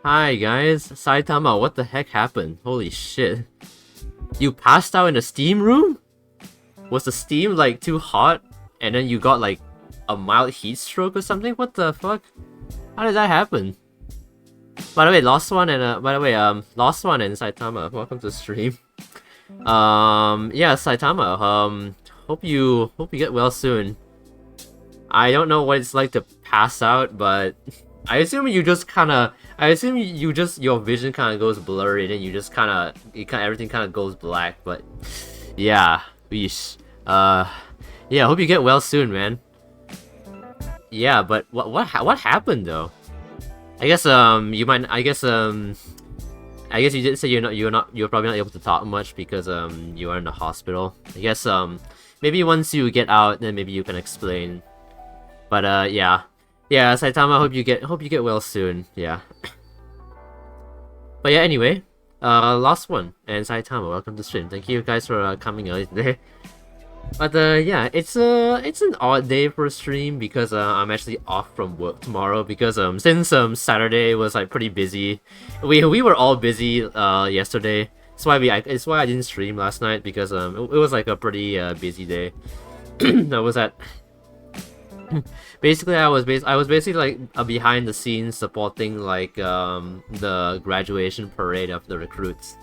Hi guys, Saitama, what the heck happened? Holy shit. You passed out in the steam room? Was the steam like too hot and then you got like a mild heat stroke or something? What the fuck? How did that happen? By the way, Lost One and Lost One and Saitama, welcome to the stream. Yeah, Saitama, hope you get well soon. I don't know what it's like to pass out, but I assume you just your vision kind of goes blurry and then you just everything kind of goes black, but yeah, yeesh. Yeah, hope you get well soon, man. Yeah, but what happened though? I guess you did say you're probably not able to talk much because you are in the hospital. I guess maybe once you get out then maybe you can explain. But yeah, Saitama, hope you get well soon. Yeah. But yeah, anyway, Last One and Saitama, welcome to the stream. Thank you guys for coming early today. But yeah, it's an odd day for a stream because I'm actually off from work tomorrow because since Saturday was like pretty busy, we were all busy yesterday. It's why I didn't stream last night because it was like a pretty busy day. I was at basically I was basically like behind the scenes supporting like the graduation parade of the recruits,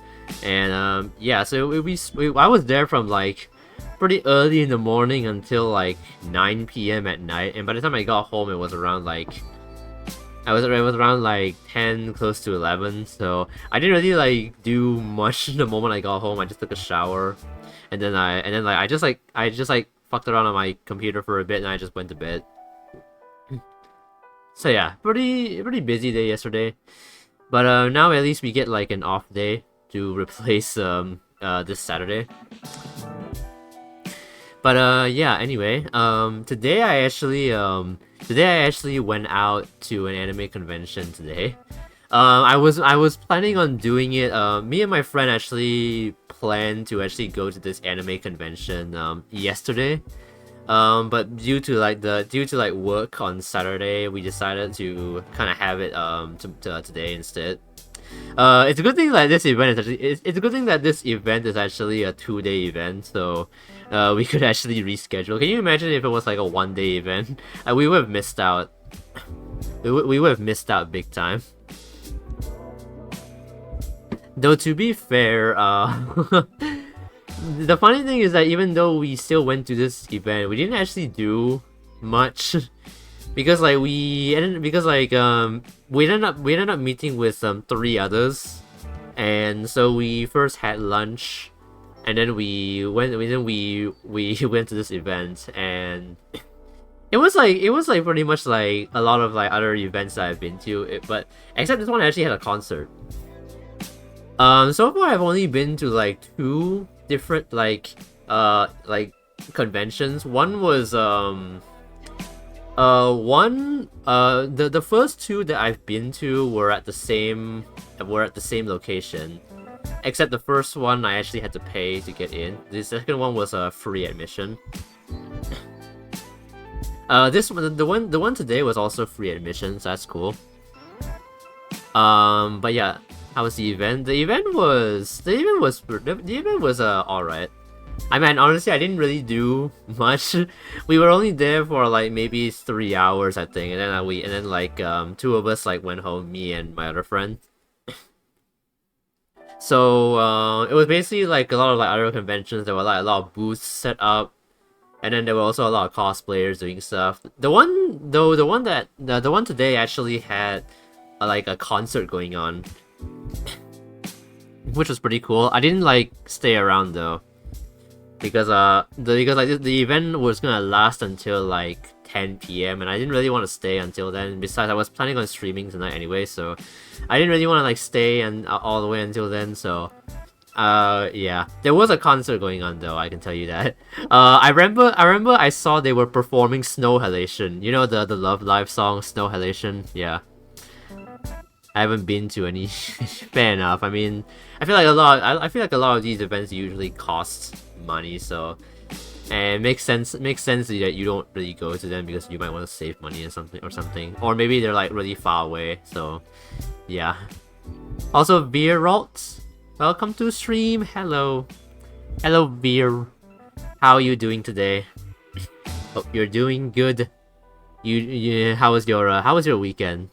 and yeah, so I was there from like pretty early in the morning until like 9 p.m. at night, and by the time I got home it was around like 10, close to 11, so I didn't really like do much the moment I got home. I just took a shower, and then I just fucked around on my computer for a bit and I just went to bed. So yeah, pretty busy day yesterday, but now at least we get like an off day to replace this Saturday. But yeah, anyway, today I actually went out to an anime convention today. I was planning on doing it. Me and my friend actually planned to actually go to this anime convention yesterday. But due to work on Saturday, we decided to kind of have it today instead. It's a good thing that this event is actually a 2-day event, so we could actually reschedule. Can you imagine if it was like a 1-day event? We would have missed out. We would have missed out big time. Though to be fair, the funny thing is that even though we still went to this event, we didn't actually do much because like we ended up meeting with 3 others, and so we first had lunch, and then we went went to this event, and it was like pretty much like a lot of like other events that I've been to, but except this one actually had a concert. So far I've only been to like 2 different like conventions. One was the first 2 that I've been to were at the same location. Except the first one I actually had to pay to get in. The second one was a free admission. This one, the one today was also free admission, so that's cool. But yeah, how was the event? The event was alright. I mean, honestly, I didn't really do much. We were only there for like maybe 3 hours, I think, and then like 2 of us like went home, me and my other friend. So it was basically like a lot of like other conventions. There were like a lot of booths set up, and then there were also a lot of cosplayers doing stuff. The one today actually had like a concert going on, which was pretty cool. I didn't like stay around though, because the event was gonna last until like 10 p.m. and I didn't really want to stay until then. Besides, I was planning on streaming tonight anyway, so I didn't really want to like stay all the way until then. So yeah, there was a concert going on though, I can tell you that. I remember I saw they were performing Snow Halation. You know the Love Live song Snow Halation? Yeah. I haven't been to any. Fair enough. I mean, I feel like a lot of these events usually cost money, so and makes sense that you don't really go to them because you might want to save money or something, or maybe they're like really far away. So yeah. Also, Veer Ralt, welcome to stream. Hello Veer. How are you doing today? Hope you're doing good. How was your weekend?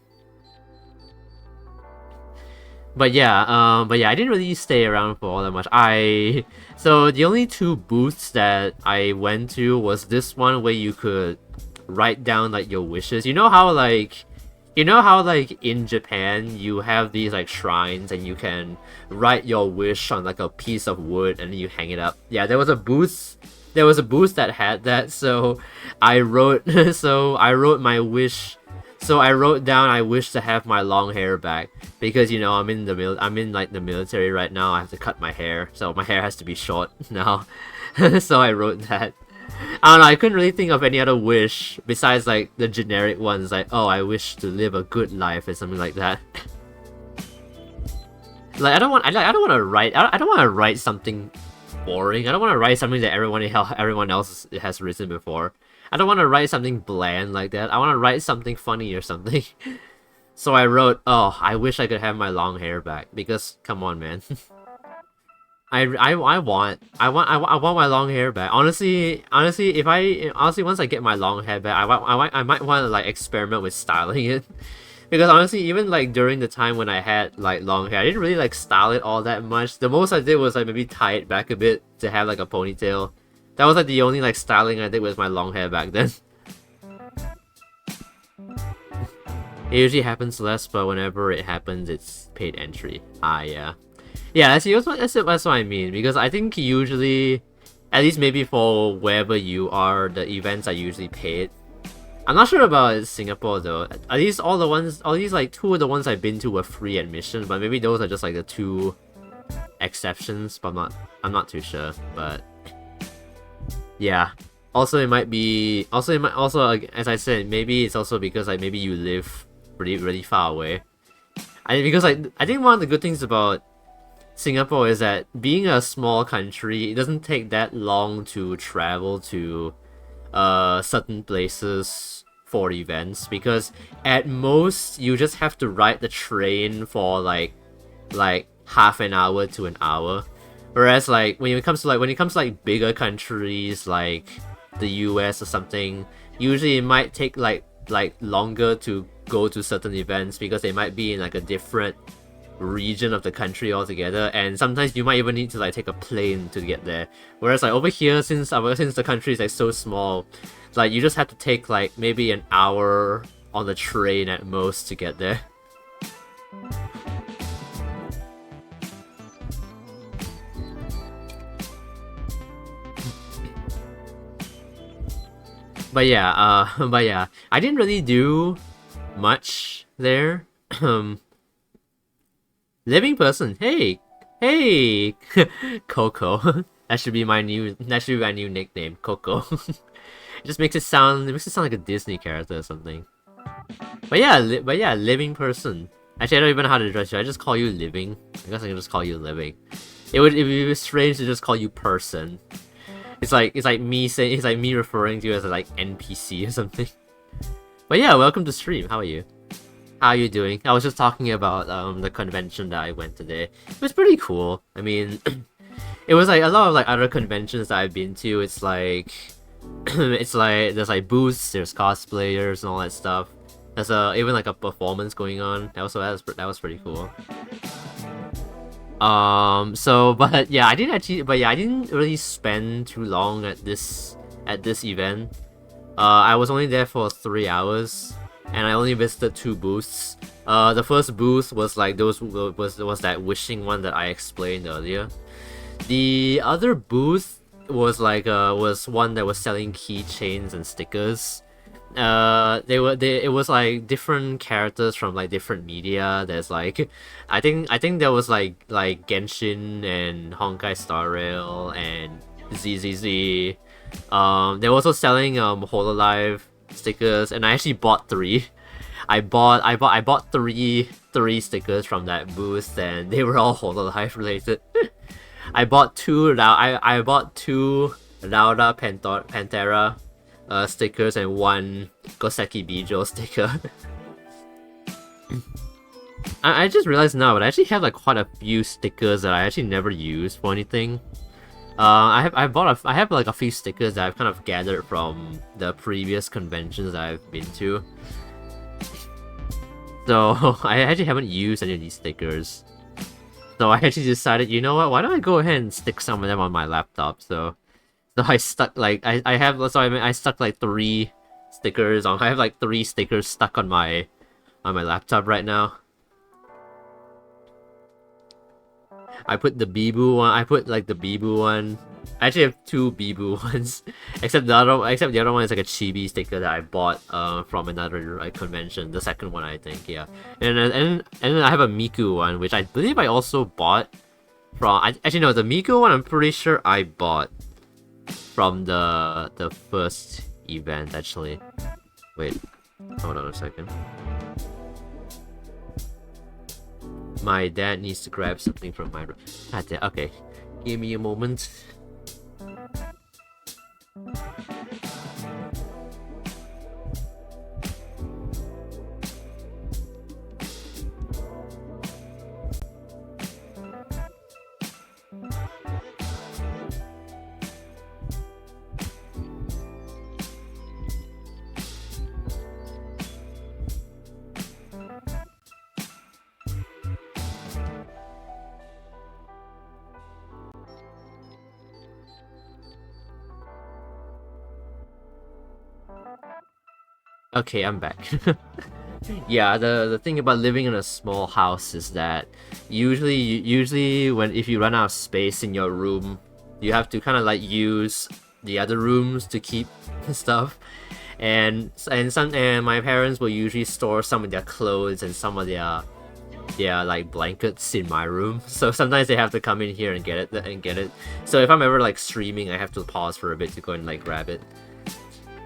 But yeah, I didn't really stay around for all that much. So the only 2 booths that I went to was this one where you could write down like your wishes. You know how like in Japan you have these like shrines and you can write your wish on like a piece of wood and then you hang it up. Yeah, there was a booth that had that, so I wrote my wish. So I wrote down I wish to have my long hair back because I'm in like the military right now. I have to cut my hair, so my hair has to be short now. So I wrote that. I don't know, I couldn't really think of any other wish besides like the generic ones like, oh, I wish to live a good life or something like that. Like I don't want to write something boring. I don't want to write something that everyone else has written before. I don't want to write something bland like that. I want to write something funny or something. So I wrote, oh, I wish I could have my long hair back because come on, man. I want my long hair back. Honestly, once I get my long hair back, I might want to like experiment with styling it. Because honestly, even like during the time when I had like long hair, I didn't really like style it all that much. The most I did was like maybe tie it back a bit to have like a ponytail. That was like the only like styling I did with my long hair back then. It usually happens less, but whenever it happens, it's paid entry. Yeah. Yeah, that's what I mean, because I think usually, at least maybe for wherever you are, the events are usually paid. I'm not sure about Singapore though. At least all these like 2 of the ones I've been to were free admission, but maybe those are just like the 2 exceptions, but I'm not too sure, but yeah. Also, as I said, maybe it's also because like maybe you live really far away. I think one of the good things about Singapore is that being a small country, it doesn't take that long to travel to certain places for events, because at most you just have to ride the train for like half an hour to an hour. Whereas like when it comes to bigger countries like the US or something, usually it might take like longer to go to certain events because they might be in like a different region of the country altogether, and sometimes you might even need to like take a plane to get there. Whereas like over here, since the country is like so small, like you just have to take like maybe an hour on the train at most to get there. But yeah, I didn't really do much there. Living person, hey, Coco. That should be my new nickname, Coco. It just makes it sound like a Disney character or something. But yeah, living person. Actually, I don't even know how to address you. I just call you living. I guess I can just call you living. It would be strange to just call you person. It's like me referring to you as a like NPC or something. But yeah, welcome to stream. How are you? How are you doing? I was just talking about the convention that I went today. It was pretty cool. I mean, it was like a lot of like other conventions that I've been to. It's like it's like there's like booths, there's cosplayers and all that stuff. There's even like a performance going on. That was pretty cool. But yeah, I didn't really spend too long at this event. I was only there for 3 hours, and I only visited 2 booths. The first booth was like was that wishing one that I explained earlier. The other booth was like was one that was selling keychains and stickers. It was like different characters from like different media. There's like I think there was like Genshin and Honkai Star Rail and ZZZ. They were also selling Hololive stickers, and I actually bought 3. I bought three stickers from that booth, and they were all Hololive related. I bought two Laura Pantera stickers and 1 Goseki Bijo sticker. I just realized now, but I actually have like quite a few stickers that I actually never use for anything. I have like a few stickers that I've kind of gathered from the previous conventions that I've been to. So I actually haven't used any of these stickers. So I actually decided, you know what? Why don't I go ahead and stick some of them on my laptop? So I stuck like I stuck like 3 stickers on. I have like 3 stickers stuck on my laptop right now. I put the Bibu one. I put like the Bibu one. I actually have 2 Bibu ones, except the other one is like a chibi sticker that I bought from another convention. The second one, I think, yeah. And then I have a Miku one, which I believe I also bought from. Actually no, the Miku one I'm pretty sure I bought from the first event actually. Wait, hold on a second. My dad needs to grab something from my room. Okay, give me a moment. Okay, I'm back. Yeah, the thing about living in a small house is that usually if you run out of space in your room, you have to kind of like use the other rooms to keep stuff. And my parents will usually store some of their clothes and some of their like blankets in my room. So sometimes they have to come in here and get it. So if I'm ever like streaming, I have to pause for a bit to go and like grab it.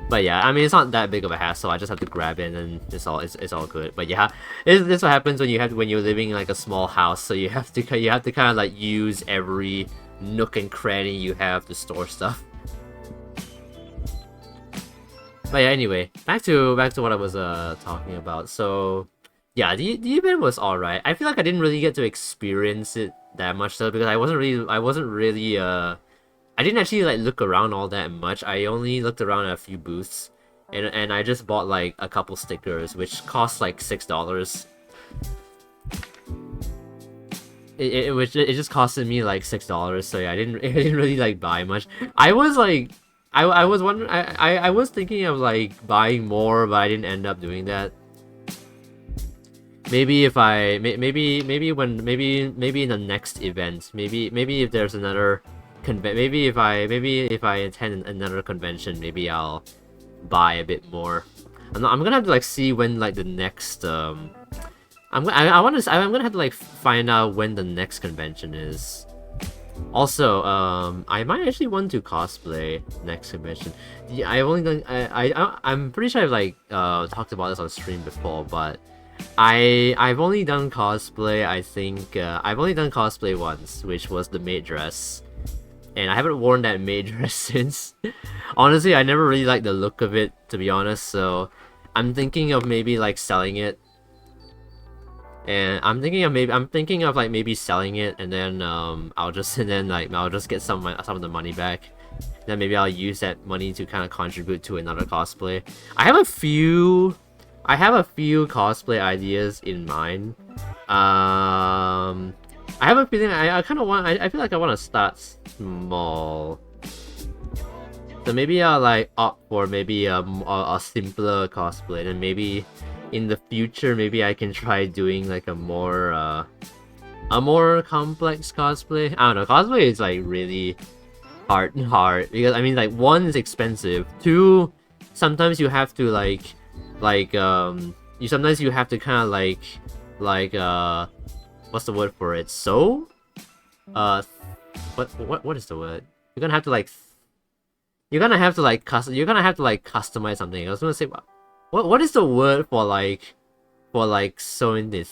But yeah, I mean, it's not that big of a hassle. I just have to grab it and it's all good. But yeah, this what happens when you're living in like a small house. So you have to kind of like use every nook and cranny you have to store stuff. But yeah, anyway, back to what I was talking about. So yeah, the event was alright. I feel like I didn't really get to experience it that much though, because I wasn't really I didn't actually like look around all that much. I only looked around at a few booths, and I just bought like a couple stickers, which cost like $6. it just costed me like $6. So yeah, I didn't really like buy much. I was like, I was wondering, I was thinking of like buying more, but I didn't end up doing that. Maybe if I maybe in the next event, maybe if there's another maybe if I attend another convention, maybe I'll buy a bit more. I'm gonna have to like see when like the next I'm gonna have to like find out when the next convention is. Also, I might actually want to cosplay next convention. Yeah, I only done I'm pretty sure I've like talked about this on stream before, but I've only done cosplay. I think I've only done cosplay once, which was the maid dress, and I haven't worn that maid dress since. Honestly, I never really liked the look of it, to be honest. So I'm thinking of maybe like selling it, and I'm thinking of like maybe selling it, and then I'll just get some of the money back. Then maybe I'll use that money to kind of contribute to another cosplay. I have a few cosplay ideas in mind. I have a feeling I kind of want. I feel like I want to start small. So maybe I'll like opt for maybe a simpler cosplay, and maybe in the future maybe I can try doing like a more complex cosplay. I don't know. Cosplay is like really hard because I mean like one is expensive. Two, sometimes you have to sometimes you have to kind of like what's the word for it? So, what is the word? You're gonna have to like customize something. I was gonna say what is the word for sewing this?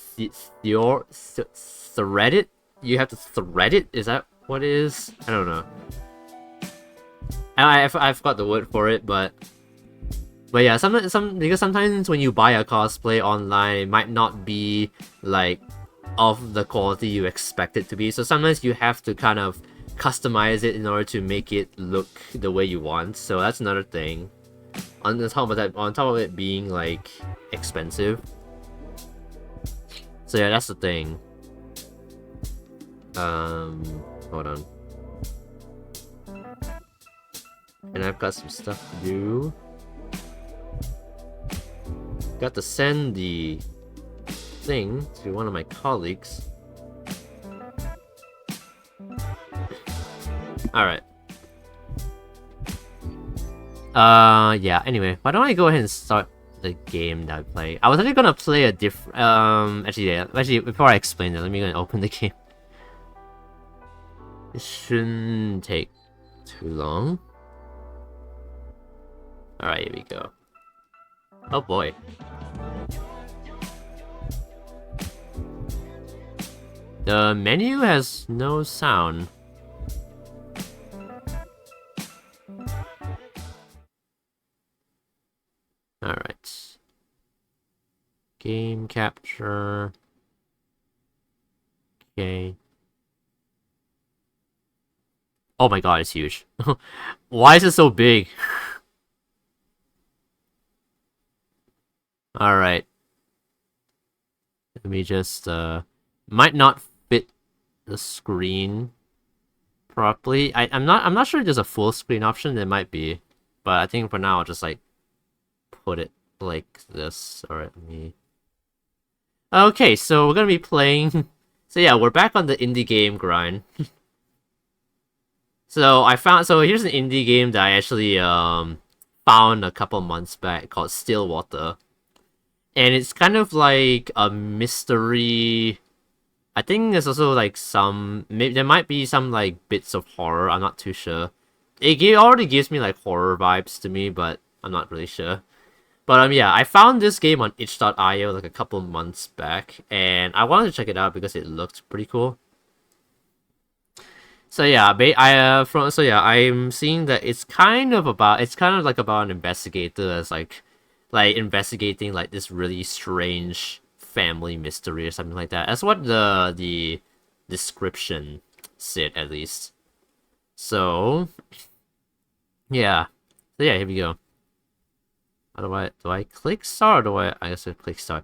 Thread it? You have to thread it? Is that what it is? I don't know. I forgot the word for it, but yeah, because sometimes when you buy a cosplay online, it might not be like of the quality you expect it to be. So sometimes you have to kind of customize it in order to make it look the way you want. So that's another thing. On top of it being like expensive. So yeah, that's the thing. Hold on. And I've got some stuff to do. Got to send the thing to one of my colleagues. Alright. Yeah, anyway, why don't I go ahead and start the game that I play? I was actually gonna play a different, actually, before I explain it, let me go and open the game. It shouldn't take too long. Alright, here we go. Oh boy. The menu has no sound. Alright. Game capture. Okay. Oh my god, it's huge. Why is it so big? Alright. Let me just, might not fit the screen properly. I'm not sure if there's a full screen option. There might be. But I think for now I'll just like put it like this. Alright, let me... Okay, so we're gonna be playing... So yeah, we're back on the indie game grind. So here's an indie game that I actually found a couple months back called Stillwater. And it's kind of like a mystery. I think there's also like maybe there might be some like bits of horror. I'm not too sure. It already gives me like horror vibes to me, but I'm not really sure. But yeah, I found this game on itch.io like a couple months back, and I wanted to check it out because it looked pretty cool. So yeah, I'm seeing that it's kind of about an investigator that's like investigating like this really strange family mystery or something like that. That's what the description said, at least. So yeah. So yeah, here we go. How do I click start, or I guess I click start.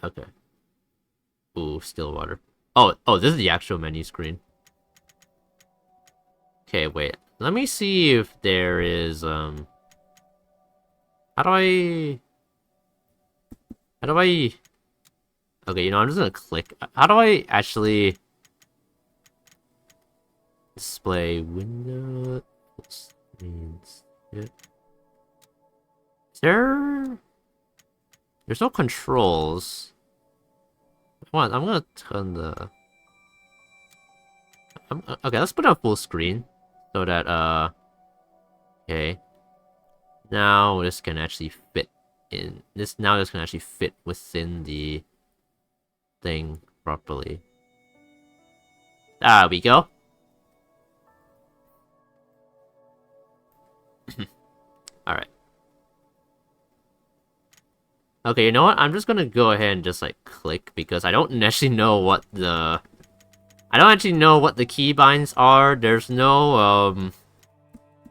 Okay. Ooh, still water. Oh, this is the actual menu screen. Okay, wait. Let me see if there is, How do I... How do I... Okay, you know, I'm just gonna click. How do I actually... Display window... Screens... Yeah. Is there... There's no controls. Come on, I'm gonna turn the... Okay, let's put it on full screen. So that, okay. Now this can actually fit in. Now this can actually fit within the thing properly. There we go. Alright. Okay, you know what? I'm just gonna go ahead and just, like, click, because I don't actually know what the... I don't actually know what the keybinds are. There's no,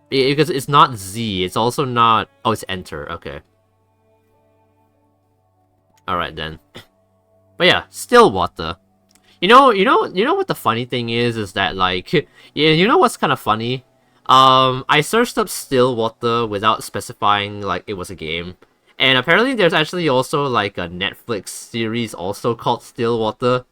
because it's not Z, it's also not... Oh, it's Enter, okay. Alright then. But yeah, still water. You know what the funny thing is that, like... Yeah, you know what's kind of funny? I searched up still water without specifying, like, it was a game. And apparently there's actually also, like, a Netflix series also called Stillwater.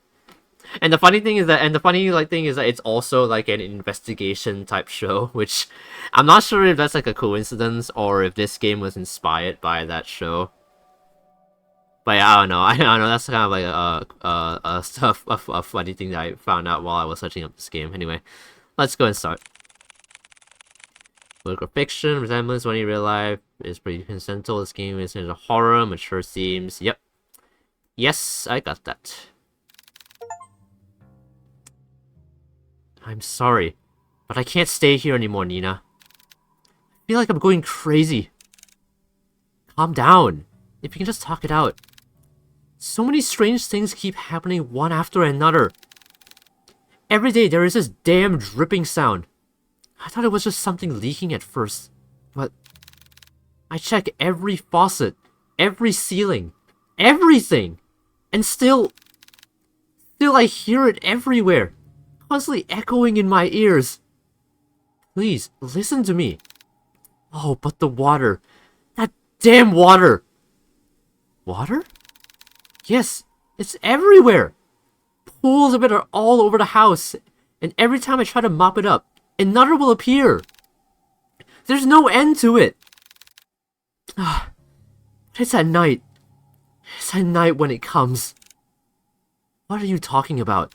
And the funny thing is that, it's also like an investigation type show, which I'm not sure if that's like a coincidence or if this game was inspired by that show. But yeah, I don't know. I don't know. That's kind of like a funny thing that I found out while I was searching up this game. Anyway, let's go and start. Political fiction, resemblance when in real life is pretty coincidental. This game is in a horror, mature themes. Yep. Yes, I got that. I'm sorry, but I can't stay here anymore, Nina. I feel like I'm going crazy. Calm down. If you can just talk it out. So many strange things keep happening one after another. Every day there is this damn dripping sound. I thought it was just something leaking at first, but I check every faucet, every ceiling, everything, and still I hear it everywhere. Constantly echoing in my ears. Please, listen to me. Oh, but the water. That damn water! Water? Yes, it's everywhere! Pools of it are all over the house, and every time I try to mop it up, another will appear. There's no end to it. But it's at night. It's at night when it comes. What are you talking about?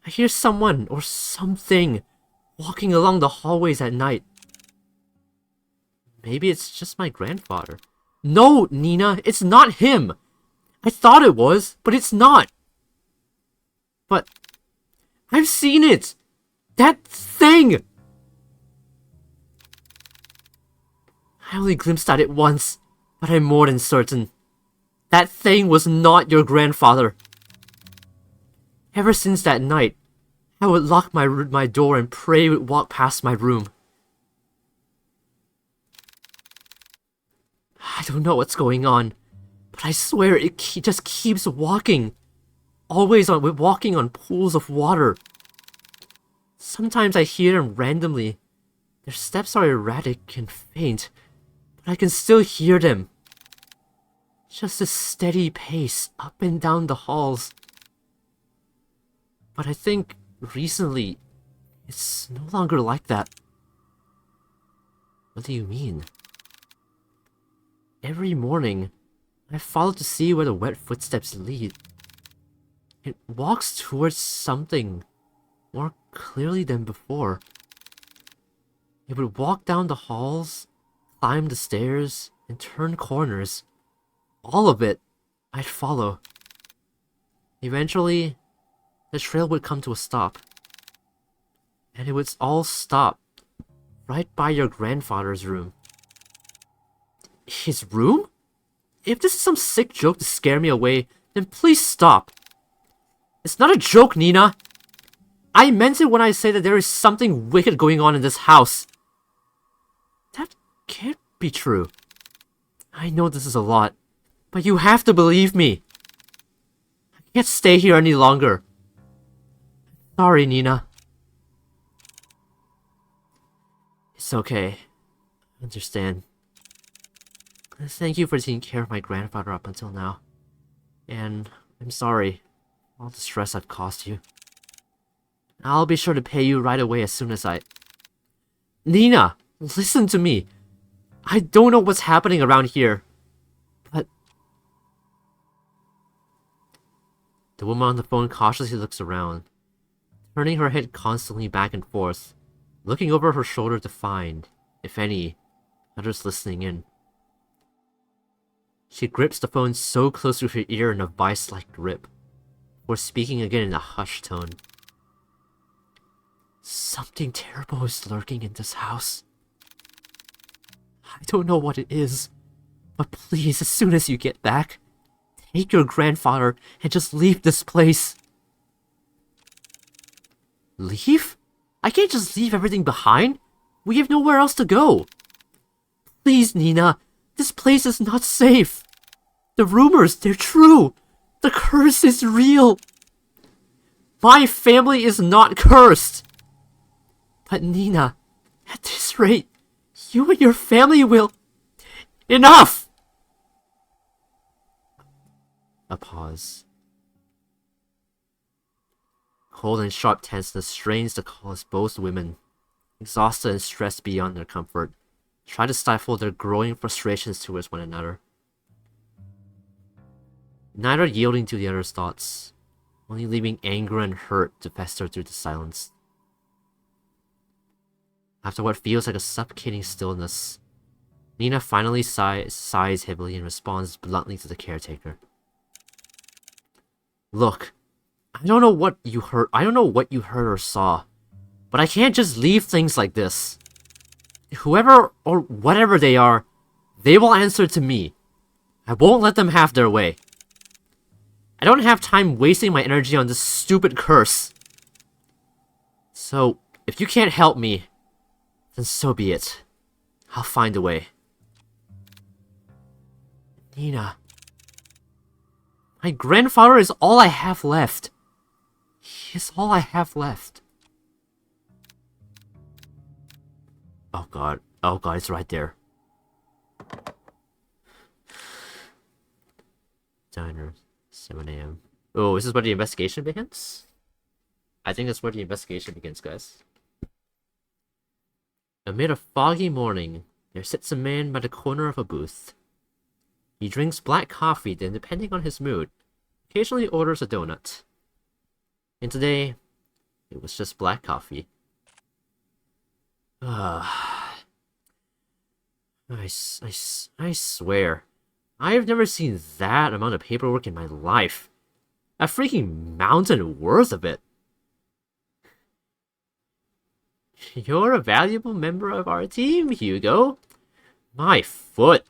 I hear someone or something walking along the hallways at night. Maybe it's just my grandfather. No, Nina, it's not him. I thought it was, but it's not. But I've seen it. That thing. I only glimpsed at it once, but I'm more than certain. That thing was not your grandfather. Ever since that night, I would lock my door and pray it would walk past my room. I don't know what's going on, but I swear it just keeps walking. Always walking on pools of water. Sometimes I hear them randomly. Their steps are erratic and faint, but I can still hear them. Just a steady pace up and down the halls. But I think recently, it's no longer like that. What do you mean? Every morning, I follow to see where the wet footsteps lead. It walks towards something more clearly than before. It would walk down the halls, climb the stairs, and turn corners. All of it, I'd follow. Eventually, the trail would come to a stop. And it would all stop right by your grandfather's room. His room? If this is some sick joke to scare me away, then please stop. It's not a joke, Nina. I meant it when I say that there is something wicked going on in this house. That can't be true. I know this is a lot, but you have to believe me. I can't stay here any longer. Sorry, Nina. It's okay. I understand. Thank you for taking care of my grandfather up until now. And I'm sorry for all the stress I've caused you. I'll be sure to pay you right away as soon as I... Nina, listen to me. I don't know what's happening around here, but... The woman on the phone cautiously looks around, turning her head constantly back and forth, looking over her shoulder to find, if any, others listening in. She grips the phone so close to her ear in a vice-like grip, before speaking again in a hushed tone. Something terrible is lurking in this house. I don't know what it is, but please, as soon as you get back, take your grandfather and just leave this place. Leave? I can't just leave everything behind. We have nowhere else to go. Please, Nina, this place is not safe. The rumors, they're true. The curse is real. My family is not cursed. But Nina, at this rate, you and your family will... Enough! A pause. Cold and sharp tenseness strains to cause both women, exhausted and stressed beyond their comfort, try to stifle their growing frustrations towards one another. Neither yielding to the other's thoughts, only leaving anger and hurt to fester through the silence. After what feels like a suffocating stillness, Nina finally sighs heavily and responds bluntly to the caretaker. Look, I don't know what you heard or saw, but I can't just leave things like this. Whoever or whatever they are, they will answer to me. I won't let them have their way. I don't have time wasting my energy on this stupid curse. So, if you can't help me, then so be it. I'll find a way. Nina. My grandfather is all I have left. He is all I have left. Oh god, it's right there. Diner, 7 AM. Oh, is this where the investigation begins? I think that's where the investigation begins, guys. Amid a foggy morning, there sits a man by the corner of a booth. He drinks black coffee, then, depending on his mood, occasionally orders a donut. And today, it was just black coffee. I swear, I have never seen that amount of paperwork in my life. A freaking mountain worth of it. You're a valuable member of our team, Hugo. My foot.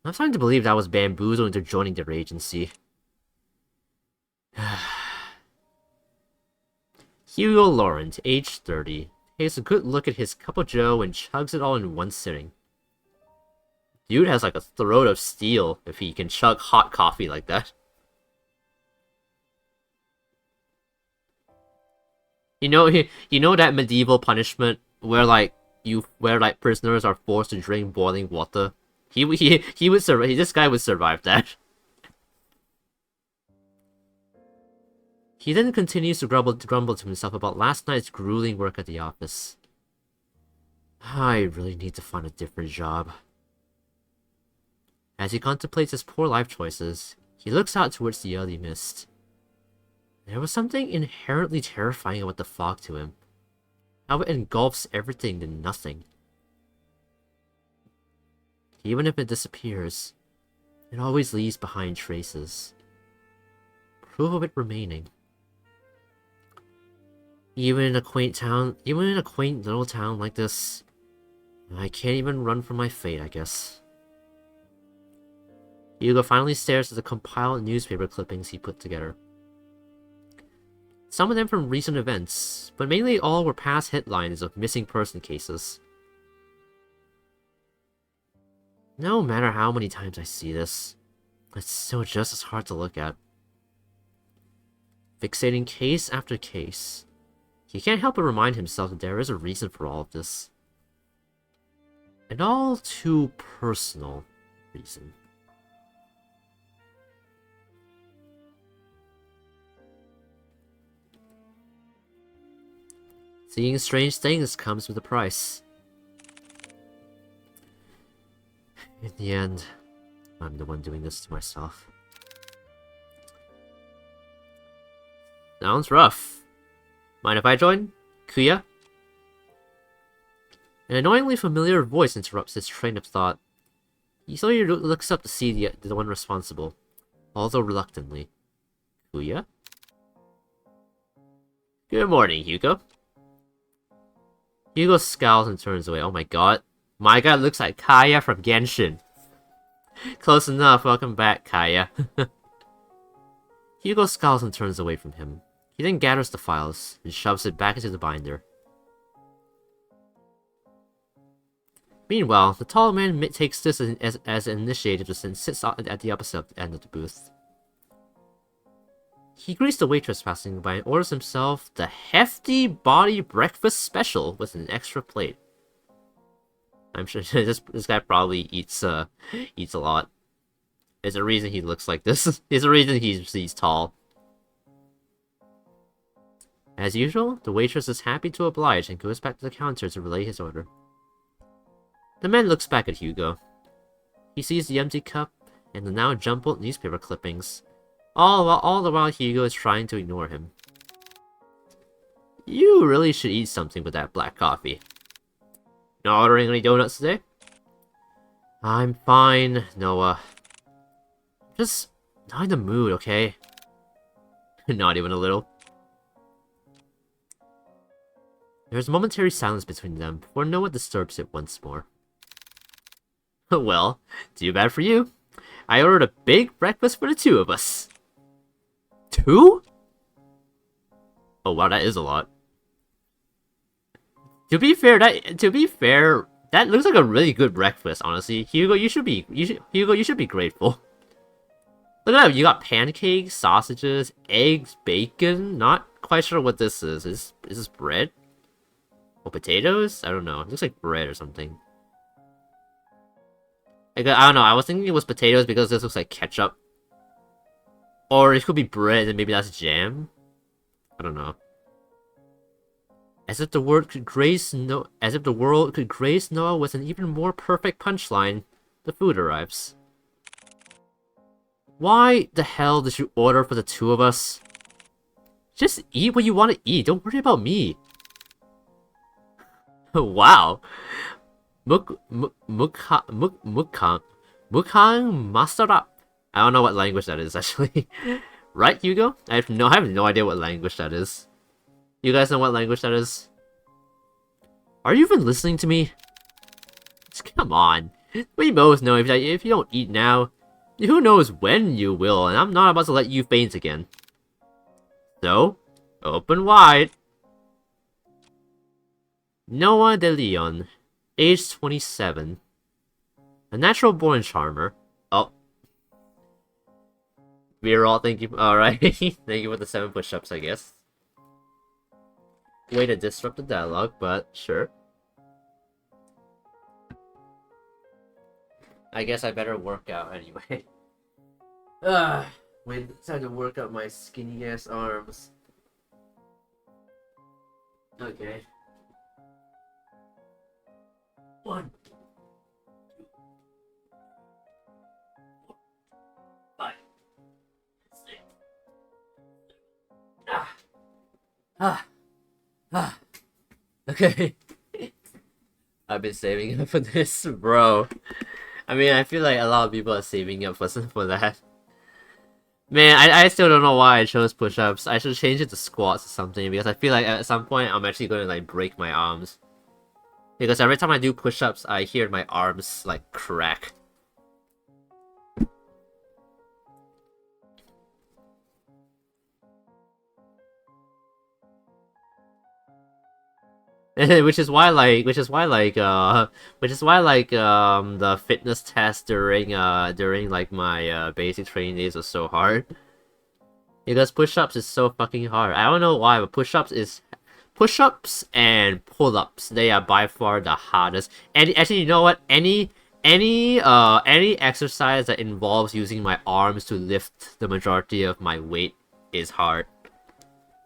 I'm starting to believe that was bamboozled into joining their agency. Hugo Laurent, age 30, takes a good look at his cup of joe and chugs it all in one sitting. Dude has like a throat of steel if he can chug hot coffee like that. You know that medieval punishment where prisoners are forced to drink boiling water? He would survive. This guy would survive that. He then continues to grumble to himself about last night's grueling work at the office. I really need to find a different job. As he contemplates his poor life choices, he looks out towards the early mist. There was something inherently terrifying about the fog to him. How it engulfs everything in nothing. Even if it disappears, it always leaves behind traces. Proof of it remaining. Even in a quaint little town like this, I can't even run from my fate, I guess. Hugo finally stares at the compiled newspaper clippings he put together. Some of them from recent events, but mainly all were past headlines of missing person cases. No matter how many times I see this, it's still just as hard to look at. Fixating case after case. He can't help but remind himself that there is a reason for all of this. An all too personal reason. Seeing strange things comes with a price. In the end, I'm the one doing this to myself. Sounds rough. Mind if I join? Kuya? An annoyingly familiar voice interrupts his train of thought. He slowly looks up to see the one responsible, although reluctantly. Kuya? Good morning, Hugo. Hugo scowls and turns away. Oh my god. My guy looks like Kaya from Genshin. Close enough. Welcome back, Kaya. Hugo scowls and turns away from him. He then gathers the files and shoves it back into the binder. Meanwhile, the tall man takes this as an initiative and sits at the opposite end of the booth. He greets the waitress passing by and orders himself the hefty body breakfast special with an extra plate. I'm sure this guy probably eats a lot. There's a reason he looks like this. There's a reason he's tall. As usual, the waitress is happy to oblige and goes back to the counter to relay his order. The man looks back at Hugo. He sees the empty cup and the now jumbled newspaper clippings. All the while Hugo is trying to ignore him. You really should eat something with that black coffee. Not ordering any donuts today? I'm fine, Noah. Just not in the mood, okay? Not even a little. There's a momentary silence between them before Noah disturbs it once more. Well, too bad for you. I ordered a big breakfast for the two of us. 2? Oh wow, that is a lot. To be fair, that looks like a really good breakfast, honestly. Hugo, you should be grateful. Look at that, you got pancakes, sausages, eggs, bacon. Not quite sure what this is. Is this bread? Or potatoes? I don't know. It looks like bread or something. I don't know, I was thinking it was potatoes because this looks like ketchup. Or it could be bread and maybe that's jam. I don't know. As if the world could grace Noah with an even more perfect punchline, the food arrives. Why the hell did you order for the two of us? Just eat what you want to eat. Don't worry about me. Wow. Mukhang Masarap. I don't know what language that is, actually. Right, Hugo? I have no idea what language that is. You guys know what language that is? Are you even listening to me? Come on. We both know if you don't eat now, who knows when you will, and I'm not about to let you faint again. So, open wide. Noah de Leon, age 27. A natural-born charmer. Oh. We're all thank you. Alright. Thank you for the 7 push-ups, I guess. Way to disrupt the dialogue, but sure. I guess I better work out anyway. Wait, it's time to work out my skinny-ass arms. Okay. 1, 2, 4, 5, 6. Okay. I've been saving up for this, bro. I mean, I feel like a lot of people are saving up for that. Man, I still don't know why I chose push-ups. I should change it to squats or something, because I feel like at some point I'm actually going to like break my arms. Because every time I do push-ups, I hear my arms like crack. which is why the fitness test during like my basic training days was so hard. Because push-ups is so fucking hard. I don't know why, but push-ups and pull-ups, they are by far the hardest. And actually, you know what? Any exercise that involves using my arms to lift the majority of my weight is hard.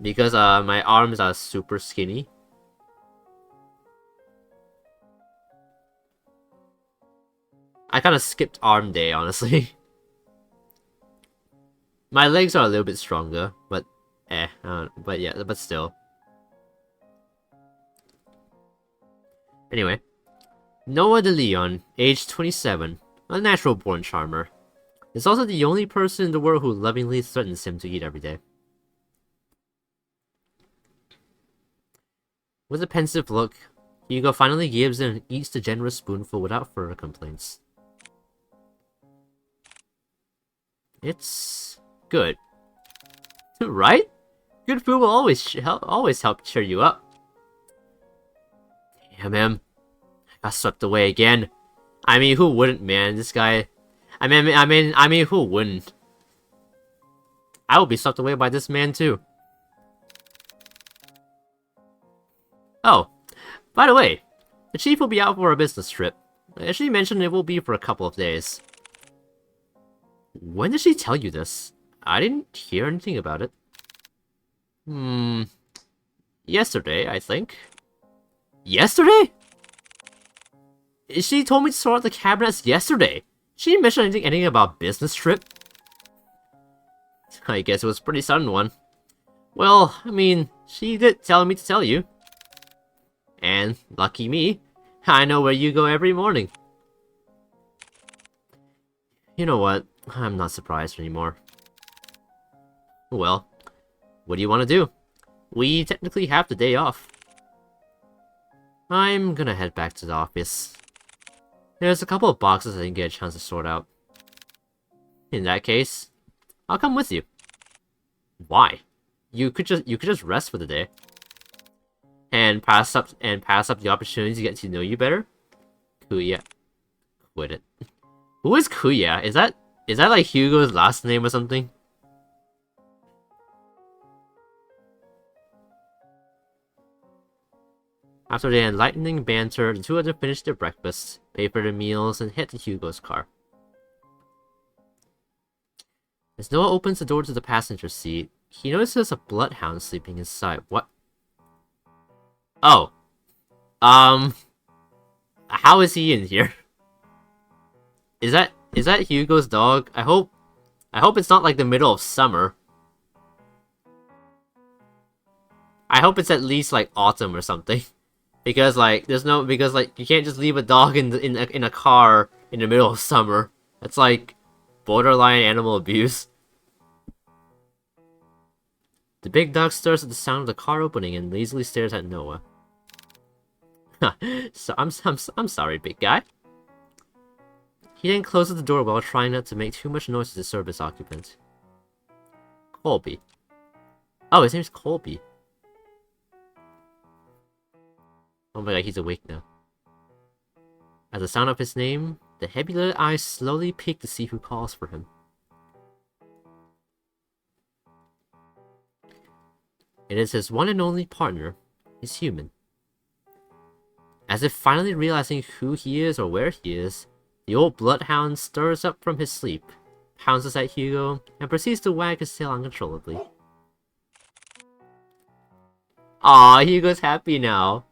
Because my arms are super skinny. I kind of skipped arm day, honestly. My legs are a little bit stronger, but but yeah, but still. Anyway, Noah de Leon, age 27, a natural-born charmer, is also the only person in the world who lovingly threatens him to eat every day. With a pensive look, Hugo finally gives in and eats the generous spoonful without further complaints. It's good. Right? Good food will always help cheer you up. Damn him. I got swept away again. I mean, who wouldn't, man? This guy... I mean, who wouldn't? I will be swept away by this man, too. Oh, by the way, the chief will be out for a business trip. She mentioned it will be for a couple of days. When did she tell you this? I didn't hear anything about it. Yesterday, I think. Yesterday? She told me to sort out the cabinets yesterday. She didn't mention anything about business trip. I guess it was a pretty sudden one. Well, I mean, she did tell me to tell you. And, lucky me, I know where you go every morning. You know what? I'm not surprised anymore. Well, what do you want to do? We technically have the day off. I'm gonna head back to the office. There's a couple of boxes I didn't get a chance to sort out. In that case, I'll come with you. Why? You could just rest for the day. And pass up the opportunity to get to know you better? Kuya. Quit it. Who is Kuya? Is that like Hugo's last name or something? After the enlightening banter, the two of them finish their breakfast, pay for their meals, and head to Hugo's car. As Noah opens the door to the passenger seat, he notices a bloodhound sleeping inside. What? Oh. How is he in here? Is that Hugo's dog? I hope it's not like the middle of summer. I hope it's at least like autumn or something. Because like you can't just leave a dog in a car in the middle of summer. That's like borderline animal abuse. The big dog stirs at the sound of the car opening and lazily stares at Noah. So I'm sorry, big guy. He then closes the door while trying not to make too much noise to disturb his occupant. Colby. Oh, his name's Colby. Oh my god, he's awake now. At the sound of his name, the heavy-lidded eyes slowly peek to see who calls for him. It is his one and only partner, his human. As if finally realizing who he is or where he is, the old bloodhound stirs up from his sleep, pounces at Hugo, and proceeds to wag his tail uncontrollably. Aw, Hugo's happy now.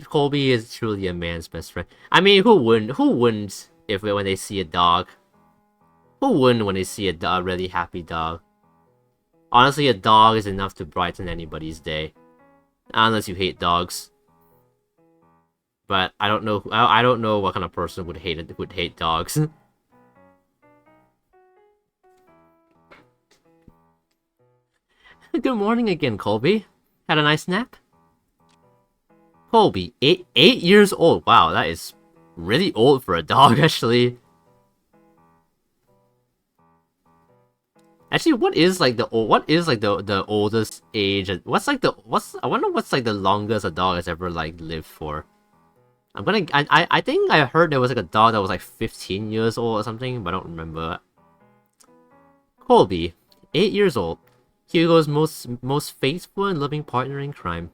Colby is truly a man's best friend. I mean, who wouldn't when they see a dog? Who wouldn't when they see a really happy dog? Honestly, a dog is enough to brighten anybody's day. Unless you hate dogs. But I don't know what kind of person would hate dogs. Good morning again, Colby. Had a nice nap? Colby, 8 years old. Wow, that is really old for a dog, actually. Actually, what is like the oldest age? I wonder what's like the longest a dog has ever like lived for. I think I heard there was like a dog that was like 15 years old or something, but I don't remember. Colby, 8 years old, Hugo's most faithful and loving partner in crime,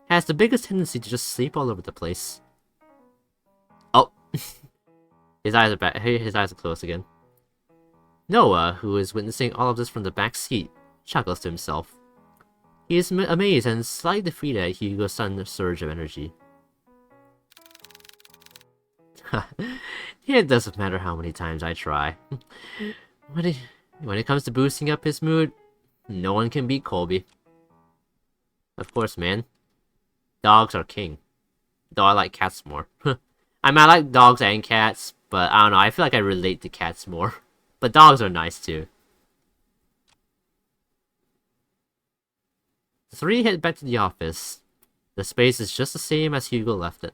has the biggest tendency to just sleep all over the place. Oh, his eyes are back. His eyes are closed again. Noah, who is witnessing all of this from the back seat, chuckles to himself. He is amazed and slightly defeated at Hugo's sudden surge of energy. It doesn't matter how many times I try. When it comes to boosting up his mood, no one can beat Colby. Of course, man. Dogs are king. Though I like cats more. I mean, I like dogs and cats, but I don't know, I feel like I relate to cats more. But dogs are nice too. The three head back to the office. The space is just the same as Hugo left it.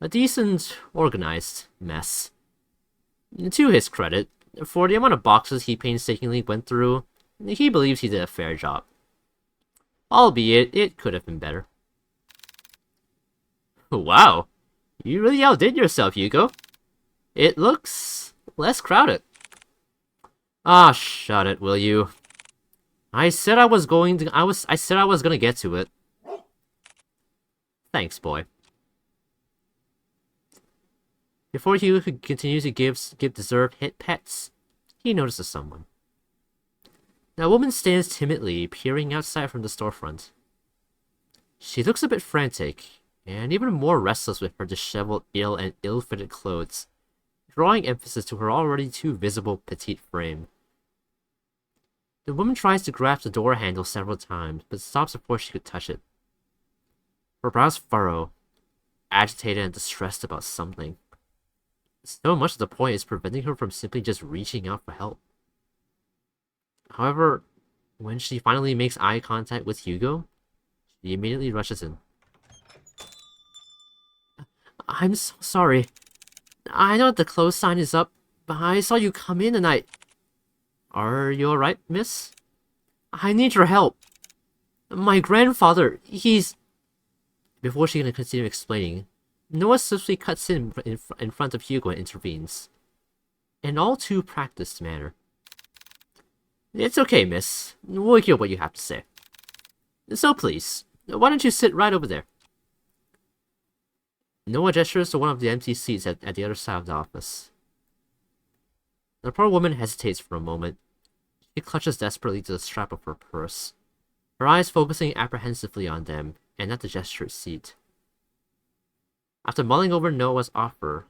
A decent, organized mess. To his credit, for the amount of boxes he painstakingly went through, he believes he did a fair job. Albeit, it could have been better. Wow, you really outdid yourself, Hugo. It looks less crowded. Ah, shut it, will you? I said I was gonna get to it. Thanks, boy. Before Hugo could continue to give deserved hit pets, he notices someone. A woman stands timidly, peering outside from the storefront. She looks a bit frantic, and even more restless with her disheveled, ill-fitted clothes, drawing emphasis to her already too visible petite frame. The woman tries to grasp the door handle several times, but stops before she could touch it. Her brows furrow, agitated and distressed about something. So much to the point it's preventing her from simply just reaching out for help. However, when she finally makes eye contact with Hugo, she immediately rushes in. I'm so sorry. I know that the close sign is up, but I saw you come in and Are you alright, miss? I need your help. My grandfather, he's... Before she can continue explaining, Noah swiftly cuts in front of Hugo and intervenes. In an all too practiced manner. It's okay, miss. We'll hear what you have to say. So please, why don't you sit right over there? Noah gestures to one of the empty seats at the other side of the office. The poor woman hesitates for a moment. She clutches desperately to the strap of her purse, her eyes focusing apprehensively on them and at the gestured seat. After mulling over Noah's offer,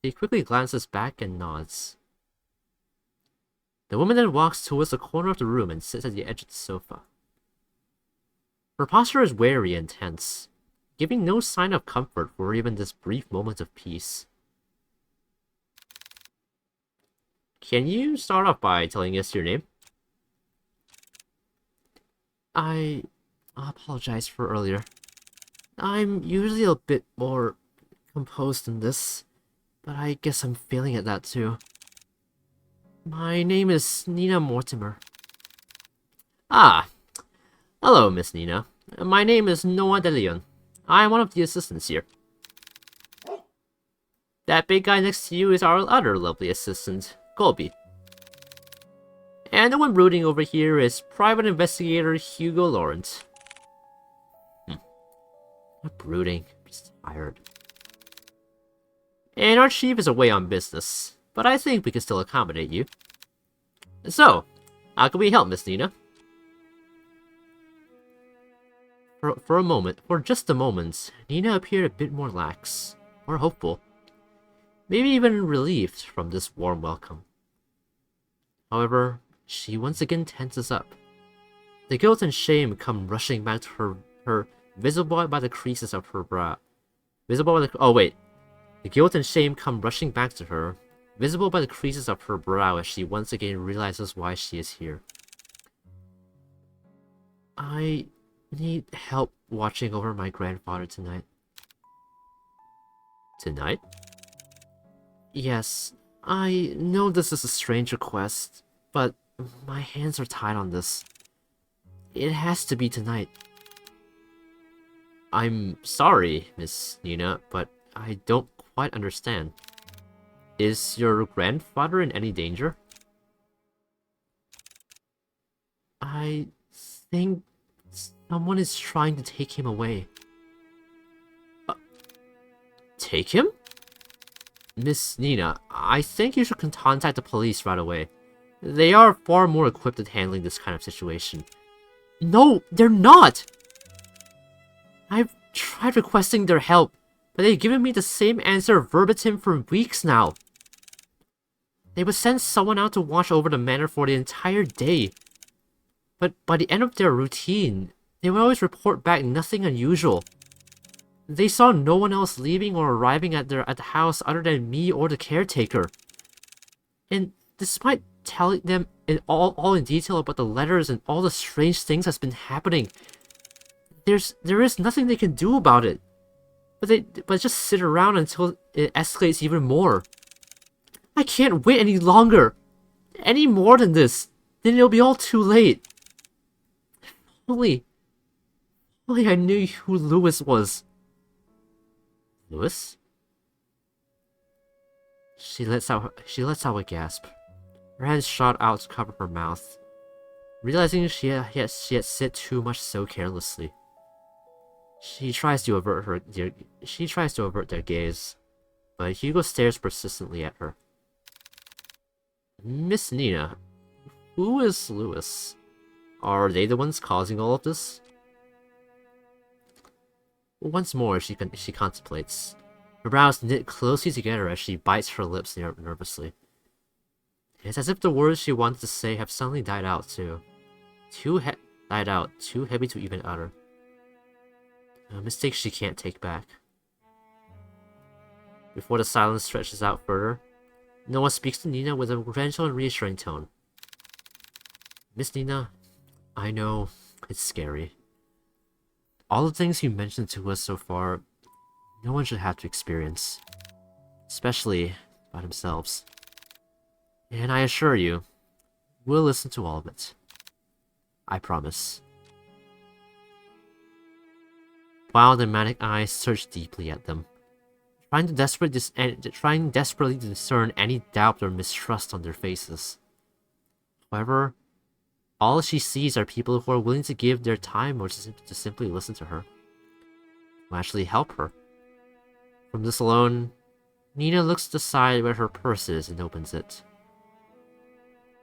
she quickly glances back and nods. The woman then walks towards the corner of the room and sits at the edge of the sofa. Her posture is wary and tense, giving no sign of comfort for even this brief moment of peace. Can you start off by telling us your name? I apologize for earlier. I'm usually a bit more composed than this, but I guess I'm failing at that too. My name is Nina Mortimer. Ah, hello, Miss Nina. My name is Noah De Leon. I'm one of the assistants here. That big guy next to you is our other lovely assistant, Colby. And the one brooding over here is private investigator Hugo Lawrence. Not brooding, just tired. And our chief is away on business, but I think we can still accommodate you. So, how can we help, Miss Nina? For just a moment, Nina appeared a bit more lax, more hopeful, maybe even relieved from this warm welcome. However, she once again tenses up. The guilt and shame come rushing back to her visible by the creases of her brow. The guilt and shame come rushing back to her, visible by the creases of her brow as she once again realizes why she is here. I need help watching over my grandfather tonight. Tonight? Yes, I know this is a strange request, but my hands are tied on this. It has to be tonight. I'm sorry, Miss Nina, but I don't quite understand. Is your grandfather in any danger? I think someone is trying to take him away. Take him? Miss Nina, I think you should contact the police right away. They are far more equipped at handling this kind of situation. No, they're not! I've tried requesting their help, but they've given me the same answer verbatim for weeks now. They would send someone out to watch over the manor for the entire day. But by the end of their routine, they would always report back nothing unusual. They saw no one else leaving or arriving at the house other than me or the caretaker. And despite telling them all in detail about the letters and all the strange things that's been happening, there is nothing they can do about it. But just sit around until it escalates even more. I can't wait any longer. Any more than this, then it'll be all too late. Only I knew who Lewis was. Lewis? She lets out a gasp. Her hands shot out to cover her mouth, realizing she had said too much so carelessly. She tries to avert their gaze, but Hugo stares persistently at her. Miss Nina, who is Lewis? Are they the ones causing all of this? Once more, she contemplates. Her brows knit closely together as she bites her lips nervously. It's as if the words she wanted to say have suddenly died out, too. Too heavy to even utter. A mistake she can't take back. Before the silence stretches out further, Noah speaks to Nina with a gentle and reassuring tone. Miss Nina, I know it's scary. All the things you mentioned to us so far, no one should have to experience. Especially by themselves. And I assure you, we'll listen to all of it. I promise. Wild and manic eyes search deeply at them, trying desperately to discern any doubt or mistrust on their faces. However, all she sees are people who are willing to give their time or to simply listen to her, who actually help her. From this alone, Nina looks to the side where her purse is and opens it.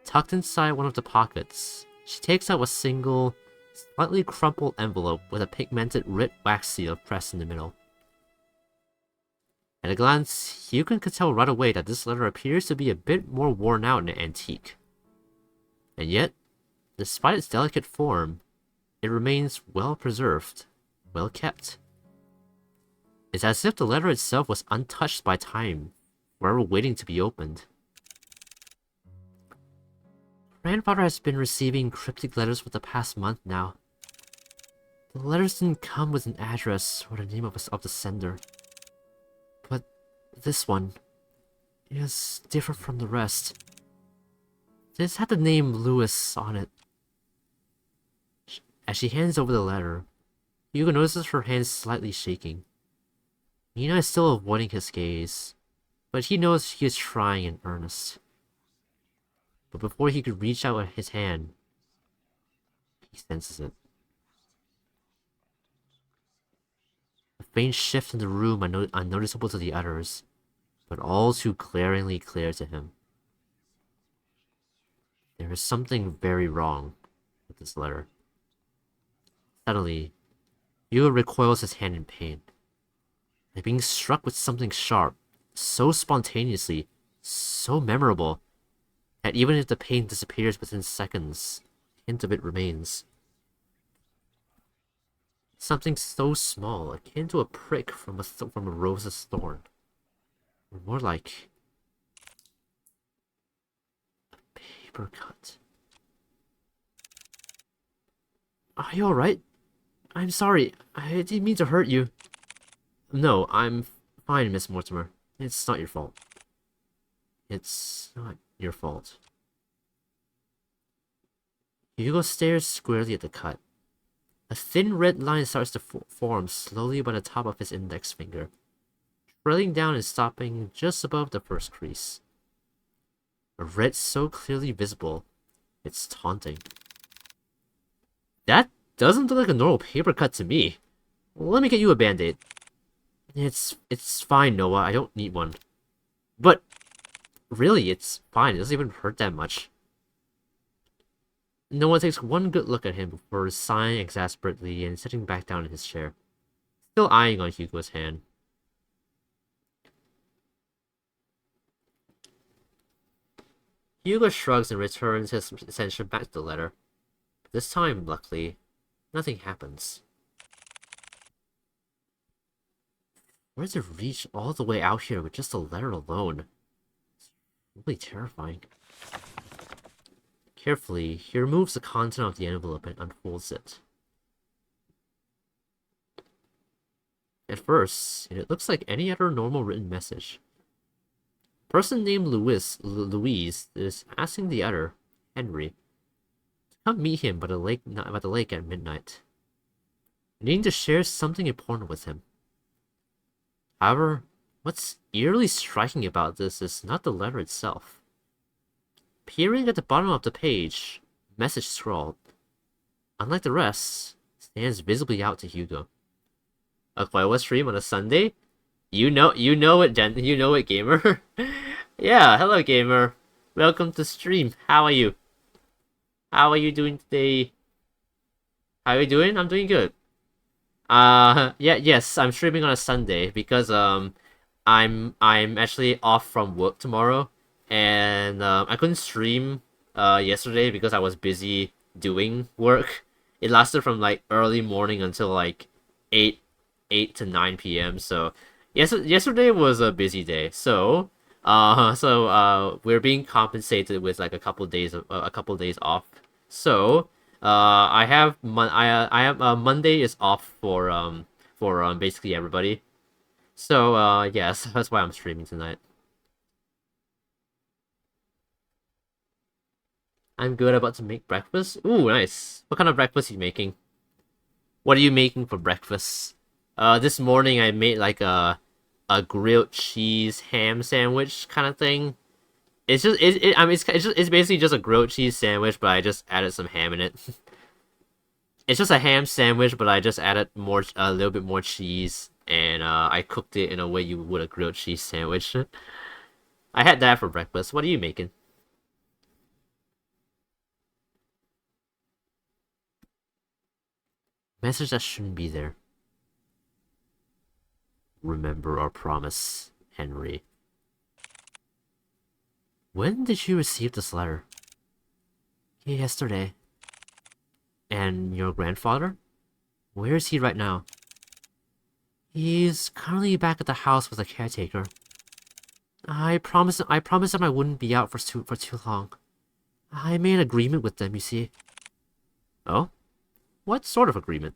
Tucked inside one of the pockets, she takes out a single, slightly crumpled envelope with a pigmented red wax seal pressed in the middle. At a glance, you can tell right away that this letter appears to be a bit more worn out and antique. And yet, despite its delicate form, it remains well preserved, well kept. It's as if the letter itself was untouched by time, forever waiting to be opened. Grandfather has been receiving cryptic letters for the past month now. The letters didn't come with an address or the name of the sender. But this one is different from the rest. This had the name Lewis on it. As she hands over the letter, Hugo notices her hands slightly shaking. Nina is still avoiding his gaze, but he knows he is trying in earnest. But before he could reach out his hand, he senses it. A faint shift in the room unnoticeable to the others, but all too glaringly clear to him. There is something very wrong with this letter. Suddenly, Hugo recoils his hand in pain. Like being struck with something sharp, so spontaneously, so memorable, that even if the pain disappears within seconds, a hint of it remains. Something so small, akin to a prick from a rose's thorn. Or more like a paper cut. Are you alright? I'm sorry. I didn't mean to hurt you. No, I'm fine, Miss Mortimer. It's not your fault. It's not your fault. Hugo stares squarely at the cut. A thin red line starts to form slowly by the top of his index finger, trailing down and stopping just above the first crease. A red so clearly visible, it's taunting. That doesn't look like a normal paper cut to me. Let me get you a band-aid. It's fine, Noah. I don't need one. But really, it's fine. It doesn't even hurt that much. Noah takes one good look at him before sighing exasperately and sitting back down in his chair, still eyeing on Hugo's hand. Hugo shrugs and returns his attention back to the letter. This time, luckily, nothing happens. Where does it reach all the way out here with just a letter alone? It's really terrifying. Carefully, he removes the content of the envelope and unfolds it. At first, it looks like any other normal written message. A person named Louise is asking the other, Henry, to come meet him by the lake at midnight, needing to share something important with him. However, what's eerily striking about this is not the letter itself. Appearing at the bottom of the page, message scrawled, unlike the rest, stands visibly out to Hugo. A Quail stream on a Sunday? You know it, gamer. Yeah, hello, gamer. Welcome to stream. How are you? How are you doing today? How are you doing? I'm doing good. Yes, I'm streaming on a Sunday because I'm actually off from work tomorrow, and I couldn't stream yesterday because I was busy doing work. It lasted from like early morning until like 8 to 9 p.m. So yesterday was a busy day. So we're being compensated with like a couple days off. So I have Monday is off for basically everybody. So yes, that's why I'm streaming tonight. I'm good, about to make breakfast. Ooh, nice. What kind of breakfast are you making? What are you making for breakfast? This morning I made like a grilled cheese ham sandwich kind of thing. It's just it's basically just a grilled cheese sandwich, but I just added some ham in it. It's just a ham sandwich, but I just added a little bit more cheese, and I cooked it in a way you would a grilled cheese sandwich. I had that for breakfast. What are you making? Message that shouldn't be there. Remember our promise, Henry. When did you receive this letter? Yesterday. And your grandfather? Where is he right now? He's currently back at the house with a caretaker. I promised him I wouldn't be out for too long. I made an agreement with them, you see. Oh? What sort of agreement?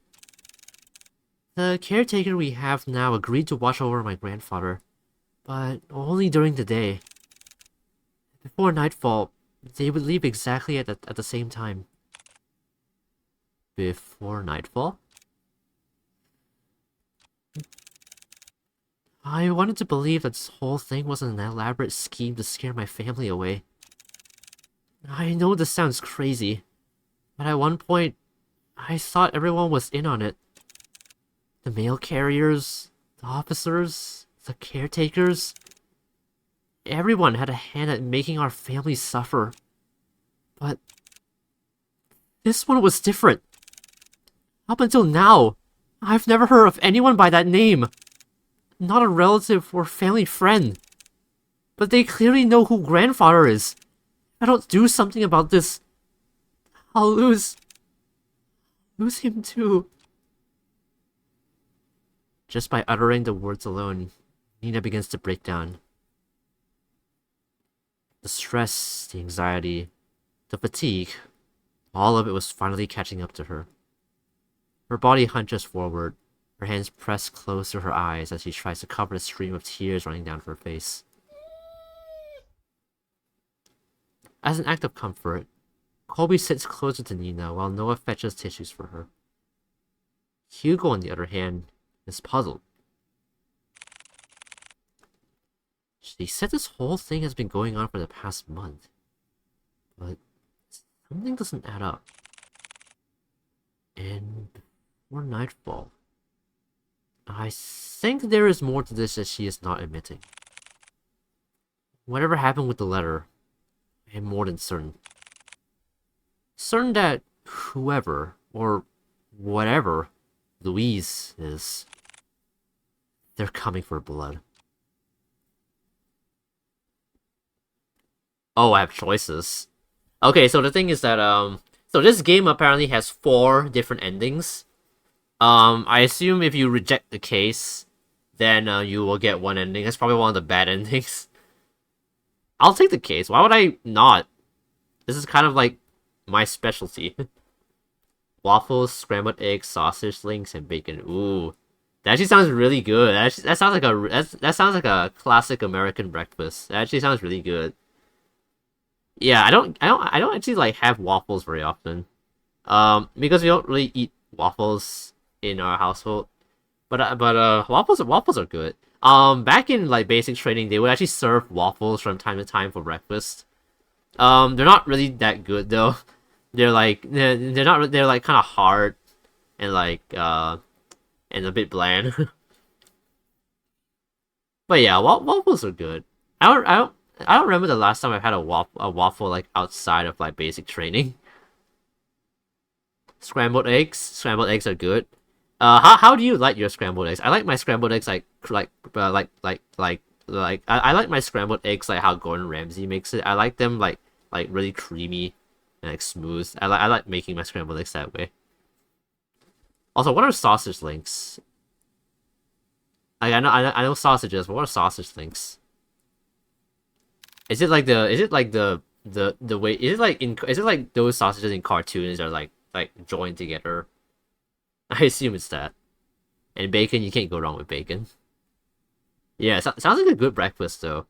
The caretaker we have now agreed to watch over my grandfather, but only during the day. Before nightfall, they would leave exactly at the same time. Before nightfall? I wanted to believe that this whole thing was an elaborate scheme to scare my family away. I know this sounds crazy, but at one point, I thought everyone was in on it. The mail carriers, the officers, the caretakers. Everyone had a hand at making our family suffer. But this one was different. Up until now, I've never heard of anyone by that name. Not a relative or family friend. But they clearly know who grandfather is. If I don't do something about this, I'll lose him too. Just by uttering the words alone, Nina begins to break down. The stress, the anxiety, the fatigue, all of it was finally catching up to her. Her body hunches forward, her hands pressed close to her eyes as she tries to cover the stream of tears running down her face. As an act of comfort, Colby sits closer to Nina while Noah fetches tissues for her. Hugo, on the other hand, is puzzled. She said this whole thing has been going on for the past month, but something doesn't add up. And before nightfall. I think there is more to this that she is not admitting. Whatever happened with the letter, I am more than certain. Certain that whoever, or whatever, Louise is, they're coming for blood. Oh, I have choices. Okay, so the thing is that, so this game apparently has 4 different endings. I assume if you reject the case, then you will get one ending. That's probably one of the bad endings. I'll take the case. Why would I not? This is kind of like my specialty. Waffles, scrambled eggs, sausage links, and bacon. Ooh, that actually sounds really good. That sounds like that sounds like a classic American breakfast. That actually sounds really good. Yeah, I don't actually like have waffles very often. Because we don't really eat waffles in our household. But waffles are good. Back in like basic training, they would actually serve waffles from time to time for breakfast. They're not really that good though. They're not they're like kind of hard and like and a bit bland. But yeah, waffles are good. I don't remember the last time I've had a waffle like outside of like basic training. Scrambled eggs are good. How do you like your scrambled eggs? I like my scrambled eggs I like my scrambled eggs like how Gordon Ramsay makes it. I like them like really creamy and like smooth. I like making my scrambled eggs that way. Also, what are sausage links? I know sausages, but what are sausage links? Is it like the way is it like those sausages in cartoons are like joined together? I assume it's that. And bacon, you can't go wrong with bacon. Yeah, sounds like a good breakfast though.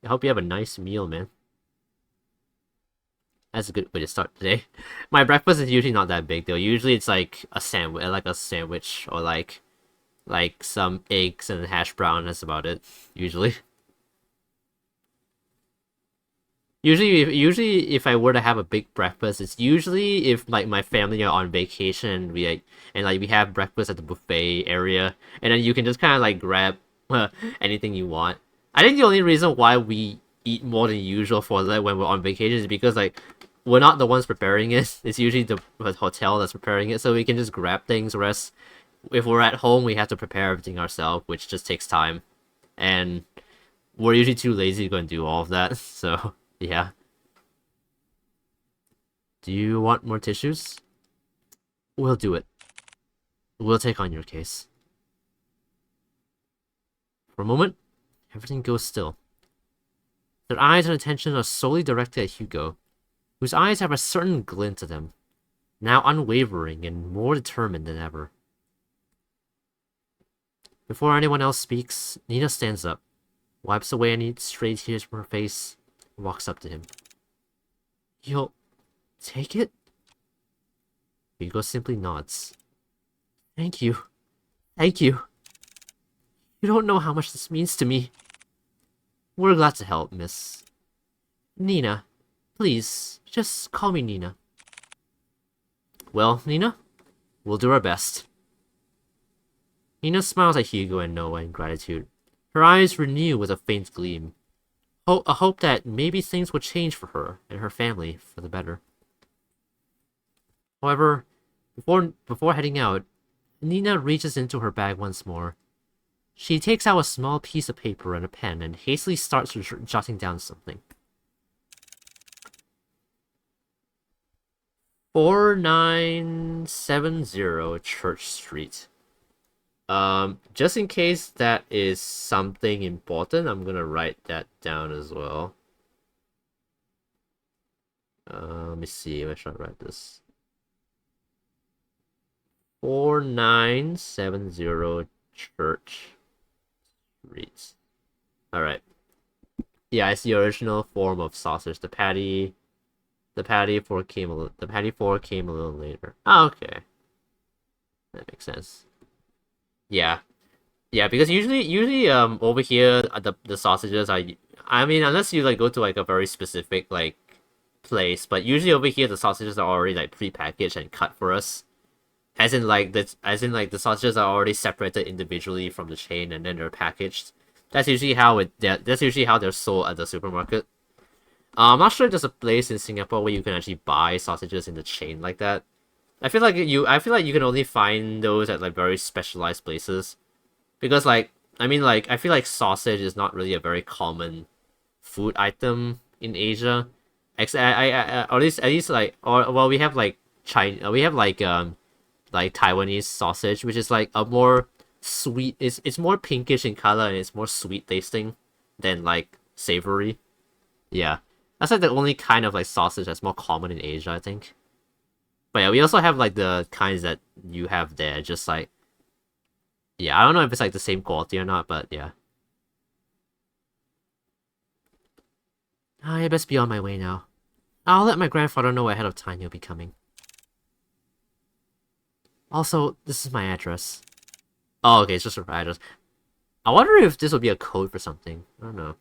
I hope you have a nice meal, man. That's a good way to start today. My breakfast is usually not that big though. Usually it's like a sandwich or like some eggs and hash brown. That's about it. Usually. Usually if I were to have a big breakfast, it's usually if like my family are on vacation and we have breakfast at the buffet area, and then you can just kind of like grab anything you want. I think the only reason why we eat more than usual for that when we're on vacation is because like we're not the ones preparing it. It's usually the hotel that's preparing it, so we can just grab things. Whereas if we're at home, we have to prepare everything ourselves, which just takes time, and we're usually too lazy to go and do all of that. So. Yeah. Do you want more tissues? We'll do it. We'll take on your case. For a moment, everything goes still. Their eyes and attention are solely directed at Hugo, whose eyes have a certain glint to them, now unwavering and more determined than ever. Before anyone else speaks, Nina stands up, wipes away any stray tears from her face, walks up to him. You'll take it? Hugo simply nods. Thank you. Thank you. You don't know how much this means to me. We're glad to help, Miss. Nina, please, just call me Nina. Well, Nina, we'll do our best. Nina smiles at Hugo and Noah in gratitude. Her eyes renew with a faint gleam. A hope that maybe things would change for her and her family for the better. However, before heading out, Nina reaches into her bag once more. She takes out a small piece of paper and a pen and hastily starts jotting down something. 4970 Church Street. Just in case that is something important, I'm gonna write that down as well. Let me see, where should I write this? 4970 Church Street. Alright. Yeah, it's the original form of sausage. The patty 4 came a little later. Oh, okay. That makes sense. Yeah. Yeah, because usually over here the sausages are, I mean, unless you like go to like a very specific like place, but usually over here the sausages are already like pre-packaged and cut for us. As in like the sausages are already separated individually from the chain and then they're packaged. That's usually how they're sold at the supermarket. I'm not sure if there's a place in Singapore where you can actually buy sausages in the chain like that. I feel like you can only find those at like very specialized places. Because I feel like sausage is not really a very common food item in Asia. Or at least like, or well, we have like China, we have like Taiwanese sausage, which is like a more sweet. It's more pinkish in color and it's more sweet tasting than like savory. Yeah, that's like the only kind of like sausage that's more common in Asia, I think. But yeah, we also have like the kinds that you have there, just like yeah, I don't know if it's like the same quality or not, but yeah. I best be on my way now. I'll let my grandfather know ahead of time he'll be coming. Also, this is my address. Oh, okay, it's just her address. I wonder if this will be a code for something. I don't know.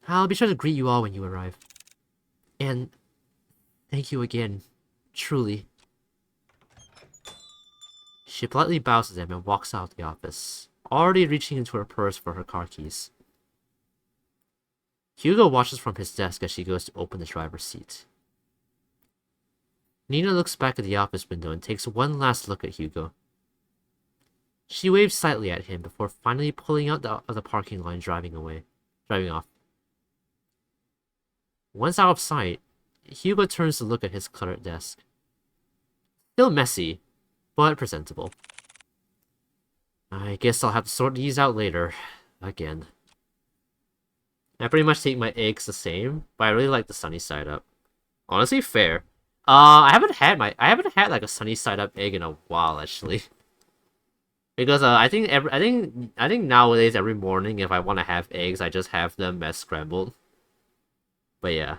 I'll be sure to greet you all when you arrive. And thank you again. Truly. She politely bows to them and walks out of the office, already reaching into her purse for her car keys. Hugo watches from his desk as she goes to open the driver's seat. Nina looks back at the office window and takes one last look at Hugo. She waves slightly at him before finally pulling out of the parking lot and driving off. Once out of sight, Hugo turns to look at his cluttered desk. Still messy, but presentable. I guess I'll have to sort these out later. Again. I pretty much take my eggs the same, but I really like the sunny side up. Honestly, fair. I haven't had like a sunny side up egg in a while actually. Because I think nowadays every morning if I want to have eggs, I just have them as scrambled. But yeah.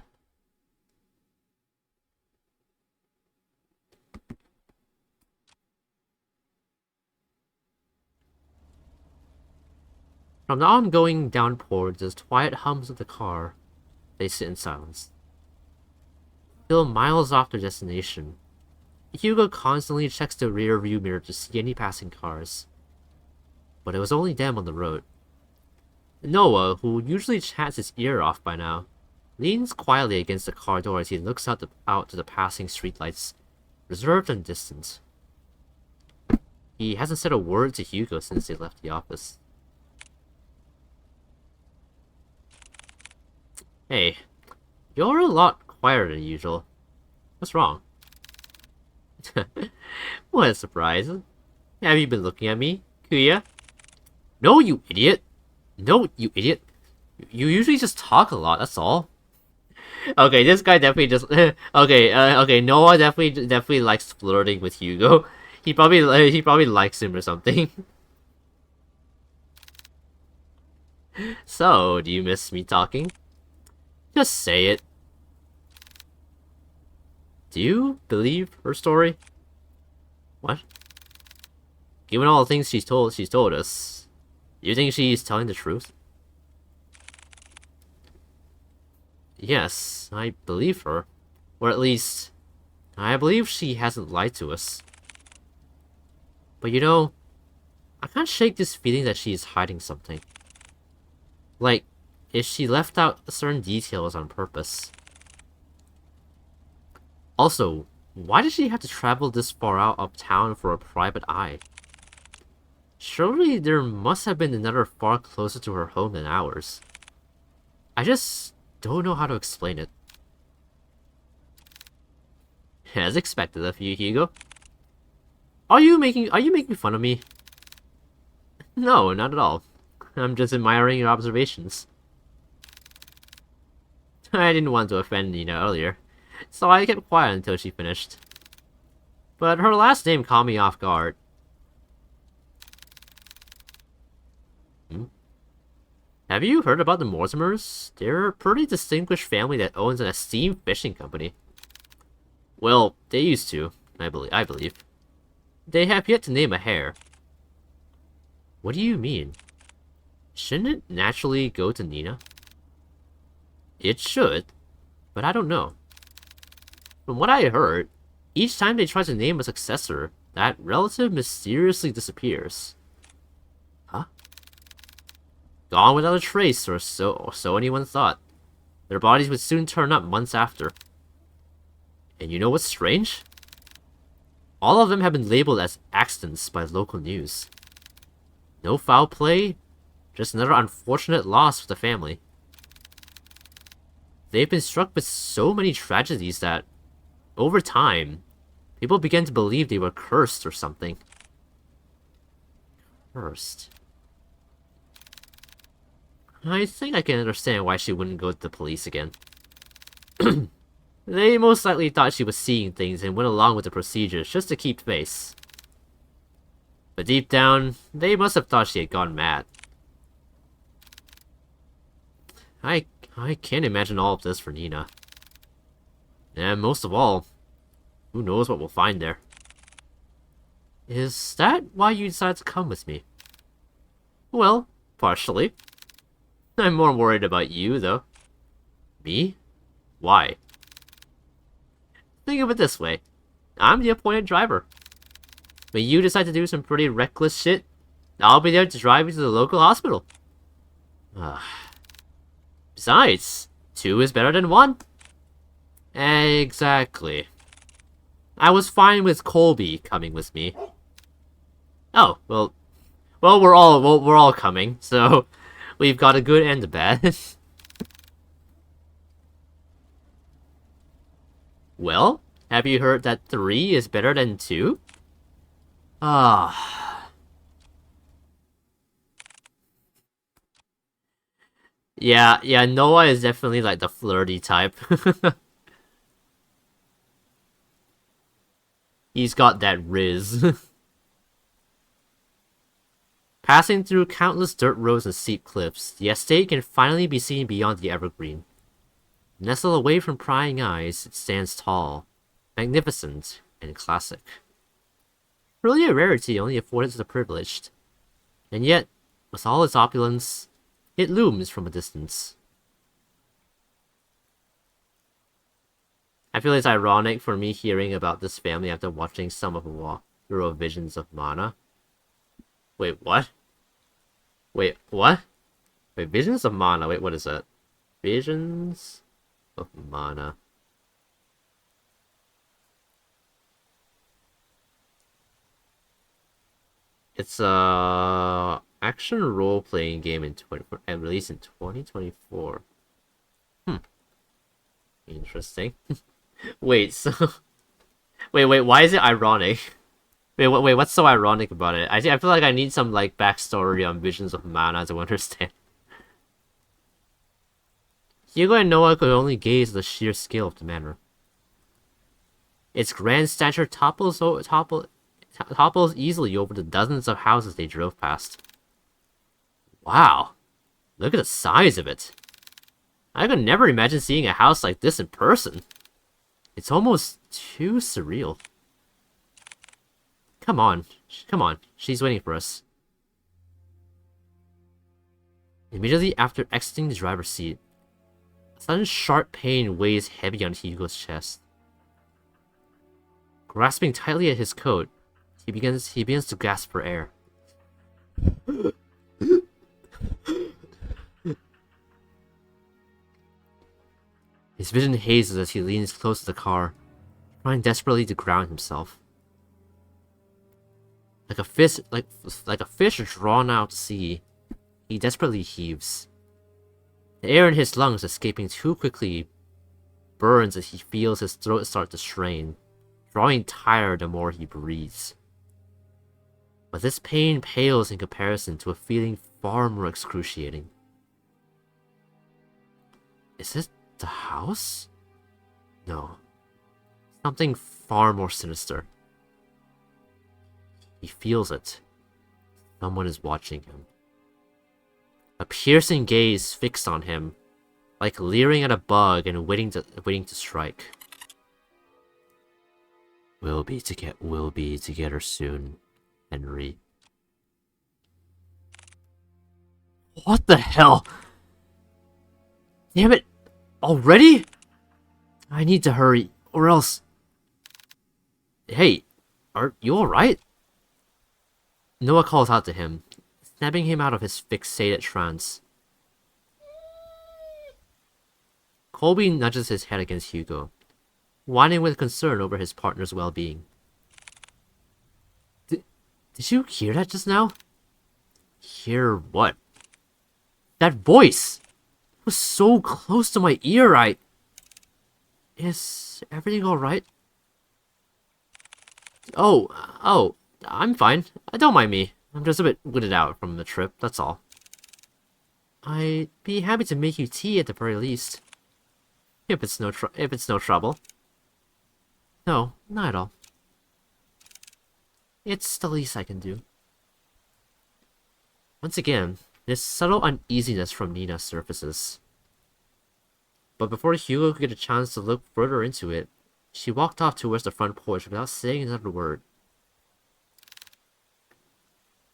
From the ongoing downpour to the quiet hums of the car, they sit in silence. Still miles off their destination, Hugo constantly checks the rear view mirror to see any passing cars. But it was only them on the road. Noah, who usually chats his ear off by now, leans quietly against the car door as he looks out to the passing streetlights, reserved and distant. He hasn't said a word to Hugo since they left the office. Hey, you're a lot quieter than usual. What's wrong? What a surprise. Have you been looking at me, Kuya? No, you idiot. No, you idiot. You usually just talk a lot, that's all. Okay, this guy definitely just... okay, Noah definitely likes flirting with Hugo. He probably likes him or something. So, do you miss me talking? Just say it. Do you believe her story? What? Given all the things she's told us, you think she's telling the truth? Yes, I believe her. Or at least, I believe she hasn't lied to us. But you know, I can't shake this feeling that she's hiding something. Like, if she left out certain details on purpose. Also, why did she have to travel this far out of town for a private eye? Surely there must have been another far closer to her home than ours. I just don't know how to explain it. As expected of you, Hugo. Are you making fun of me? No, not at all. I'm just admiring your observations. I didn't want to offend Nina earlier, so I kept quiet until she finished. But her last name caught me off guard. Have you heard about the Mortimers? They're a pretty distinguished family that owns an esteemed fishing company. Well, they used to, I believe. They have yet to name a heir. What do you mean? Shouldn't it naturally go to Nina? It should, but I don't know. From what I heard, each time they try to name a successor, that relative mysteriously disappears. Huh? Gone without a trace, or so anyone thought. Their bodies would soon turn up months after. And you know what's strange? All of them have been labeled as accidents by local news. No foul play, just another unfortunate loss for the family. They've been struck with so many tragedies that, over time, people began to believe they were cursed or something. Cursed. I think I can understand why she wouldn't go to the police again. They most likely thought she was seeing things and went along with the procedures just to keep face. But deep down, they must have thought she had gone mad. I can't imagine all of this for Nina. And most of all, who knows what we'll find there. Is that why you decided to come with me? Well, partially. I'm more worried about you, though. Me? Why? Think of it this way. I'm the appointed driver. When you decide to do some pretty reckless shit, I'll be there to drive you to the local hospital. Besides, 2 is better than 1. Exactly. I was fine with Colby coming with me. Oh, well, we're all coming, so we've got a good and a bad. Well, have you heard that 3 is better than 2? Ah. Yeah, Noah is definitely like the flirty type. He's got that riz. Passing through countless dirt roads and steep cliffs, the estate can finally be seen beyond the evergreen. Nestled away from prying eyes, it stands tall, magnificent, and classic. Really a rarity only afforded to the privileged. And yet, with all its opulence, it looms from a distance. I feel it's ironic for me hearing about this family after watching some of the walkthrough of Visions of Mana. Wait, what? Wait, what? Wait, Visions of Mana, wait, what is that? Visions of Mana. It's a action role-playing game and released in 2024. Interesting. Wait, so wait, why is it ironic? Wait, what's so ironic about it? I feel like I need some like backstory on Visions of Mana to understand. Hugo and Noah could only gaze at the sheer scale of the manor. Its grand stature topples easily over the dozens of houses they drove past. Wow, look at the size of it. I could never imagine seeing a house like this in person. It's almost too surreal. Come on, she's waiting for us. Immediately after exiting the driver's seat, a sudden sharp pain weighs heavy on Hugo's chest. Grasping tightly at his coat, he begins to gasp for air. His vision hazes as he leans close to the car, trying desperately to ground himself. Like a fish drawn out to sea, he desperately heaves. The air in his lungs escaping too quickly burns as he feels his throat start to strain, drawing tighter the more he breathes. But this pain pales in comparison to a feeling far more excruciating. Is it the house? No. Something far more sinister. He feels it. Someone is watching him. A piercing gaze fixed on him, like leering at a bug and waiting to strike. We'll be together soon, Henry. What the hell? Damn it! Already? I need to hurry, or else... Hey, are you alright? Noah calls out to him, snapping him out of his fixated trance. Colby nudges his head against Hugo, whining with concern over his partner's well-being. Did you hear that just now? Hear what? That voice! It was so close to my ear, Is everything alright? Oh, I'm fine. Don't mind me. I'm just a bit witted out from the trip, that's all. I'd be happy to make you tea at the very least. If it's no trouble. No, not at all. It's the least I can do. Once again, this subtle uneasiness from Nina surfaces. But before Hugo could get a chance to look further into it, she walked off towards the front porch without saying another word.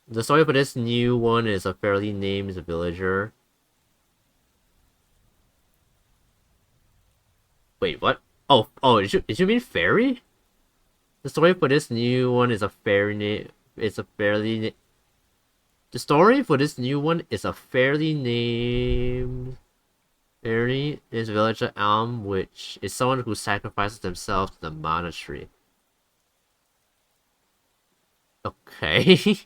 The story for this new one is a fairly named villager. Wait, what? Oh, did you mean fairy? The story for this new one is a fairy name. The story for this new one is a fairly named fairy. Is villager Elm, which is someone who sacrifices themselves to the monastery. Okay.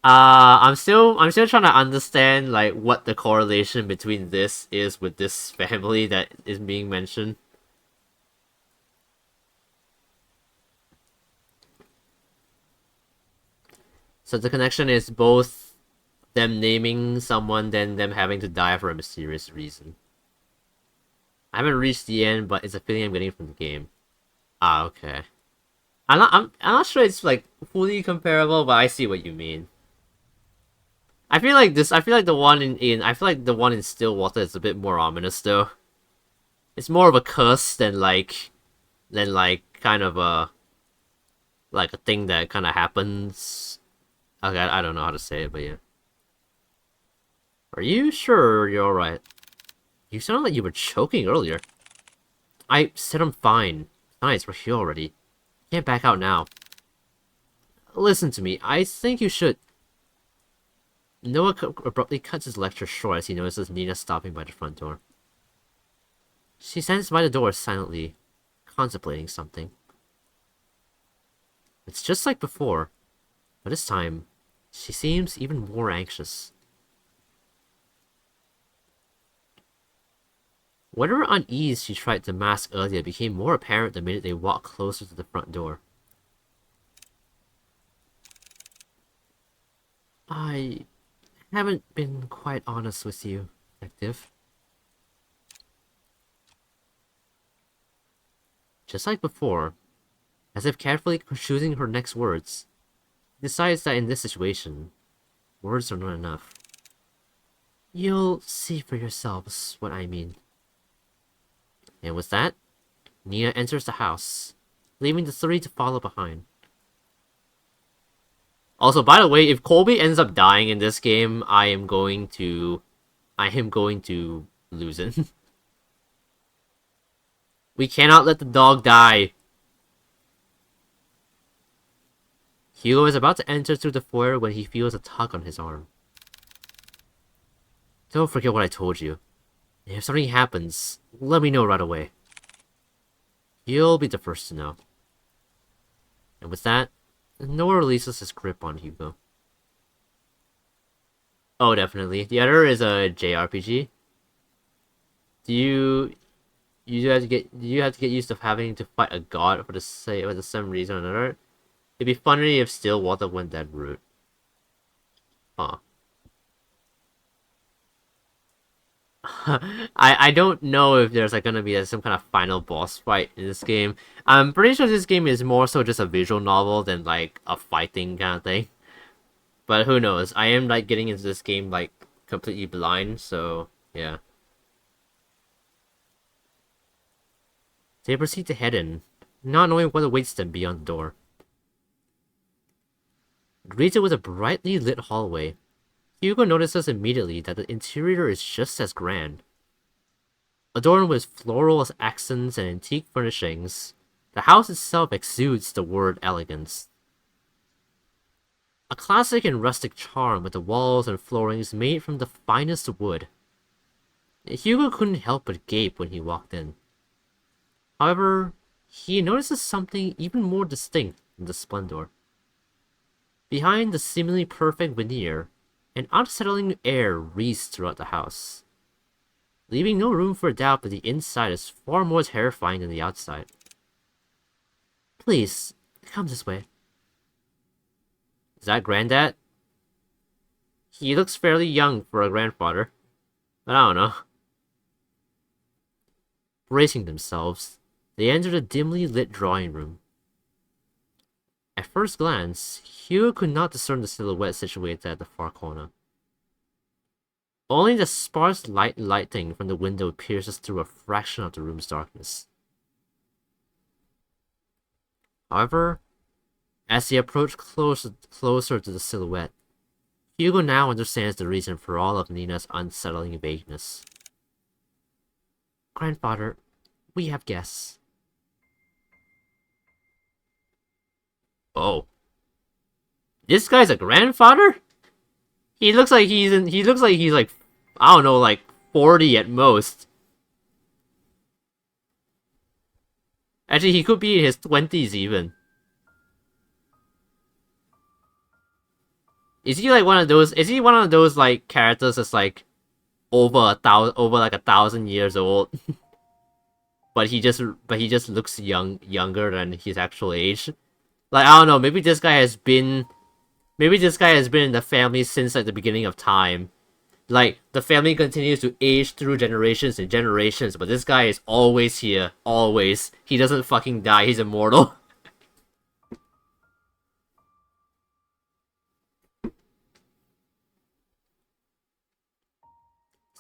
I'm still trying to understand like what the correlation between this is with this family that is being mentioned. So the connection is both them naming someone, then them having to die for a mysterious reason. I haven't reached the end, but it's a feeling I'm getting from the game. Ah, okay. I'm not sure it's like fully comparable, but I see what you mean. I feel like the one in Stillwater is a bit more ominous though. It's more of a curse than kind of a thing that kind of happens. Okay, I don't know how to say it, but yeah. Are you sure you're alright? You sounded like you were choking earlier. I said I'm fine. Nice, we're here already. Can't back out now. Listen to me, I think you should... Noah abruptly cuts his lecture short as he notices Nina stopping by the front door. She stands by the door silently, contemplating something. It's just like before, but this time, she seems even more anxious. Whatever unease she tried to mask earlier became more apparent the minute they walked closer to the front door. I haven't been quite honest with you, Detective. Just like before, as if carefully choosing her next words, she decides that in this situation, words are not enough. You'll see for yourselves what I mean. And with that, Nina enters the house, leaving the three to follow behind. Also, by the way, if Colby ends up dying in this game, I am going to lose it. We cannot let the dog die. Hugo is about to enter through the foyer when he feels a tug on his arm. Don't forget what I told you. If something happens, let me know right away. You'll be the first to know. And with that, Noah releases his grip on Hugo. Oh, definitely. The other is a JRPG. Do you have to get used to having to fight a god for some reason or another? It'd be funny if Stillwater went that route. Huh. I don't know if there's gonna be some kind of final boss fight in this game. I'm pretty sure this game is more so just a visual novel than a fighting kind of thing. But who knows? I am getting into this game completely blind, so yeah. They proceed to head in, not knowing what awaits them beyond the door. Greeted with a brightly lit hallway, Hugo notices immediately that the interior is just as grand. Adorned with floral accents and antique furnishings, the house itself exudes the word elegance. A classic and rustic charm with the walls and floorings made from the finest wood. Hugo couldn't help but gape when he walked in. However, he notices something even more distinct than the splendor. Behind the seemingly perfect veneer, an unsettling air reeks throughout the house, leaving no room for doubt that the inside is far more terrifying than the outside. Please, come this way. Is that Granddad? He looks fairly young for a grandfather, but I don't know. Bracing themselves, they enter the dimly lit drawing room. At first glance, Hugo could not discern the silhouette situated at the far corner. Only the sparse lighting from the window pierces through a fraction of the room's darkness. However, as they approach closer to the silhouette, Hugo now understands the reason for all of Nina's unsettling vagueness. Grandfather, we have guests. Oh. This guy's a grandfather? He looks like he's like, I don't know, like 40 at most. Actually, he could be in his 20s even. Is he like one of those like characters that's like over 1,000 years old? but he just looks younger than his actual age. Like, I don't know, maybe this guy has been in the family since like the beginning of time. Like, the family continues to age through generations and generations, but this guy is always here, always. He doesn't fucking die, he's immortal.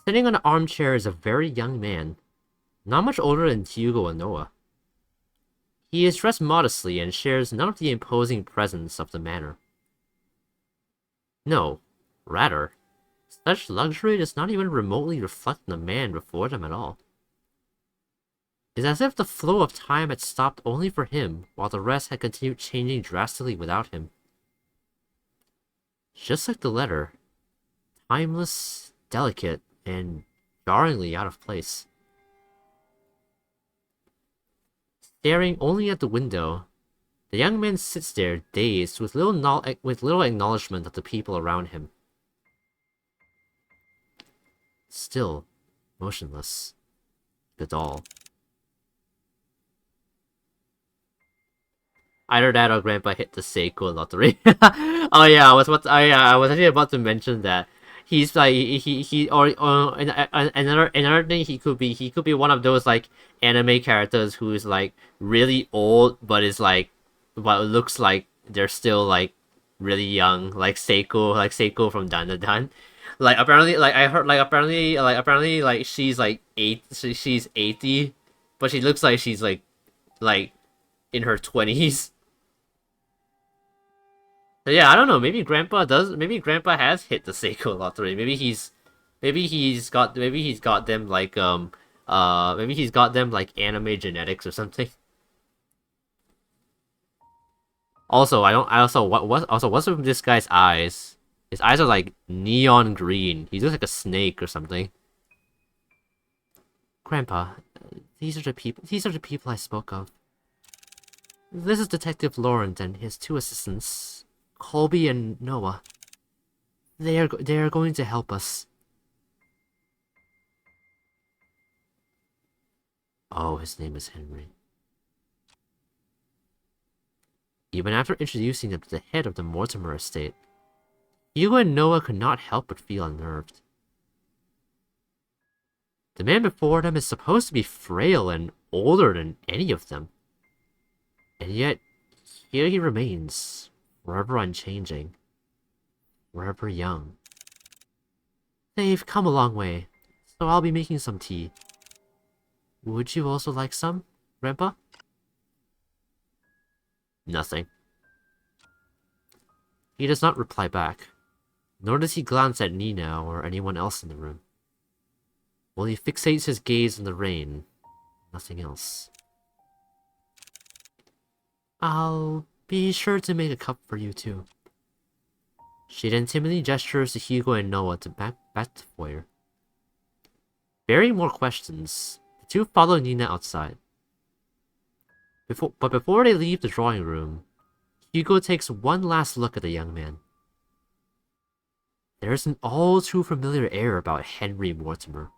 Sitting on an armchair is a very young man, not much older than Hugo and Noah. He is dressed modestly and shares none of the imposing presence of the manor. No, rather, such luxury does not even remotely reflect the man before them at all. It's as if the flow of time had stopped only for him, while the rest had continued changing drastically without him. Just like the letter, timeless, delicate, and jarringly out of place. Staring only at the window, the young man sits there dazed with little acknowledgement of the people around him. Still, motionless, the doll. Either that or Grandpa hit the Seiko lottery. Oh yeah, I was actually about to mention that. He's like another thing he could be one of those like anime characters who is like really old but looks like they're still like really young, like Seiko from Dan Dan Dan. Like apparently she's like she's 80, but she looks like she's like in her 20s. So yeah, I don't know. Maybe Grandpa has hit the Seiko lottery. Maybe he's got them like maybe he's got them like anime genetics or something. Also, what's with this guy's eyes? His eyes are like neon green. He looks like a snake or something. Grandpa, these are the people I spoke of. This is Detective Laurent and his two assistants, Colby and Noah. They are going to help us. Oh, his name is Henry. Even after introducing them to the head of the Mortimer estate, Hugo and Noah could not help but feel unnerved. The man before them is supposed to be frail and older than any of them. And yet, here he remains, forever unchanging, forever young. They've come a long way, so I'll be making some tea. Would you also like some, Grandpa? Nothing. He does not reply back, nor does he glance at Nina or anyone else in the room. while he fixates his gaze on the rain. Nothing else. I'll be sure to make a cup for you too. She then timidly gestures to Hugo and Noah to back to the foyer. Bearing more questions, the two follow Nina outside. Before they leave the drawing room, Hugo takes one last look at the young man. There's an all too familiar air about Henry Mortimer.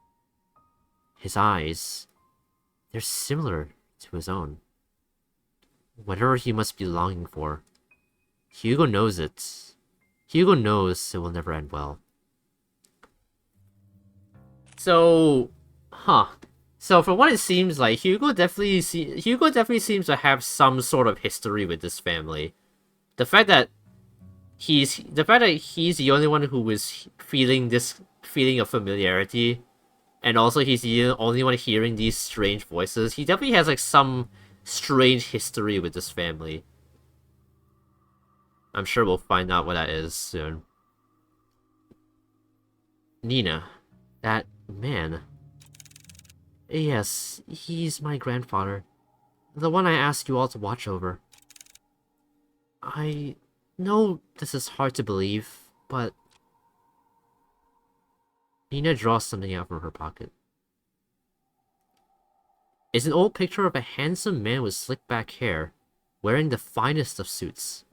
His eyes, they're similar to his own. Whatever he must be longing for, Hugo knows it. Hugo knows it will never end well. So, So from what it seems like, Hugo definitely seems to have some sort of history with this family. The fact that he's the only one who is feeling this feeling of familiarity, and also he's the only one hearing these strange voices. He definitely has like some strange history with this family. I'm sure we'll find out what that is soon. Nina, that man. Yes, he's my grandfather. The one I asked you all to watch over. I know this is hard to believe, but... Nina draws something out from her pocket. It's an old picture of a handsome man with slick back hair, wearing the finest of suits.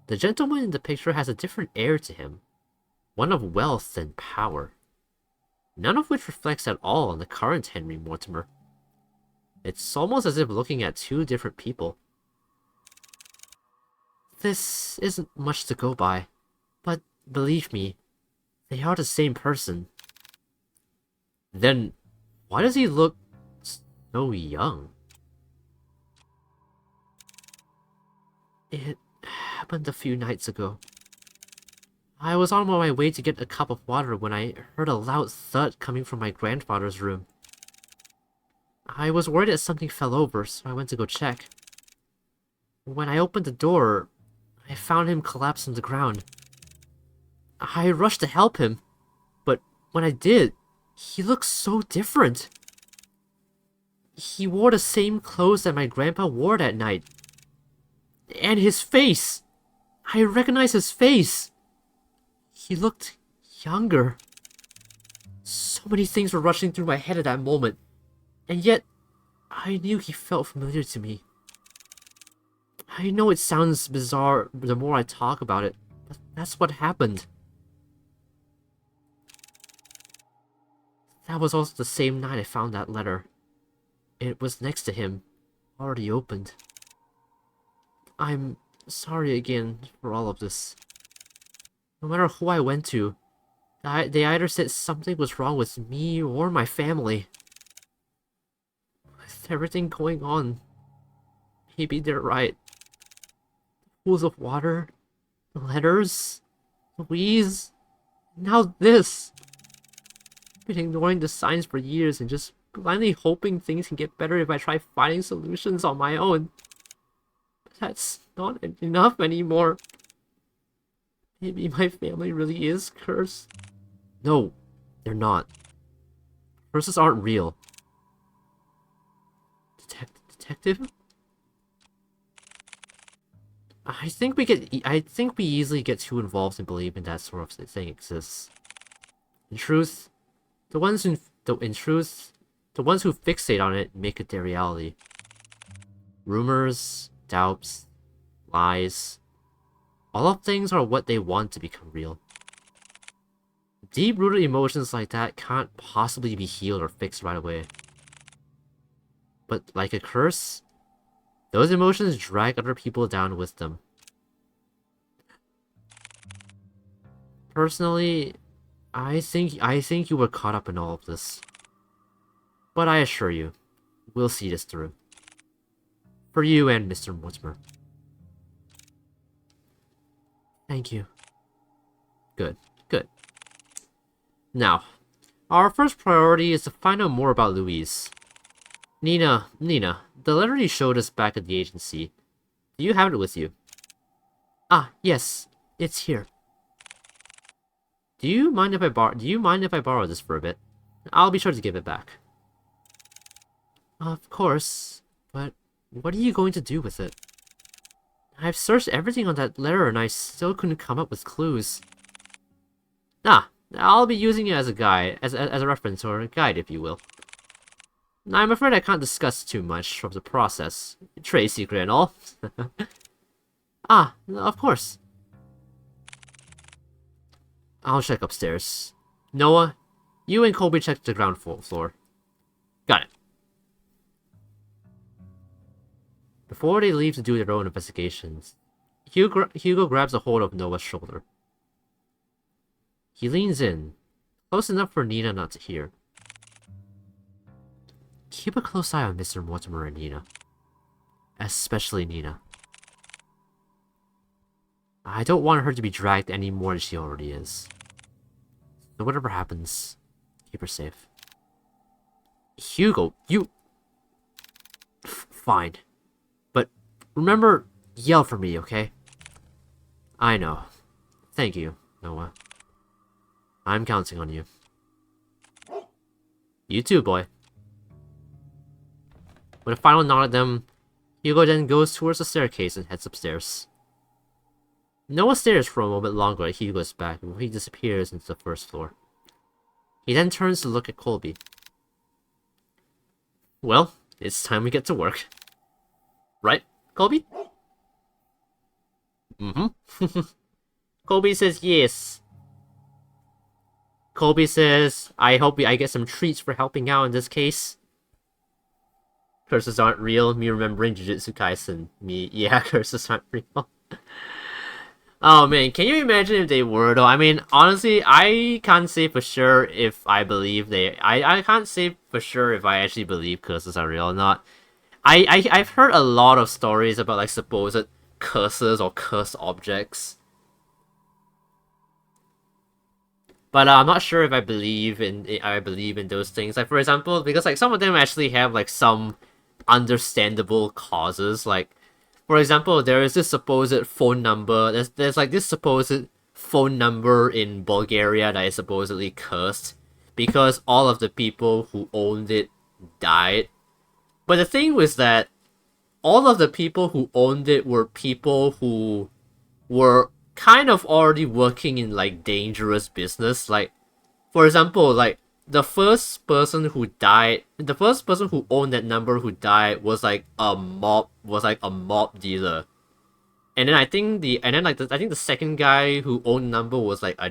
The gentleman in the picture has a different air to him, one of wealth and power, none of which reflects at all on the current Henry Mortimer. It's almost as if looking at two different people. This isn't much to go by, but believe me, they are the same person. Then, why does he look so young? It happened a few nights ago. I was on my way to get a cup of water when I heard a loud thud coming from my grandfather's room. I was worried that something fell over, so I went to go check. When I opened the door, I found him collapsed on the ground. I rushed to help him, but when I did, he looked so different. He wore the same clothes that my grandpa wore that night. And his face! I recognized his face! He looked younger. So many things were rushing through my head at that moment, and yet I knew he felt familiar to me. I know it sounds bizarre the more I talk about it, but that's what happened. That was also the same night I found that letter. It was next to him, already opened. I'm sorry again for all of this. No matter who I went to, they either said something was wrong with me or my family. With everything going on, maybe they're right. The pools of water, the letters, Louise, now this. I've been ignoring the signs for years and just blindly hoping things can get better if I try finding solutions on my own. But that's not enough anymore. Maybe my family really is cursed. No, they're not. Curses aren't real. Detective? I think we easily get too involved in believing that sort of thing exists. In truth, the ones who fixate on it make it their reality. Rumors, doubts, lies, all of things are what they want to become real. Deep-rooted emotions like that can't possibly be healed or fixed right away. But like a curse, those emotions drag other people down with them. Personally, I think you were caught up in all of this. But I assure you, we'll see this through. For you and Mr. Mortimer. Thank you. Good, good. Now, our first priority is to find out more about Louise. Nina, the letter you showed us back at the agency, do you have it with you? Ah, yes, it's here. Do you mind if I borrow this for a bit? I'll be sure to give it back. Of course, but what are you going to do with it? I've searched everything on that letter and I still couldn't come up with clues. Ah, I'll be using it as a guide, as a reference or a guide, if you will. I'm afraid I can't discuss too much from the process. Trade secret and all. Ah, of course. I'll check upstairs. Noah, you and Colby check the ground floor. Got it. Before they leave to do their own investigations, Hugo grabs a hold of Noah's shoulder. He leans in, close enough for Nina not to hear. Keep a close eye on Mr. Mortimer and Nina. Especially Nina. I don't want her to be dragged any more than she already is. So whatever happens, keep her safe. Hugo, you... Fine. But remember, yell for me, okay? I know. Thank you, Noah. I'm counting on you. You too, boy. With a final nod at them, Hugo then goes towards the staircase and heads upstairs. Noah stares for a moment longer at Hugo's back before he disappears into the first floor. He then turns to look at Colby. Well, it's time we get to work. Right, Colby? Mm-hmm. Colby says yes. Colby says, I hope I get some treats for helping out in this case. Curses aren't real. Me remembering Jujutsu Kaisen. Me, yeah, curses aren't real. Oh man, can you imagine if they were though? I mean, honestly, I can't say for sure if I believe I can't say for sure if I actually believe curses are real or not. I've heard a lot of stories about like supposed curses or cursed objects. But I'm not sure if I believe in those things. Like for example, because like some of them actually have like some understandable causes. Like for example, there is this supposed phone number. There's like this supposed phone number in Bulgaria that is supposedly cursed because all of the people who owned it died. But the thing was that all of the people who owned it were people who were kind of already working in like dangerous business. Like for example, like the first person who owned that number who died was like a mob dealer. And then I think the second guy who owned number was like a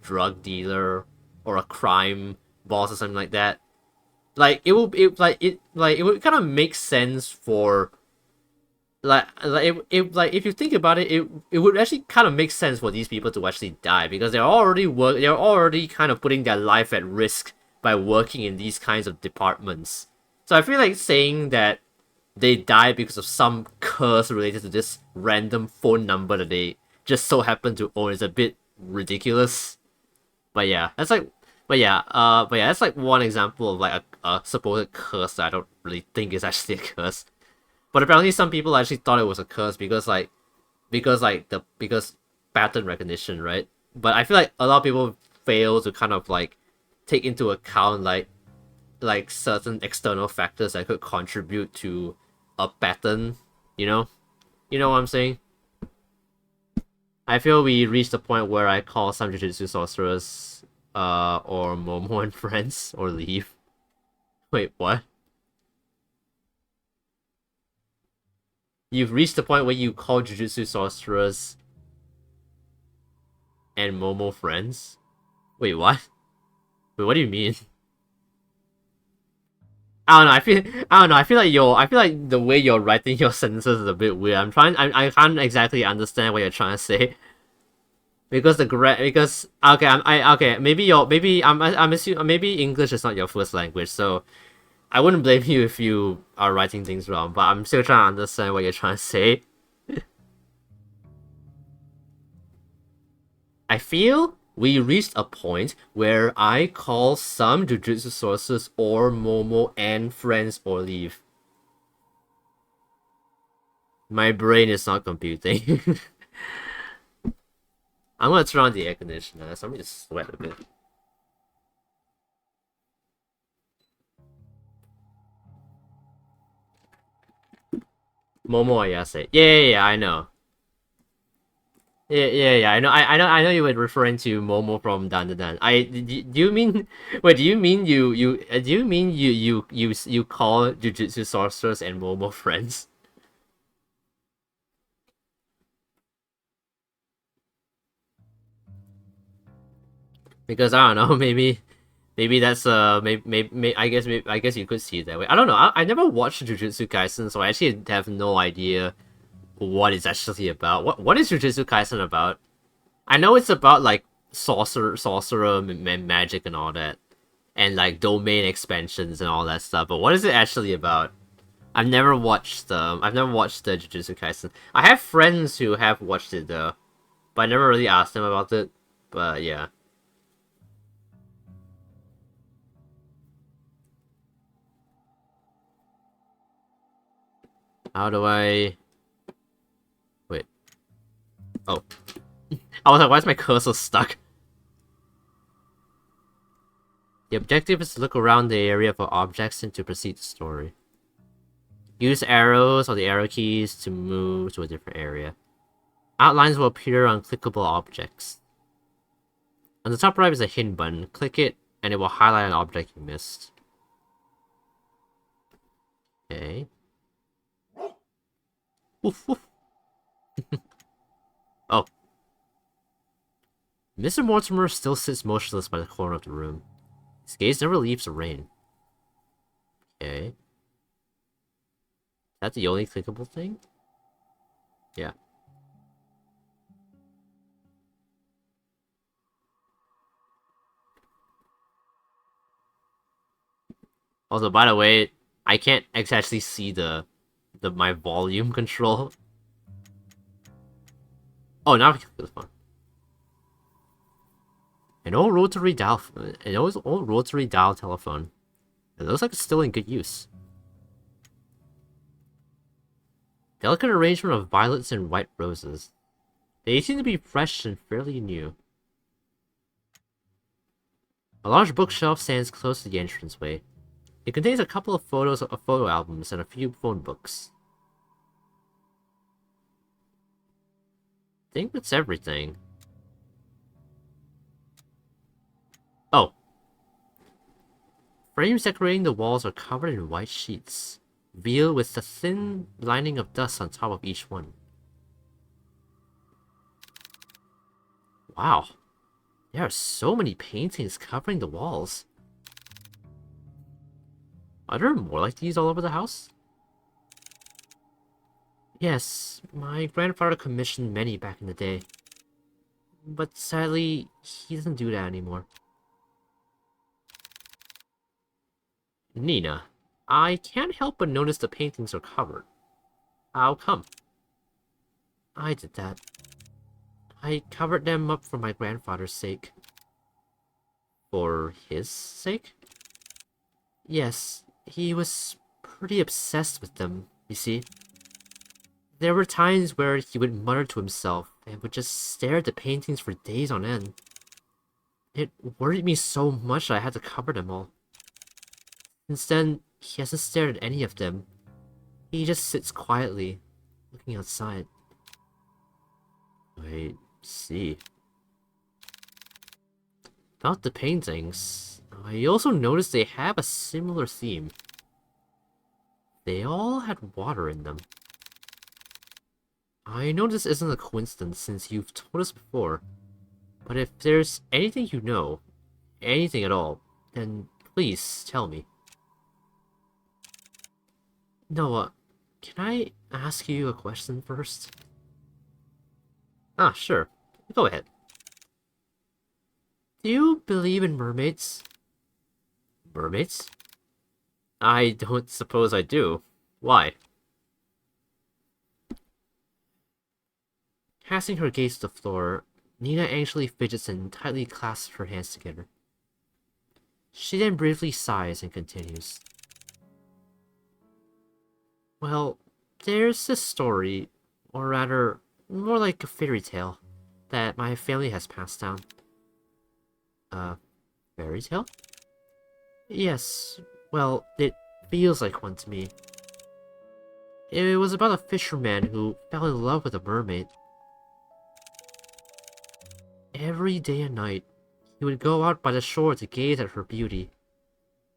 drug dealer or a crime boss or something like that. Like it would kind of make sense for if you think about it, it would actually kind of make sense for these people to actually die because they're already kind of putting their life at risk by working in these kinds of departments. So I feel like saying that they died because of some curse related to this random phone number that they just so happen to own is a bit ridiculous. But yeah, that's like one example of like a supposed curse that I don't really think is actually a curse. But apparently some people actually thought it was a curse because pattern recognition, right? But I feel like a lot of people fail to kind of like take into account like certain external factors that could contribute to a pattern, you know? You know what I'm saying? I feel we reached the point where I call some Jujutsu sorcerers or Momo and friends or leave. Wait, what? You've reached the point where you call Jujutsu sorcerers and Momo friends? Wait, what? Wait, what do you mean? I don't know. I feel like the way you're writing your sentences is a bit weird. I can't exactly understand what you're trying to say. Because I'm assuming maybe English is not your first language, so I wouldn't blame you if you are writing things wrong, but I'm still trying to understand what you're trying to say. I feel we reached a point where I call some Jujutsu sources or Momo and friends or leave. My brain is not computing. I'm gonna turn on the air conditioner, so let me just sweat a bit. Momo Ayase. Yeah, I know. Yeah, I know you were referring to Momo from Dan Dan Dan. Do you mean wait? Do you mean do you mean you call Jujutsu sorcerers and Momo friends? Because I don't know, maybe that's I guess you could see it that way. I don't know. I never watched Jujutsu Kaisen, so I actually have no idea what it's actually about. What is Jujutsu Kaisen about? I know it's about like sorcerer magic and all that, and like domain expansions and all that stuff. But what is it actually about? I've never watched the Jujutsu Kaisen. I have friends who have watched it though, but I never really asked them about it. But yeah. How do I... Wait. Oh. I was like, why is my cursor stuck? The objective is to look around the area for objects and to proceed the story. Use arrows or the arrow keys to move to a different area. Outlines will appear on clickable objects. On the top right is a hint button. Click it, and it will highlight an object you missed. Okay. Woof, woof. Oh. Mr. Mortimer still sits motionless by the corner of the room. His gaze never leaves the rain. Okay. Is that the only clickable thing? Yeah. Also, by the way, I can't actually see my volume control. Oh, now I can click this one. An old rotary dial telephone. It looks like it's still in good use. Delicate arrangement of violets and white roses. They seem to be fresh and fairly new. A large bookshelf stands close to the entranceway. It contains a couple of photo albums and a few phone books. I think that's everything. Oh. Frames decorating the walls are covered in white sheets, veiled with a thin lining of dust on top of each one. Wow. There are so many paintings covering the walls. Are there more like these all over the house? Yes, my grandfather commissioned many back in the day. But sadly, he doesn't do that anymore. Nina, I can't help but notice the paintings are covered. How come? I did that. I covered them up for my grandfather's sake. For his sake? Yes, he was pretty obsessed with them, you see. There were times where he would mutter to himself and would just stare at the paintings for days on end. It worried me so much I had to cover them all. Since then, he hasn't stared at any of them. He just sits quietly, looking outside. I see. About the paintings, I also noticed they have a similar theme. They all had water in them. I know this isn't a coincidence since you've told us before, but if there's anything you know, anything at all, then please tell me. Noah, can I ask you a question first? Ah, sure. Go ahead. Do you believe in mermaids? Mermaids? I don't suppose I do. Why? Casting her gaze to the floor, Nina anxiously fidgets and tightly clasps her hands together. She then briefly sighs and continues. Well, there's this story, or rather, more like a fairy tale. that my family has passed down. Fairy tale? Yes, well, it feels like one to me. It was about a fisherman who fell in love with a mermaid. Every day and night, he would go out by the shore to gaze at her beauty.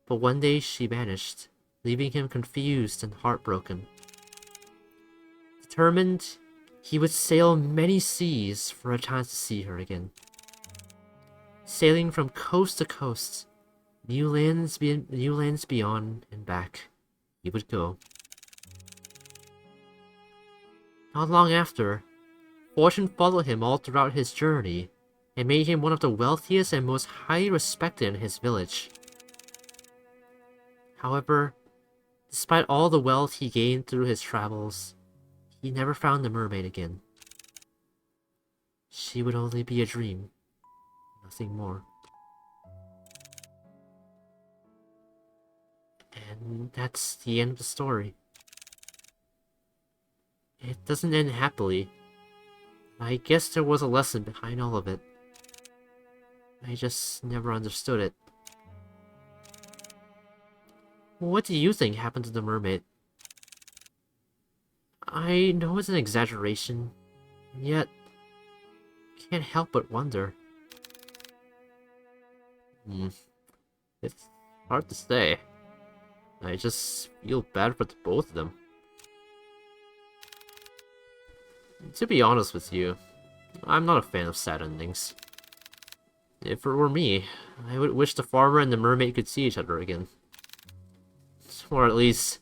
But one day she vanished, leaving him confused and heartbroken. Determined, he would sail many seas for a chance to see her again. Sailing from coast to coast, new lands beyond and back, he would go. Not long after, fortune followed him all throughout his journey and made him one of the wealthiest and most highly respected in his village. However, despite all the wealth he gained through his travels, he never found the mermaid again. She would only be a dream, nothing more. And that's the end of the story. It doesn't end happily. I guess there was a lesson behind all of it. I just never understood it. What do you think happened to the mermaid? I know it's an exaggeration, yet can't help but wonder. It's hard to say. I just feel bad for the both of them. To be honest with you, I'm not a fan of sad endings. If it were me, I would wish the farmer and the mermaid could see each other again. Or at least,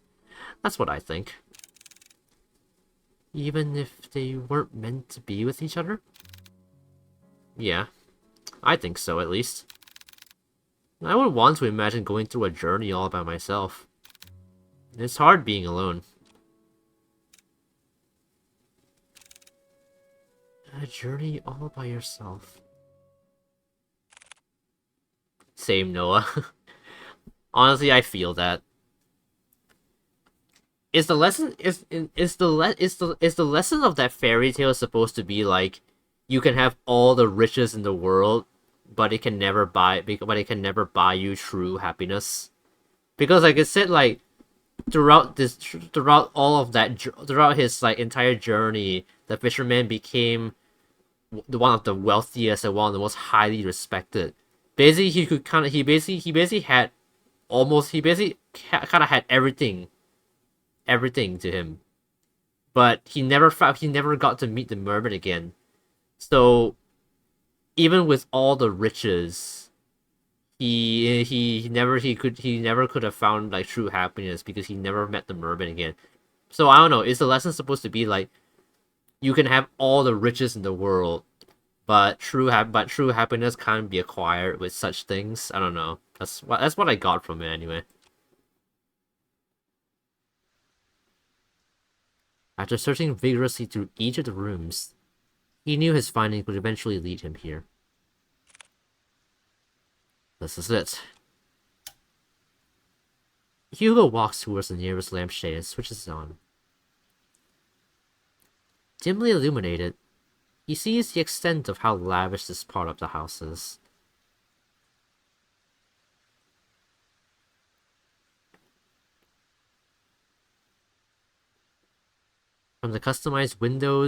that's what I think. Even if they weren't meant to be with each other? Yeah, I think so at least. I would want to imagine going through a journey all by myself. It's hard being alone. A journey all by yourself. Same, Noah. Honestly, I feel that. Is the lesson the lesson of that fairy tale supposed to be like you can have all the riches in the world, but it can never buy you true happiness? Because like it said, like throughout his like entire journey, the fisherman became one of the wealthiest and one of the most highly respected. Basically, he basically had kind of had everything to him, but he never got to meet the mermaid again. So even with all the riches, he never could have found like true happiness because he never met the mermaid again. So I don't know, is the lesson supposed to be like you can have all the riches in the world, but true happiness can't be acquired with such things? I don't know. That's what I got from it anyway. After searching vigorously through each of the rooms, he knew his findings would eventually lead him here. This is it. Hugo walks towards the nearest lampshade and switches it on. Dimly illuminated, he sees the extent of how lavish this part of the house is. From the customized window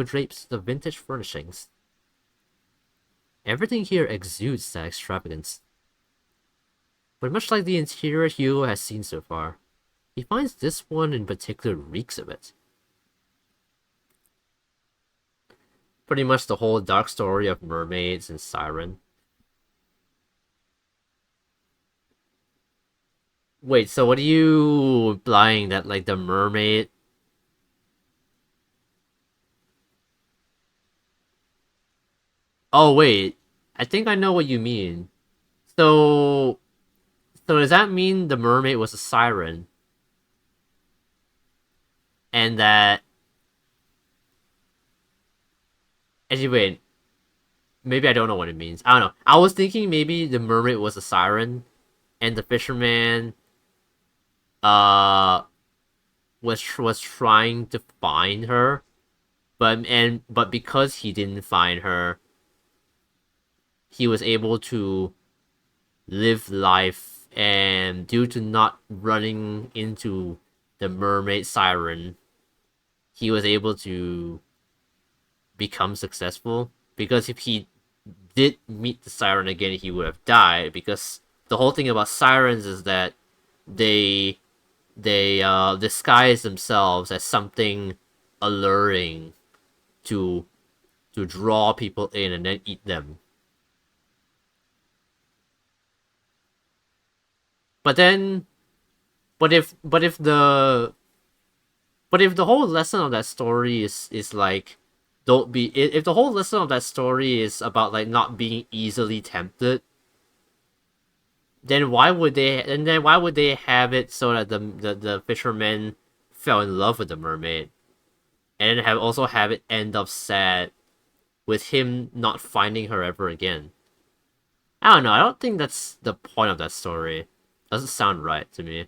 drapes to the vintage furnishings. Everything here exudes that extravagance. But much like the interior Hugo has seen so far, he finds this one in particular reeks of it. Pretty much the whole dark story of mermaids and siren. Wait, so what are you implying that like the mermaid? Oh wait, I think I know what you mean. So, does that mean the mermaid was a siren? And that... Actually, wait. Maybe I don't know what it means. I don't know. I was thinking maybe the mermaid was a siren, and the fisherman, was trying to find her, but because he didn't find her, he was able to live life, and due to not running into the mermaid siren, he was able to become successful. Because if he did meet the siren again, he would have died. Because the whole thing about sirens is that they disguise themselves as something alluring to draw people in and then eat them. But then, but if the whole lesson of that story is like, don't be, if the whole lesson of that story is about like not being easily tempted, then why would they have it so that the fisherman fell in love with the mermaid, and then have it end up sad with him not finding her ever again? I don't know. I don't think that's the point of that story. Doesn't sound right to me.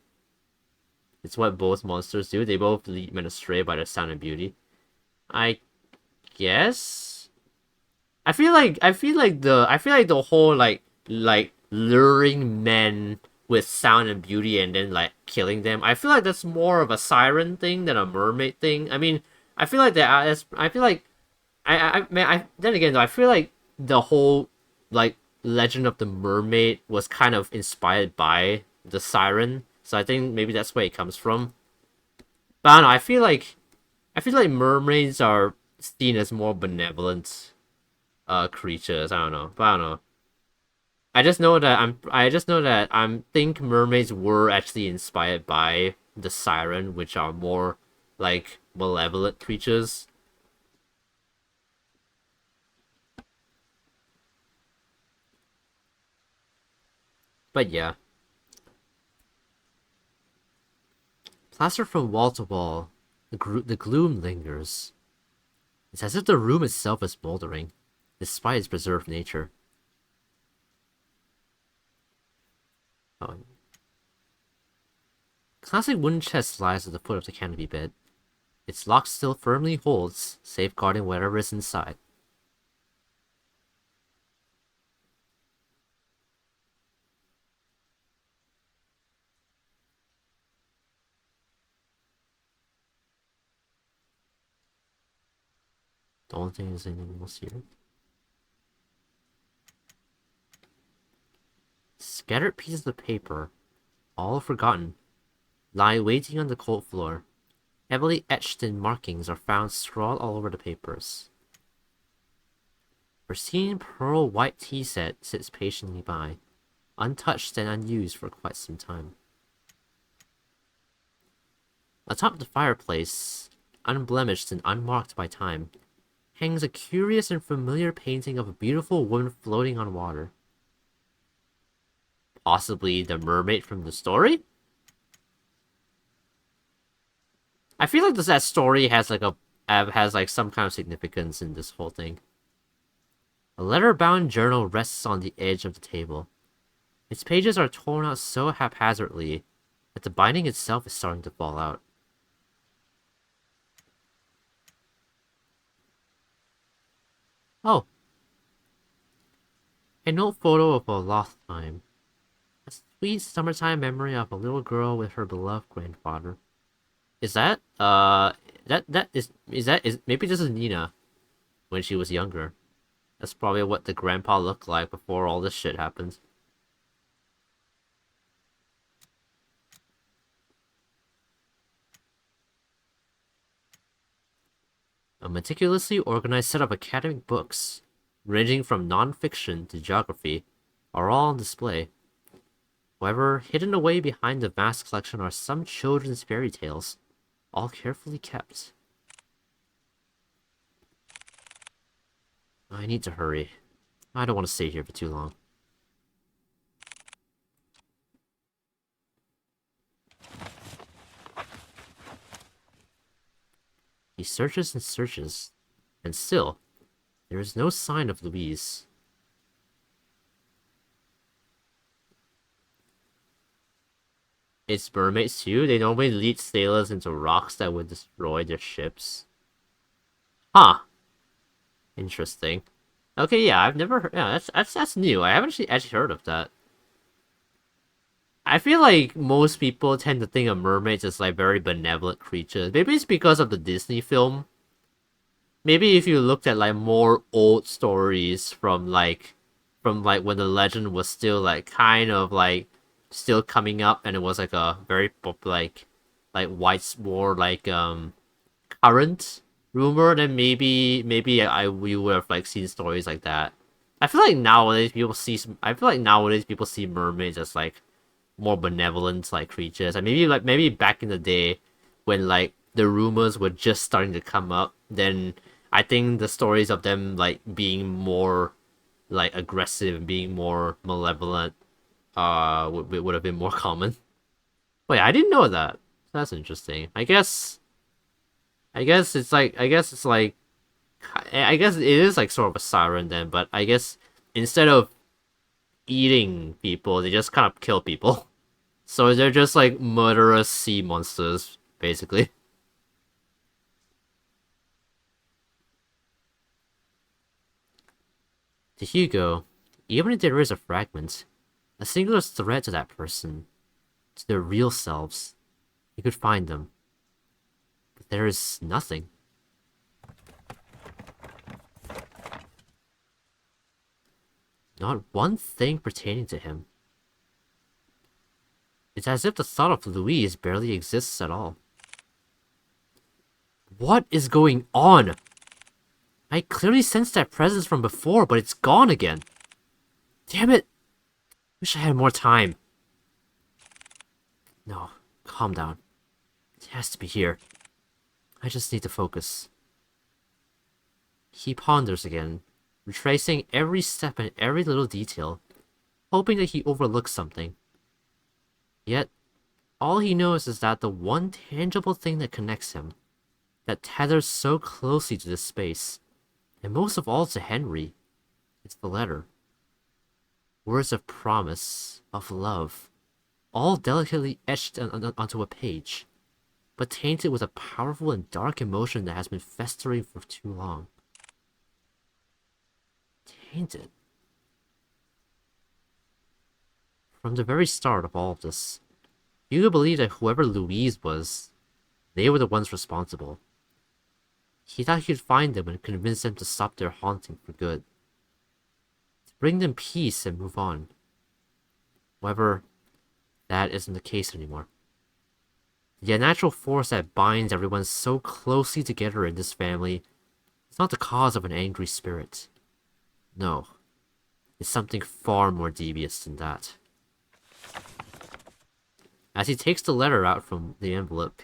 It's what both monsters do. They both lead men astray by their sound and beauty. I guess. I feel like the whole like luring men with sound and beauty and then like killing them. I feel like that's more of a siren thing than a mermaid thing. I mean, I feel like that. I feel like I then again though, I feel like the whole like legend of the mermaid was kind of inspired by the siren. So I think maybe that's where it comes from. But I don't know. I feel like mermaids are seen as more benevolent creatures. I don't know. But I don't know. I just know that think mermaids were actually inspired by the siren, which are more like malevolent creatures. But yeah. Plastered from wall to wall, the gloom lingers. It's as if the room itself is moldering, despite its preserved nature. Oh. Classic wooden chest lies at the foot of the canopy bed. Its lock still firmly holds, safeguarding whatever is inside. Don't think there's anything else here. Scattered pieces of paper, all forgotten, lie waiting on the cold floor. Heavily etched in markings are found scrawled all over the papers. Pristine pearl white tea set sits patiently by, untouched and unused for quite some time. Atop the fireplace, unblemished and unmarked by time, hangs a curious and familiar painting of a beautiful woman floating on water. Possibly the mermaid from the story? I feel like that story has like some kind of significance in this whole thing. A leather-bound journal rests on the edge of the table. Its pages are torn out so haphazardly that the binding itself is starting to fall out. Oh. An old photo of a lost time. A sweet summertime memory of a little girl with her beloved grandfather. Is that, maybe this is Nina when she was younger. That's probably what the grandpa looked like before all this shit happened. A meticulously organized set of academic books, ranging from non-fiction to geography, are all on display. However, hidden away behind the vast collection are some children's fairy tales, all carefully kept. I need to hurry. I don't want to stay here for too long. He searches and searches, and still, there is no sign of Louise. It's mermaids too? They normally lead sailors into rocks that would destroy their ships. Huh. Interesting. Okay, yeah, I've never heard. Yeah, that's new. I haven't actually heard of that. I feel like most people tend to think of mermaids as like very benevolent creatures. Maybe it's because of the Disney film. Maybe if you looked at like more old stories from like when the legend was still like kind of like still coming up and it was like a very like white more like current rumor, then maybe we would have like seen stories like that. I feel like nowadays people see mermaids as like more benevolent like creatures. And maybe back in the day when like the rumors were just starting to come up, then I think the stories of them like being more like aggressive and being more malevolent would have been more common. Wait, I didn't know that. That's interesting. I guess it's like I guess it is like sort of a siren then, but I guess instead of eating people, they just kind of kill people. So they're just like murderous sea monsters, basically. To Hugo, even if there is a fragment, a singular threat to that person, to their real selves, he could find them. But there is nothing. Not one thing pertaining to him. It's as if the thought of Louise barely exists at all. What is going on? I clearly sensed that presence from before, but it's gone again. Damn it! Wish I had more time. No, calm down. It has to be here. I just need to focus. He ponders again, retracing every step and every little detail, hoping that he overlooks something. Yet, all he knows is that the one tangible thing that connects him, that tethers so closely to this space, and most of all to Henry, is the letter. Words of promise, of love, all delicately etched onto a page, but tainted with a powerful and dark emotion that has been festering for too long. Tainted. From the very start of all of this, Hugo believed that whoever Louise was, they were the ones responsible. He thought he could find them and convince them to stop their haunting for good. To bring them peace and move on. However, that isn't the case anymore. The unnatural force that binds everyone so closely together in this family is not the cause of an angry spirit. No, it's something far more devious than that. As he takes the letter out from the envelope,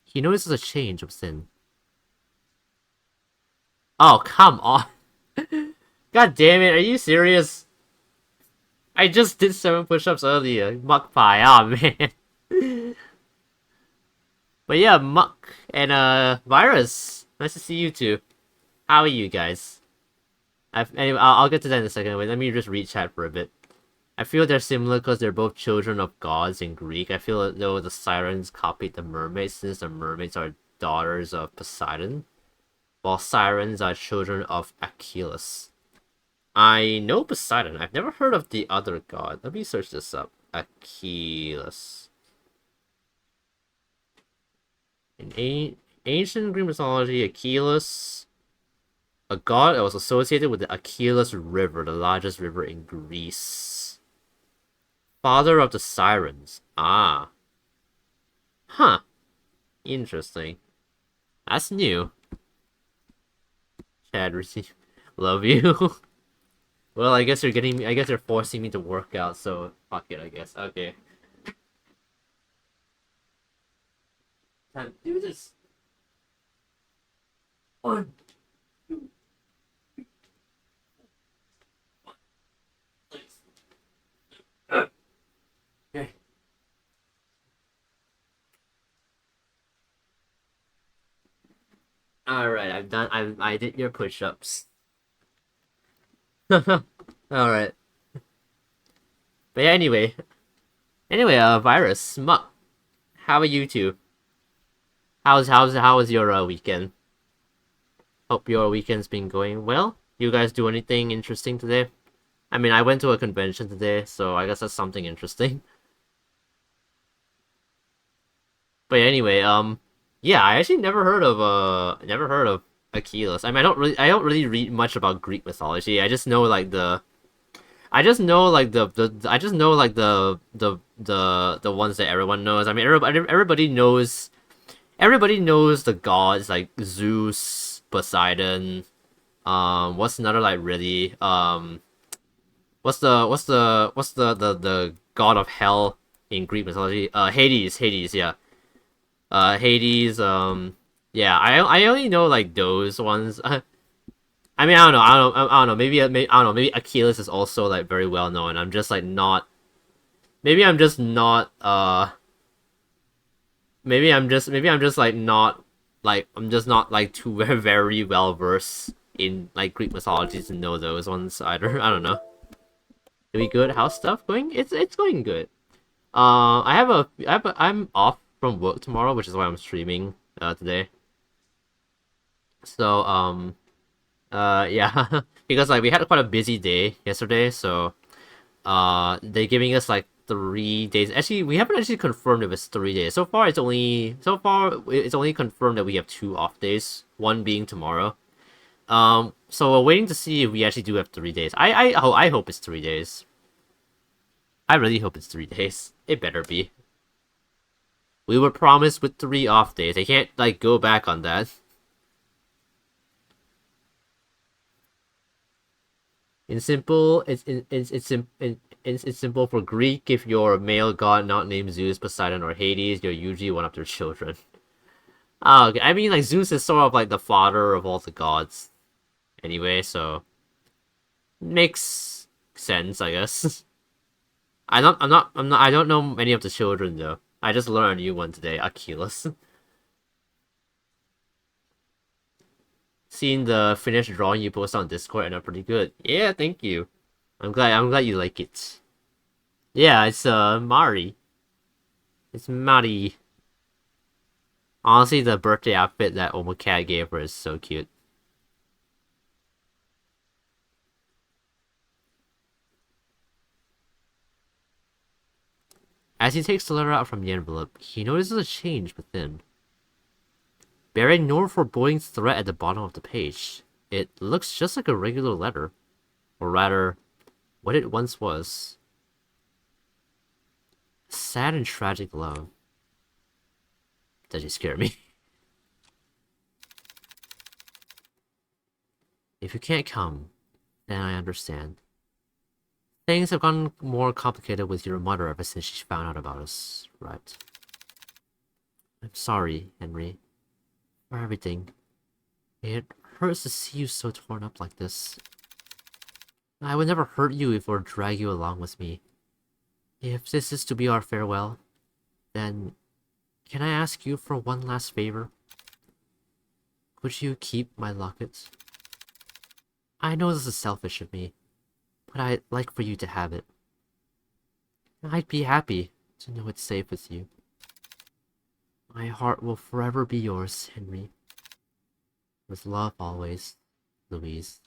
he notices a change within. Oh, come on. God damn it, are you serious? I just did 7 push-ups earlier. Muck pie, oh man. But yeah, Muck and Virus. Nice to see you two. How are you guys? Anyway, I'll get to that in a second. Wait, let me just read chat for a bit. I feel they're similar because they're both children of gods in Greek. I feel as though the sirens copied the mermaids since the mermaids are daughters of Poseidon, while sirens are children of Achilles. I know Poseidon. I've never heard of the other god. Let me search this up. Achilles. In ancient Greek mythology, Achilles, a god that was associated with the Achilles River, the largest river in Greece. Father of the Sirens. Ah. Huh. Interesting. That's new. Chad, receive. Love you. Well, I guess you're forcing me to work out, so fuck it, I guess. Okay. Time to do this. 1, 2, 3, 4, 5, 6. Okay. Alright, I've done I did your push-ups. Alright. But yeah, anyway, Virus, Muck, how are you two? How was your weekend? Hope your weekend's been going well. You guys do anything interesting today? I mean, I went to a convention today, so I guess that's something interesting. But anyway, yeah, I actually never heard of Achilles. I mean, I don't really read much about Greek mythology. I just know like I just know like I just know like the ones that everyone knows. I mean, everybody knows the gods like Zeus, Poseidon. What's another like really what's the god of hell in Greek mythology? Hades, yeah. Hades, yeah, I only know like those ones. I mean, I don't know. I don't know. Maybe Achilles is also like very well known. I'm just like not. Maybe I'm just not. Maybe I'm just like not. Like I'm just not like too very well versed in like Greek mythology to know those ones either. I don't know. Are we good? How's stuff going? It's going good. I'm off from work tomorrow, which is why I'm streaming today. So yeah, because like we had quite a busy day yesterday, so they're giving us like 3 days. Actually, we haven't actually confirmed if it's 3 days. So far it's only confirmed that we have 2 off days, one being tomorrow. So we're waiting to see if we actually do have 3 days. I hope it's 3 days. I really hope it's 3 days. It better be. We were promised with 3 off days. They can't like go back on that. In simple, it's simple for Greek. If you're a male god not named Zeus, Poseidon, or Hades, you're usually one of their children. Oh, okay. I mean, like Zeus is sort of like the father of all the gods, anyway. So makes sense, I guess. I don't know many of the children though. I just learned a new one today, Achilles. Seeing the finished drawing you post on Discord and are pretty good. Yeah, thank you. I'm glad you like it. Yeah, it's Mari. It's Mari. Honestly, the birthday outfit that Omocat gave her is so cute. As he takes the letter out from the envelope, he notices a change within. Bearing no foreboding threat at the bottom of the page, it looks just like a regular letter. Or rather, what it once was. Sad and tragic love. That just scared me. If you can't come, then I understand. Things have gotten more complicated with your mother ever since she found out about us, right? I'm sorry, Henry, for everything. It hurts to see you so torn up like this. I would never hurt you or drag you along with me. If this is to be our farewell, then can I ask you for one last favor? Could you keep my locket? I know this is selfish of me, but I'd like for you to have it. I'd be happy to know it's safe with you. My heart will forever be yours, Henry. With love always, Louise.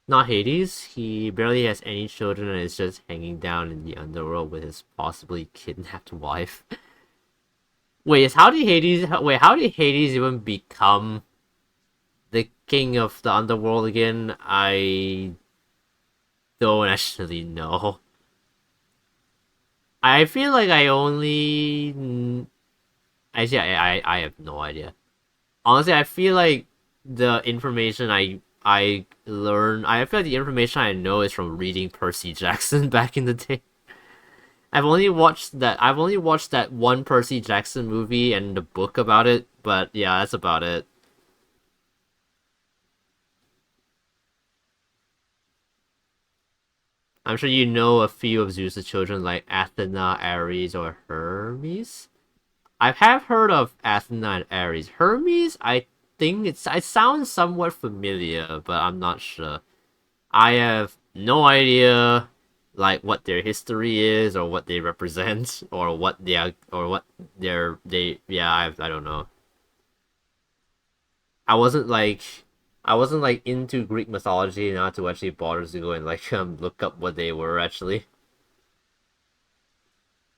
Not Hades. He barely has any children and is just hanging down in the underworld with his possibly kidnapped wife. Wait, how did Hades even become the king of the underworld again? I don't actually know. I feel like I only... Actually, I have no idea. Honestly, I feel like the information I learned... I feel like the information I know is from reading Percy Jackson back in the day. I've only watched that one Percy Jackson movie and the book about it, but yeah, that's about it. I'm sure you know a few of Zeus' children like Athena, Ares, or Hermes. I have heard of Athena and Ares. Hermes, I think it sounds somewhat familiar, but I'm not sure. I have no idea like what their history is or what they represent or what they are or what they yeah I don't know. I wasn't like I wasn't like into Greek mythology enough to actually bother to go and like look up what they were actually.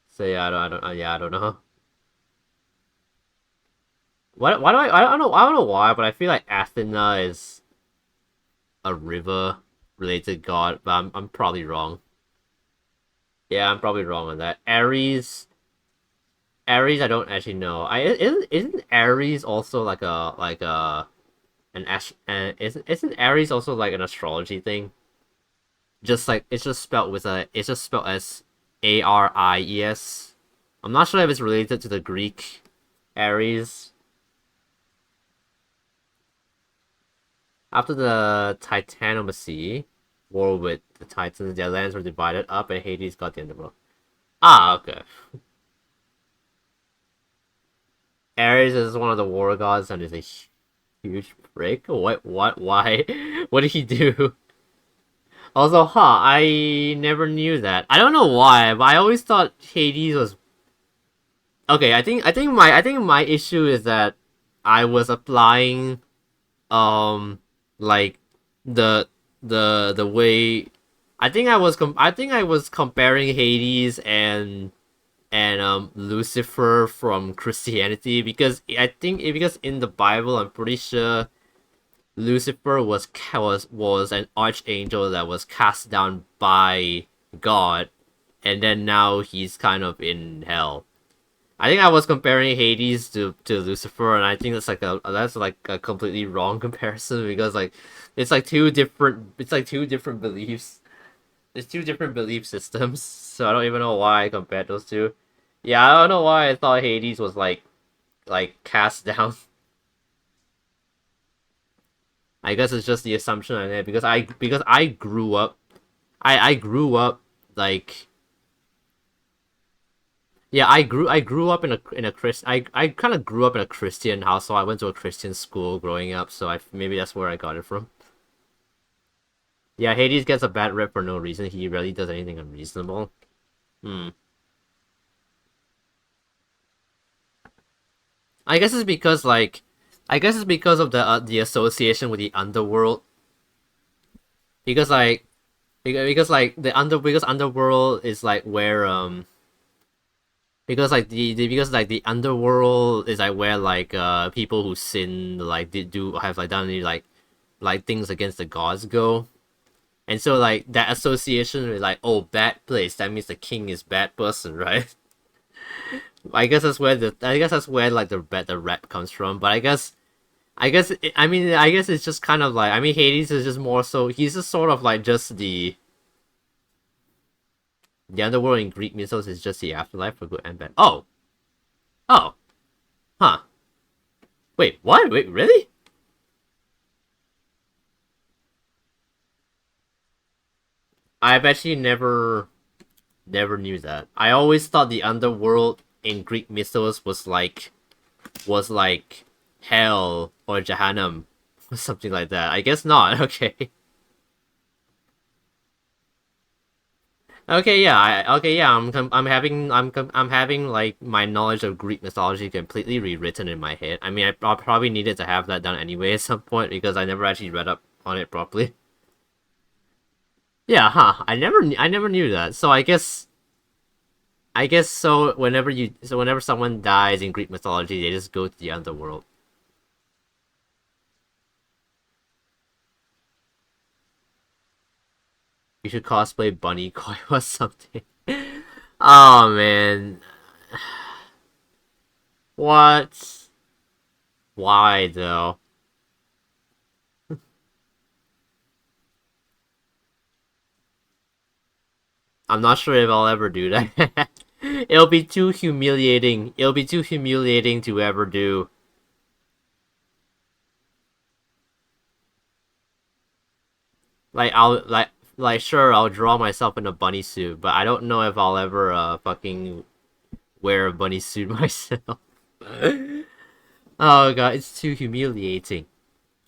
So yeah, I don't know. Why do I don't know why, but I feel like Athena is a river related god, but I'm probably wrong. Yeah, I'm probably wrong on that. Aries, I don't actually know. Isn't Aries also like a an isn't Aries also like an astrology thing? Just like it's just spelled as Aries. I'm not sure if it's related to the Greek Aries. After the Titanomacy war with the Titans, their lands were divided up, and Hades got the underworld. Ah, okay. Ares is one of the war gods and is a huge prick. What? Why? What did he do? Also, I never knew that. I don't know why, but I always thought Hades was okay. I think my issue is that I was applying like the the way I think I was comparing Hades and Lucifer from Christianity because I think because in the Bible I'm pretty sure Lucifer was an archangel that was cast down by God, and then now he's kind of in hell. I think I was comparing Hades to Lucifer, and I think that's like a completely wrong comparison because like it's like two different beliefs. There's two different belief systems, so I don't even know why I compared those two. Yeah, I don't know why I thought Hades was like cast down. I guess it's just the assumption I had because I grew up like yeah I grew up in a Chris I kind of grew up in a Christian house, so I went to a Christian school growing up, so I maybe that's where I got it from. Yeah, Hades gets a bad rep for no reason. He rarely does anything unreasonable. Hmm. I guess it's because like I guess it's because of the association with the underworld because like because like because underworld is like where because like because like the underworld is like where like people who sin like did do have like done any like things against the gods go, and so like that association with like oh bad place, that means the king is bad person, right? I guess that's where like the rap comes from, but I guess it's just kind of like Hades is just more so he's just sort of like just the underworld in Greek mythos is just the afterlife for good and bad. Oh, huh. Wait, what? Wait, really? I've actually never knew that. I always thought the underworld in Greek mythos was like hell or Jahannam or something like that. I guess not. Okay. Okay, yeah. I'm having like my knowledge of Greek mythology completely rewritten in my head. I mean, I probably needed to have that done anyway at some point because I never actually read up on it properly. Yeah, huh? I never knew that. So I guess so. Whenever someone dies in Greek mythology, they just go to the underworld. You should cosplay Bunny Koi or something. Oh man, what? Why though? I'm not sure if I'll ever do that. It'll be too humiliating. It'll be too humiliating to ever do. Like sure I'll draw myself in a bunny suit, but I don't know if I'll ever fucking wear a bunny suit myself. Oh god, it's too humiliating.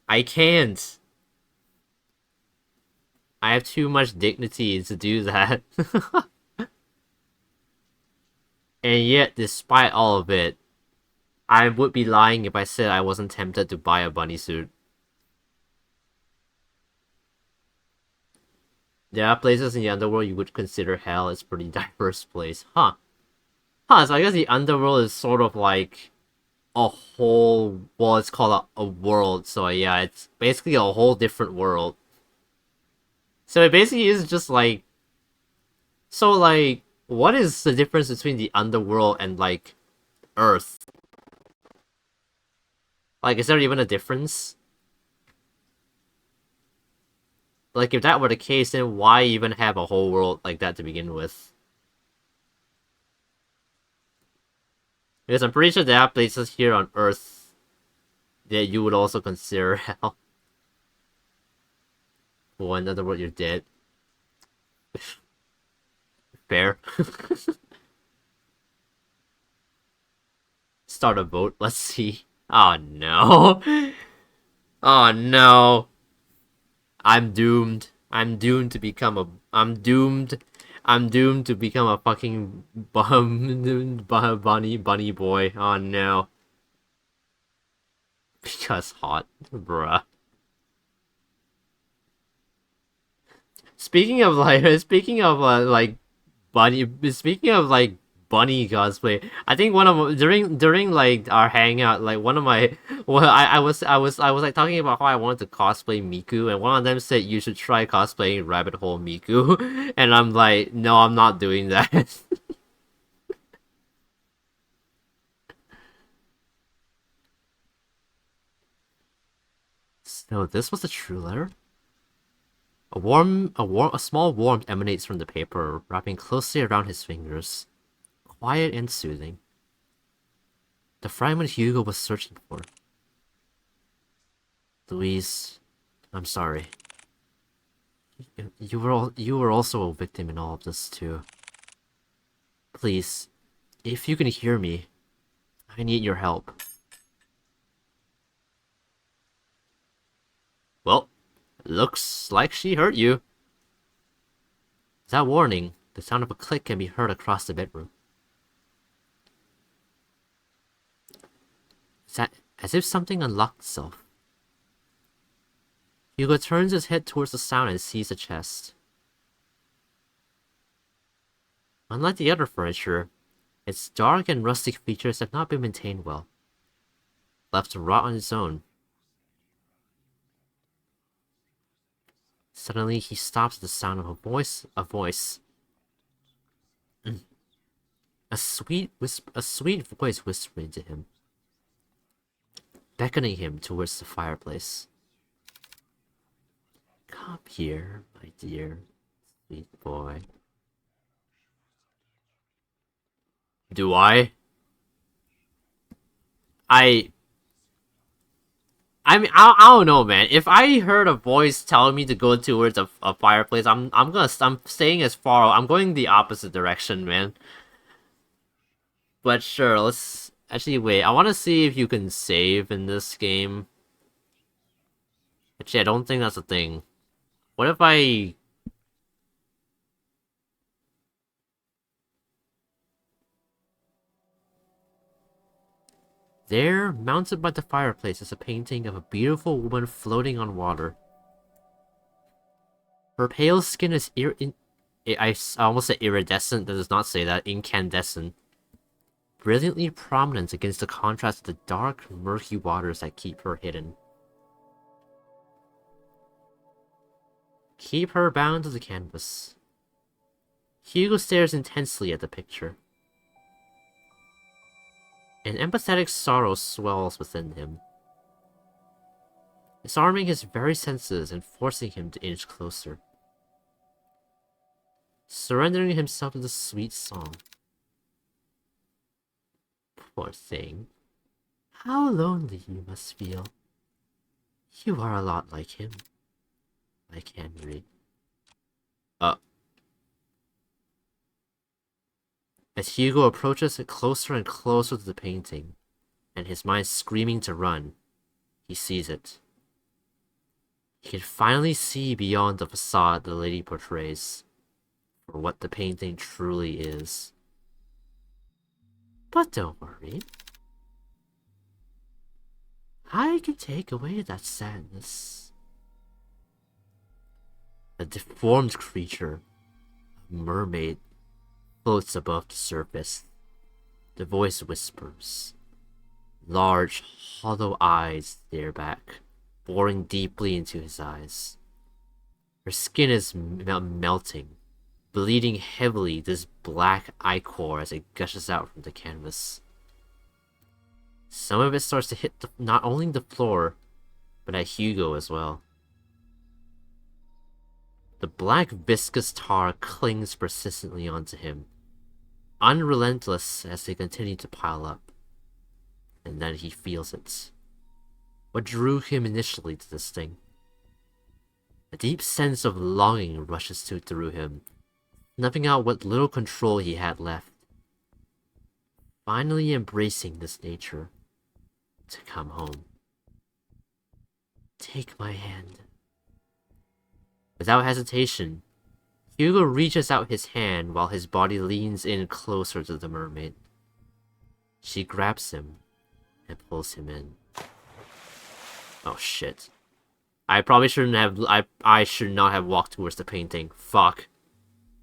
I can't. I have too much dignity to do that. And yet, despite all of it, I would be lying if I said I wasn't tempted to buy a bunny suit. There are places in the underworld you would consider hell. It's a pretty diverse place. Huh. Huh, so I guess the underworld is sort of like a whole... Well, it's called a world, so yeah, it's basically a whole different world. So it basically is just like... So, like, what is the difference between the underworld and, like, Earth? Like, is there even a difference? Like, if that were the case, then why even have a whole world like that to begin with? Because I'm pretty sure there are places here on Earth that you would also consider hell. Well, in other words, you're dead. Fair. Start a vote, let's see. Oh no. Oh no. I'm doomed. I'm doomed to become a... I'm doomed to become a fucking bunny boy. Oh no. Because hot, bruh. Speaking of like bunny cosplay, I think one of during like our hangout, like one of my I was like talking about how I wanted to cosplay Miku, and one of them said you should try cosplaying Rabbit Hole Miku, and I'm like, no, I'm not doing that. So this was a true letter. A small warmth emanates from the paper, wrapping closely around his fingers, quiet and soothing. The fragment Hugo was searching for. Louise, I'm sorry. You were also a victim in all of this too. Please, if you can hear me, I need your help. Well, looks like she hurt you. Without warning, the sound of a click can be heard across the bedroom. Is that as if something unlocked itself? Hugo turns his head towards the sound and sees a chest. Unlike the other furniture, its dark and rustic features have not been maintained well. Left to rot on its own. Suddenly, he stops at the sound of a voice. A sweet voice whispering to him, beckoning him towards the fireplace. Come here, my dear, sweet boy. Do I? I mean, I don't know, man. If I heard a voice telling me to go towards a fireplace, I'm staying as far. I'm going the opposite direction, man. But sure, let's actually wait. I want to see if you can save in this game. Actually, I don't think that's a thing. What if I... There, mounted by the fireplace, is a painting of a beautiful woman floating on water. Her pale skin is I almost said iridescent, that does not say that, incandescent. Brilliantly prominent against the contrast of the dark, murky waters that keep her hidden. Keep her bound to the canvas. Hugo stares intensely at the picture. An empathetic sorrow swells within him, disarming his very senses and forcing him to inch closer. Surrendering himself to the sweet song. Poor thing. How lonely you must feel. You are a lot like him. Like Henry. As Hugo approaches it closer and closer to the painting, and his mind screaming to run, he sees it. He can finally see beyond the facade the lady portrays, for what the painting truly is. But don't worry. I can take away that sadness. A deformed creature, a mermaid, floats above the surface. The voice whispers. Large, hollow eyes stare back, boring deeply into his eyes. Her skin is melting, bleeding heavily this black ichor as it gushes out from the canvas. Some of it starts to hit not only the floor, but at Hugo as well. The black viscous tar clings persistently onto him, unrelentless as they continue to pile up. And then he feels it. What drew him initially to this thing? A deep sense of longing rushes through him, snuffing out what little control he had left. Finally embracing this nature to come home. Take my hand. Without hesitation, Hugo reaches out his hand while his body leans in closer to the mermaid. She grabs him and pulls him in. Oh shit. I probably shouldn't have. I should not have walked towards the painting. Fuck.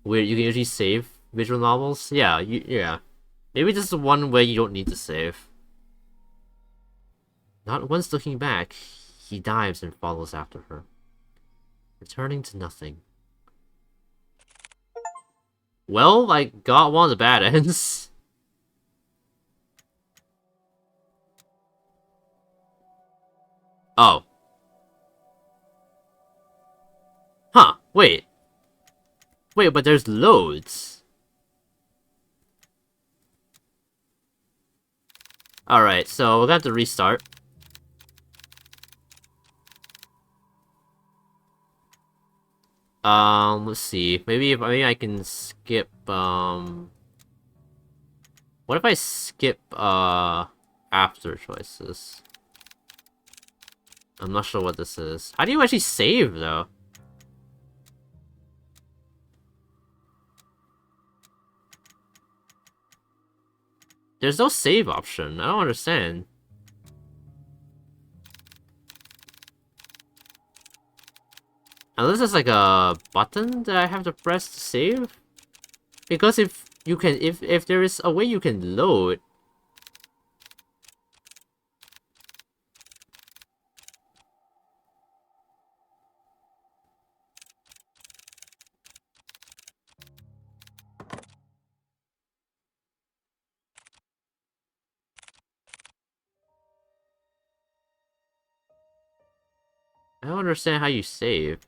Weird. You can usually save visual novels. Yeah. Yeah. Maybe this is one way you don't need to save. Not once looking back, he dives and follows after her, returning to nothing. Well, I got one of the bad ends. Oh. Huh, wait. Wait, but there's loads. Alright, so we're gonna have to restart. Let's see. Maybe I can skip, what if I skip, after choices? I'm not sure what this is. How do you actually save, though? There's no save option. I don't understand. Unless there's like a button that I have to press to save? Because if there is a way you can load... I don't understand how you save.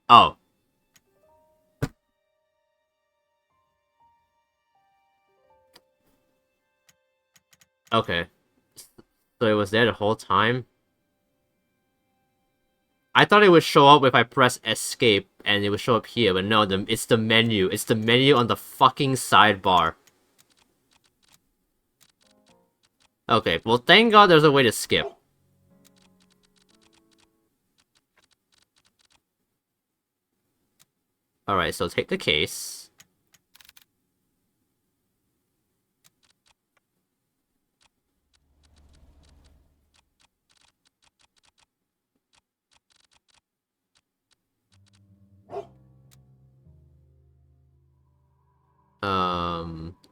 Oh. Okay. So it was there the whole time? I thought it would show up if I press escape and it would show up here, but no, it's the menu. It's the menu on the fucking sidebar. Okay, well thank god there's a way to skip. Alright, so take the case.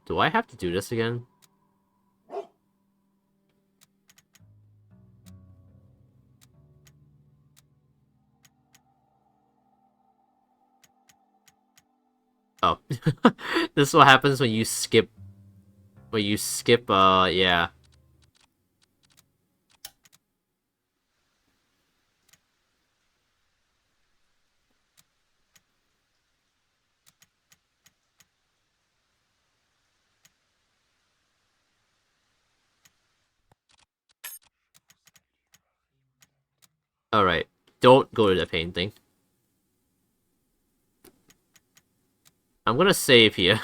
Do I have to do this again? Oh. This is what happens when you skip... yeah. Alright, don't go to the painting. I'm gonna save here.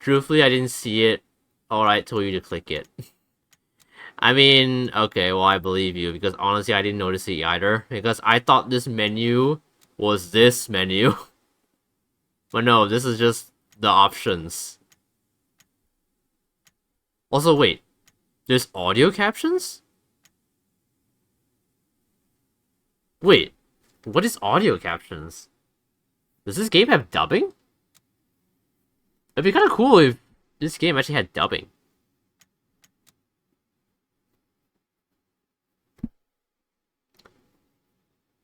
Truthfully, I didn't see it. Alright, told you to click it. I mean, okay, well, I believe you, because honestly, I didn't notice it either, because I thought this menu was this menu. But no, this is just the options. Also, wait, there's audio captions? Wait, what is audio captions? Does this game have dubbing? It'd be kind of cool if this game actually had dubbing.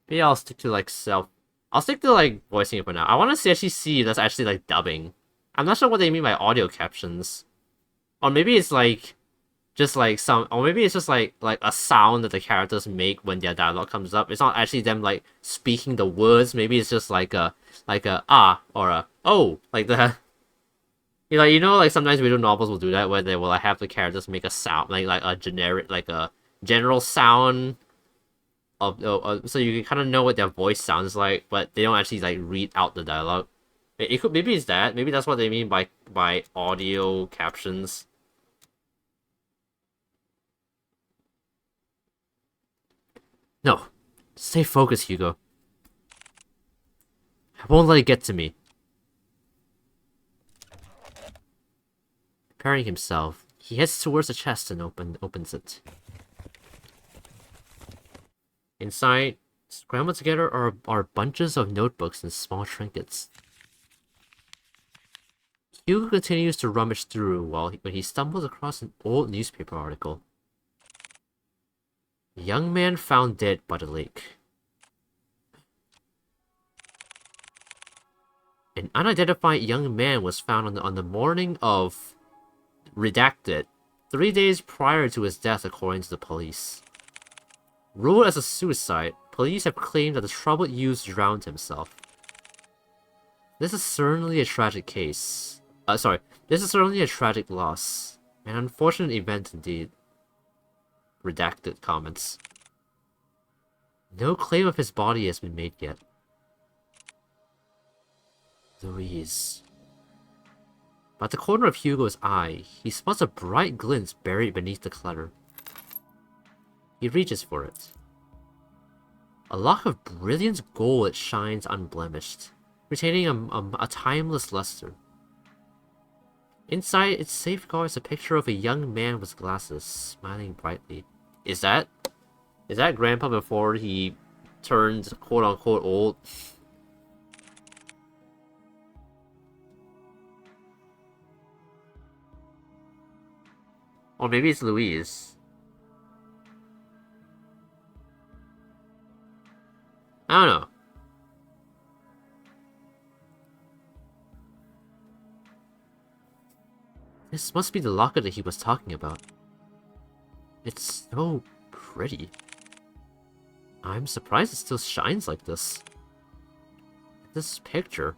Maybe I'll stick to like I'll stick to like voicing it for now. I want to actually see if that's actually like dubbing. I'm not sure what they mean by audio captions. Or maybe it's like just like some, or maybe it's just like a sound that the characters make when their dialogue comes up. It's not actually them like speaking the words. Maybe it's just like a ah or a oh, like that. You know, like sometimes visual novels will do that where they will like, have the characters make a sound, like a generic, like a general sound of, so you can kind of know what their voice sounds like, but they don't actually like read out the dialogue. It could, maybe it's that. Maybe that's what they mean by audio captions. No, stay focused, Hugo. I won't let it get to me. Preparing himself, he heads towards the chest and opens it. Inside, scrambled together are bunches of notebooks and small trinkets. Hugo continues to rummage through when he stumbles across an old newspaper article. A young man found dead by the lake. An unidentified young man was found on the morning of redacted 3 days prior to his death, according to the police. Ruled as a suicide, police have claimed that the troubled youth drowned himself. This is certainly a tragic case. This is certainly a tragic loss. An unfortunate event indeed. Redacted comments. No claim of his body has been made yet. Louise. At the corner of Hugo's eye, he spots a bright glint buried beneath the clutter. He reaches for it. A lock of brilliant gold shines unblemished, retaining a timeless luster. Inside, it safeguards a picture of a young man with glasses, smiling brightly. Is that Grandpa before he turned quote-unquote old? Or maybe it's Louise. I don't know. This must be the locket that he was talking about. It's so pretty. I'm surprised it still shines like this. This picture.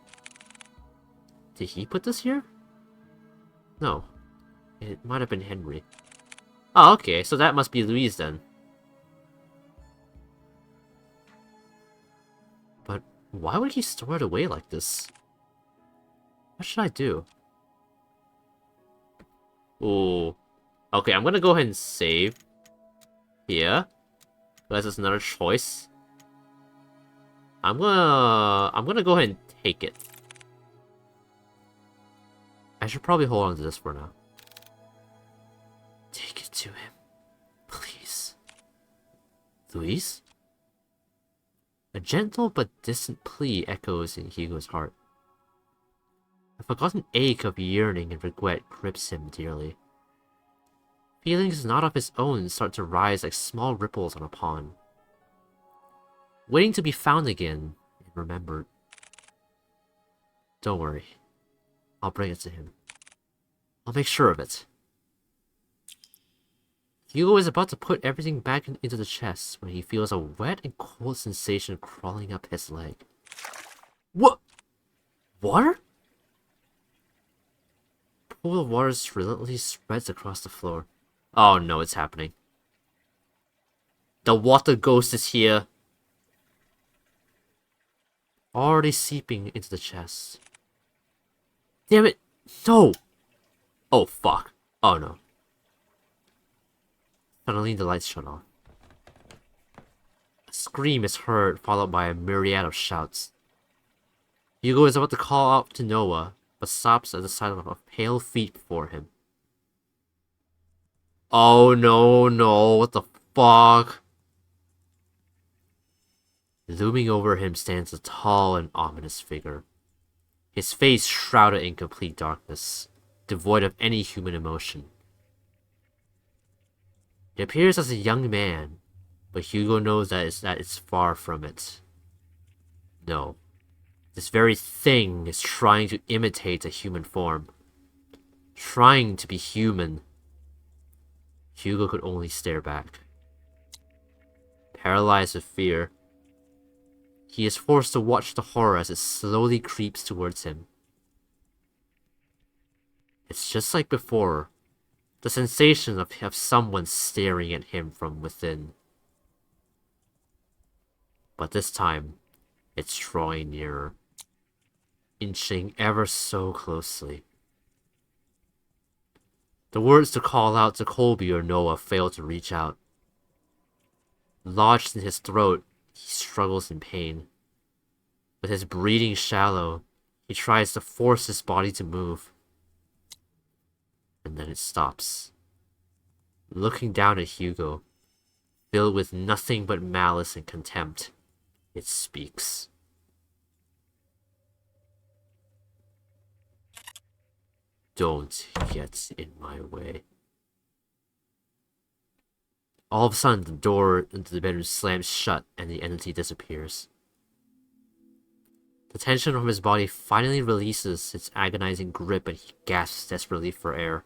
Did he put this here? No. It might have been Henry. Oh, okay, so that must be Louise then. But why would he store it away like this? What should I do? Ooh. Okay, I'm gonna go ahead and save here. Unless there's another choice. I'm gonna go ahead and take it. I should probably hold on to this for now. Take it to him, please. Louise? A gentle but distant plea echoes in Hugo's heart. A forgotten ache of yearning and regret grips him dearly. Feelings not of his own start to rise like small ripples on a pond. Waiting to be found again and remembered. Don't worry. I'll bring it to him. I'll make sure of it. Hugo is about to put everything back into the chest when he feels a wet and cold sensation crawling up his leg. What? Water? A pool of water relentlessly spreads across the floor. Oh no, it's happening. The water ghost is here. Already seeping into the chest. Damn it! No! Oh fuck. Oh no. Suddenly, the lights shut off. A scream is heard, followed by a myriad of shouts. Hugo is about to call out to Noah, but stops at the sight of pale feet before him. Oh no, what the fuck? Looming over him stands a tall and ominous figure. His face shrouded in complete darkness, devoid of any human emotion. It appears as a young man, but Hugo knows that it's far from it. No. This very thing is trying to imitate a human form. Trying to be human. Hugo could only stare back. Paralyzed with fear, he is forced to watch the horror as it slowly creeps towards him. It's just like before, the sensation of someone staring at him from within. But this time, it's drawing nearer, inching ever so closely. The words to call out to Colby or Noah fail to reach out. Lodged in his throat, he struggles in pain. With his breathing shallow, he tries to force his body to move. And then it stops. Looking down at Hugo, filled with nothing but malice and contempt, it speaks. Don't get in my way. All of a sudden, the door into the bedroom slams shut and the entity disappears. The tension from his body finally releases its agonizing grip and he gasps desperately for air.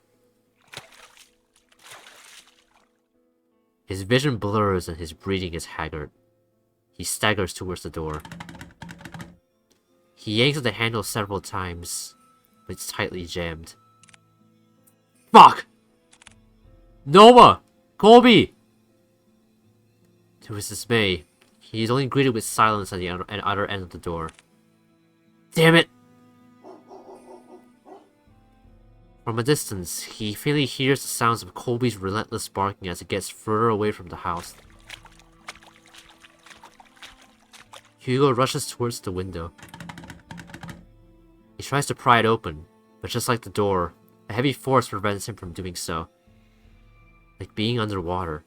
His vision blurs and his breathing is haggard. He staggers towards the door. He yanks at the handle several times, but it's tightly jammed. Fuck! Noah! Colby! To his dismay, he is only greeted with silence at the other end of the door. Damn it! From a distance, he faintly hears the sounds of Colby's relentless barking as it gets further away from the house. Hugo rushes towards the window. He tries to pry it open, but just like the door, a heavy force prevents him from doing so. Like being underwater.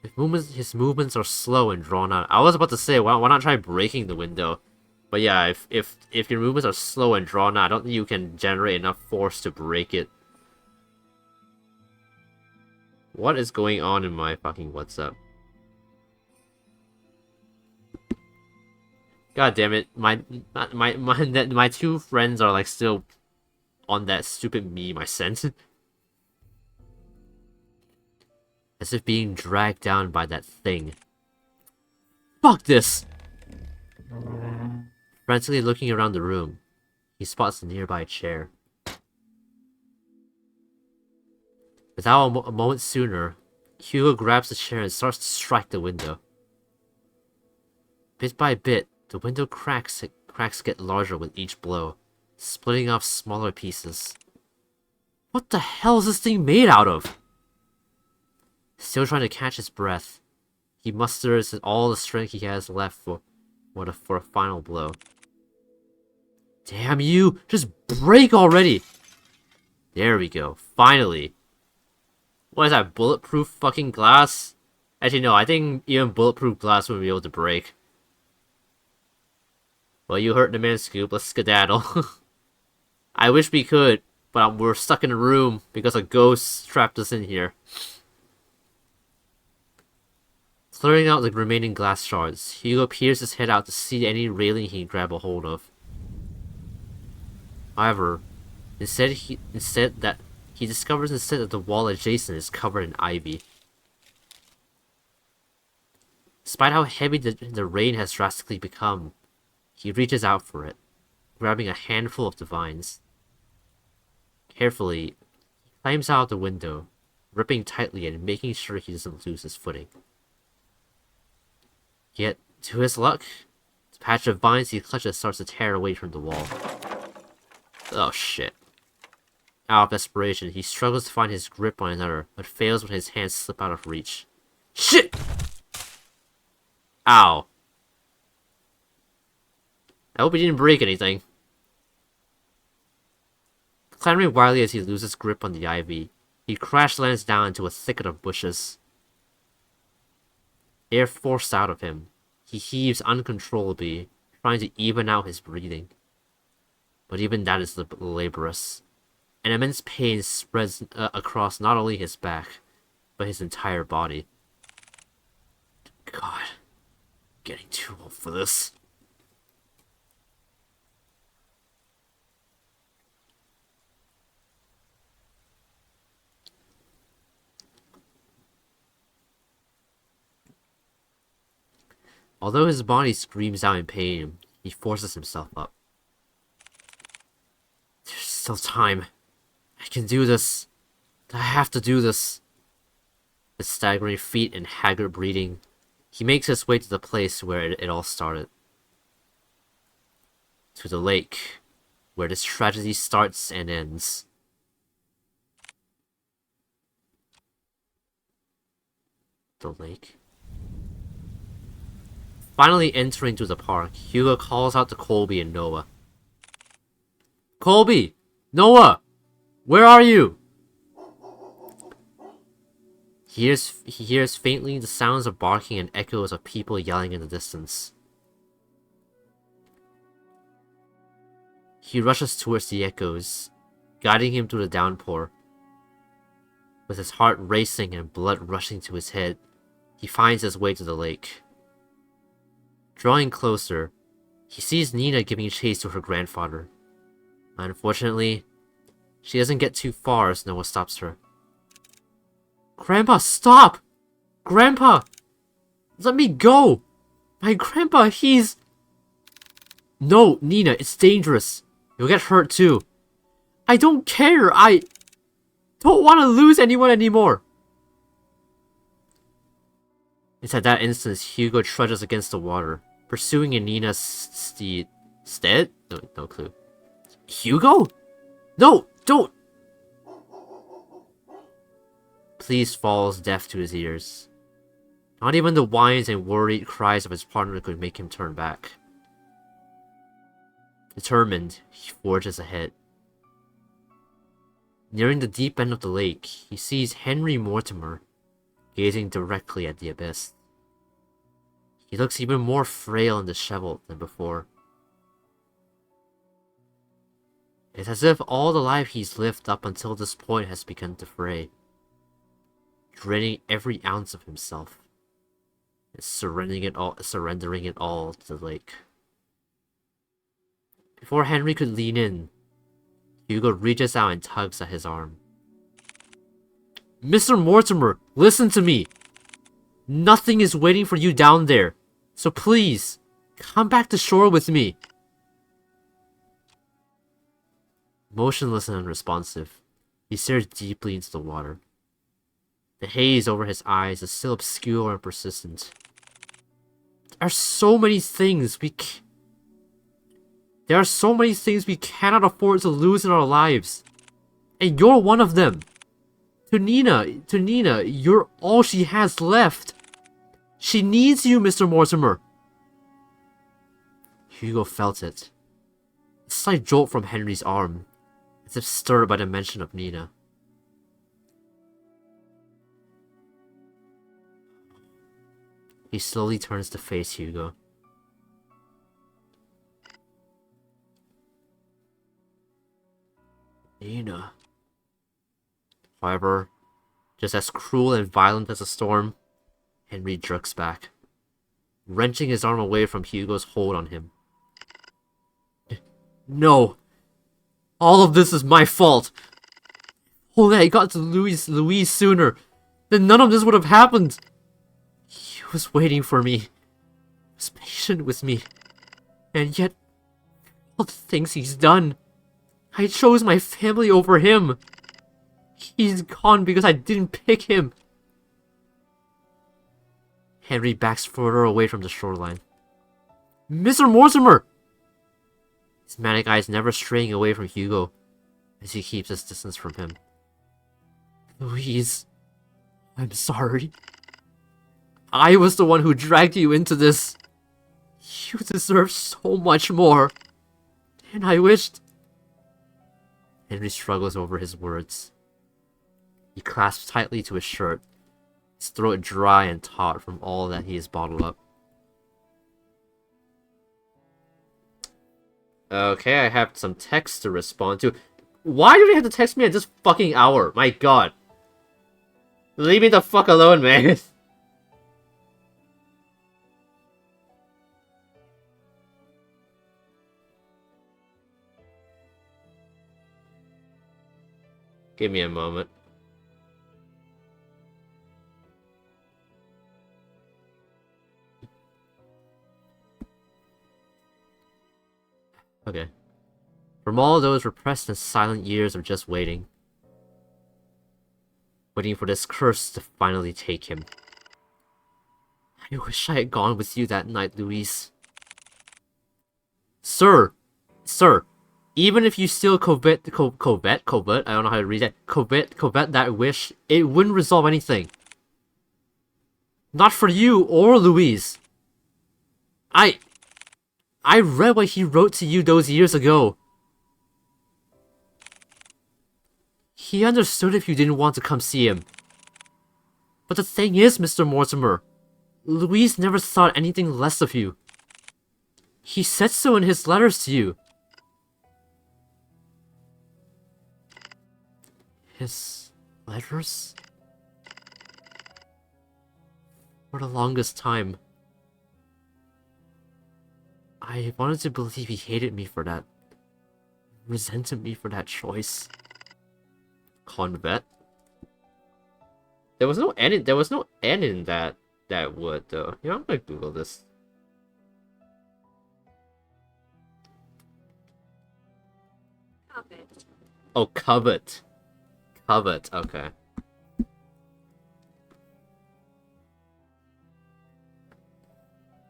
His movements are slow and drawn out. I was about to say, why not try breaking the window? But yeah, if your movements are slow and drawn out, I don't think you can generate enough force to break it. What is going on in my fucking WhatsApp? God damn it! My two friends are like still on that stupid meme I sent. As if being dragged down by that thing. Fuck this! Frantically looking around the room, he spots a nearby chair. Without a moment sooner, Hugo grabs the chair and starts to strike the window. Bit by bit, the window cracks get larger with each blow, splitting off smaller pieces. What the hell is this thing made out of? Still trying to catch his breath, he musters all the strength he has left for a final blow. Damn you! Just break already! There we go, finally! What is that, bulletproof fucking glass? Actually no, I think even bulletproof glass wouldn't be able to break. Well, you heard the man, Scoop, let's skedaddle. I wish we could, but we're stuck in a room because a ghost trapped us in here. Clearing out the remaining glass shards, Hugo peers his head out to see any railing he can grab a hold of. However, instead he discovers that the wall adjacent is covered in ivy. Despite how heavy the rain has drastically become, he reaches out for it, grabbing a handful of the vines. Carefully, he climbs out the window, gripping tightly and making sure he doesn't lose his footing. Yet, to his luck, the patch of vines he clutches starts to tear away from the wall. Oh shit. Out of desperation, he struggles to find his grip on another, but fails when his hands slip out of reach. Shit! Ow. I hope he didn't break anything. Clambering wildly as he loses grip on the ivy, he crash lands down into a thicket of bushes. Air forced out of him, he heaves uncontrollably, trying to even out his breathing. But even that is laborious. An immense pain spreads across not only his back, but his entire body. God, getting too old for this. Although his body screams out in pain, he forces himself up. There's still time. I can do this. I have to do this. With staggering feet and haggard breathing, he makes his way to the place where it all started. To the lake, where this tragedy starts and ends. The lake? Finally entering to the park, Hugo calls out to Colby and Noah. Colby! Noah! Where are you? He hears faintly the sounds of barking and echoes of people yelling in the distance. He rushes towards the echoes, guiding him through the downpour. With his heart racing and blood rushing to his head, he finds his way to the lake. Drawing closer, he sees Nina giving chase to her grandfather. Unfortunately, she doesn't get too far as Noah stops her. Grandpa, stop! Grandpa! Let me go! My grandpa, he's... No, Nina, it's dangerous. You'll get hurt too. I don't care, I don't want to lose anyone anymore. It's at that instant Hugo trudges against the water, pursuing in Nina's stead? No clue. Hugo? No, don't! Please falls deaf to his ears. Not even the whines and worried cries of his partner could make him turn back. Determined, he forges ahead. Nearing the deep end of the lake, he sees Henry Mortimer, gazing directly at the abyss. He looks even more frail and disheveled than before. It's as if all the life he's lived up until this point has begun to fray, draining every ounce of himself, and surrendering it all to the lake. Before Henry could lean in, Hugo reaches out and tugs at his arm. Mr. Mortimer, listen to me! Nothing is waiting for you down there, so please, come back to shore with me. Motionless and unresponsive, he stares deeply into the water. The haze over his eyes is still obscure and persistent. There are so many things we cannot afford to lose in our lives. And you're one of them. To Nina, you're all she has left. She needs you, Mr. Mortimer. Hugo felt it. A slight jolt from Henry's arm, as if stirred by the mention of Nina. He slowly turns to face Hugo. Nina. However, just as cruel and violent as a storm, Henry jerks back, wrenching his arm away from Hugo's hold on him. No! All of this is my fault! Only I got to Louise sooner, then none of this would have happened! He was waiting for me. He was patient with me. And yet, all the things he's done, I chose my family over him. He's gone because I didn't pick him. Henry backs further away from the shoreline. Mr. Mortimer! His manic eyes never straying away from Hugo, as he keeps his distance from him. Louise, I'm sorry. I was the one who dragged you into this. You deserve so much more. And I wished... Henry struggles over his words. He clasps tightly to his shirt, his throat dry and taut from all that he has bottled up. Okay, I have some text to respond to. Why do they have to text me at this fucking hour? My god. Leave me the fuck alone, man. Give me a moment. Okay. From all those repressed and silent years of just waiting. Waiting for this curse to finally take him. I wish I had gone with you that night, Louise. Sir! Sir! Even if you still covet, I don't know how to read that, covet that wish, it wouldn't resolve anything. Not for you or Louise. I read what he wrote to you those years ago. He understood if you didn't want to come see him. But the thing is, Mr. Mortimer, Louise never thought anything less of you. He said so in his letters to you. His letters? For the longest time, I wanted to believe he hated me for that. Resented me for that choice. Convet? There was no N in that word though. You know, I'm gonna Google this. Covet. Oh, covet. Covet, okay.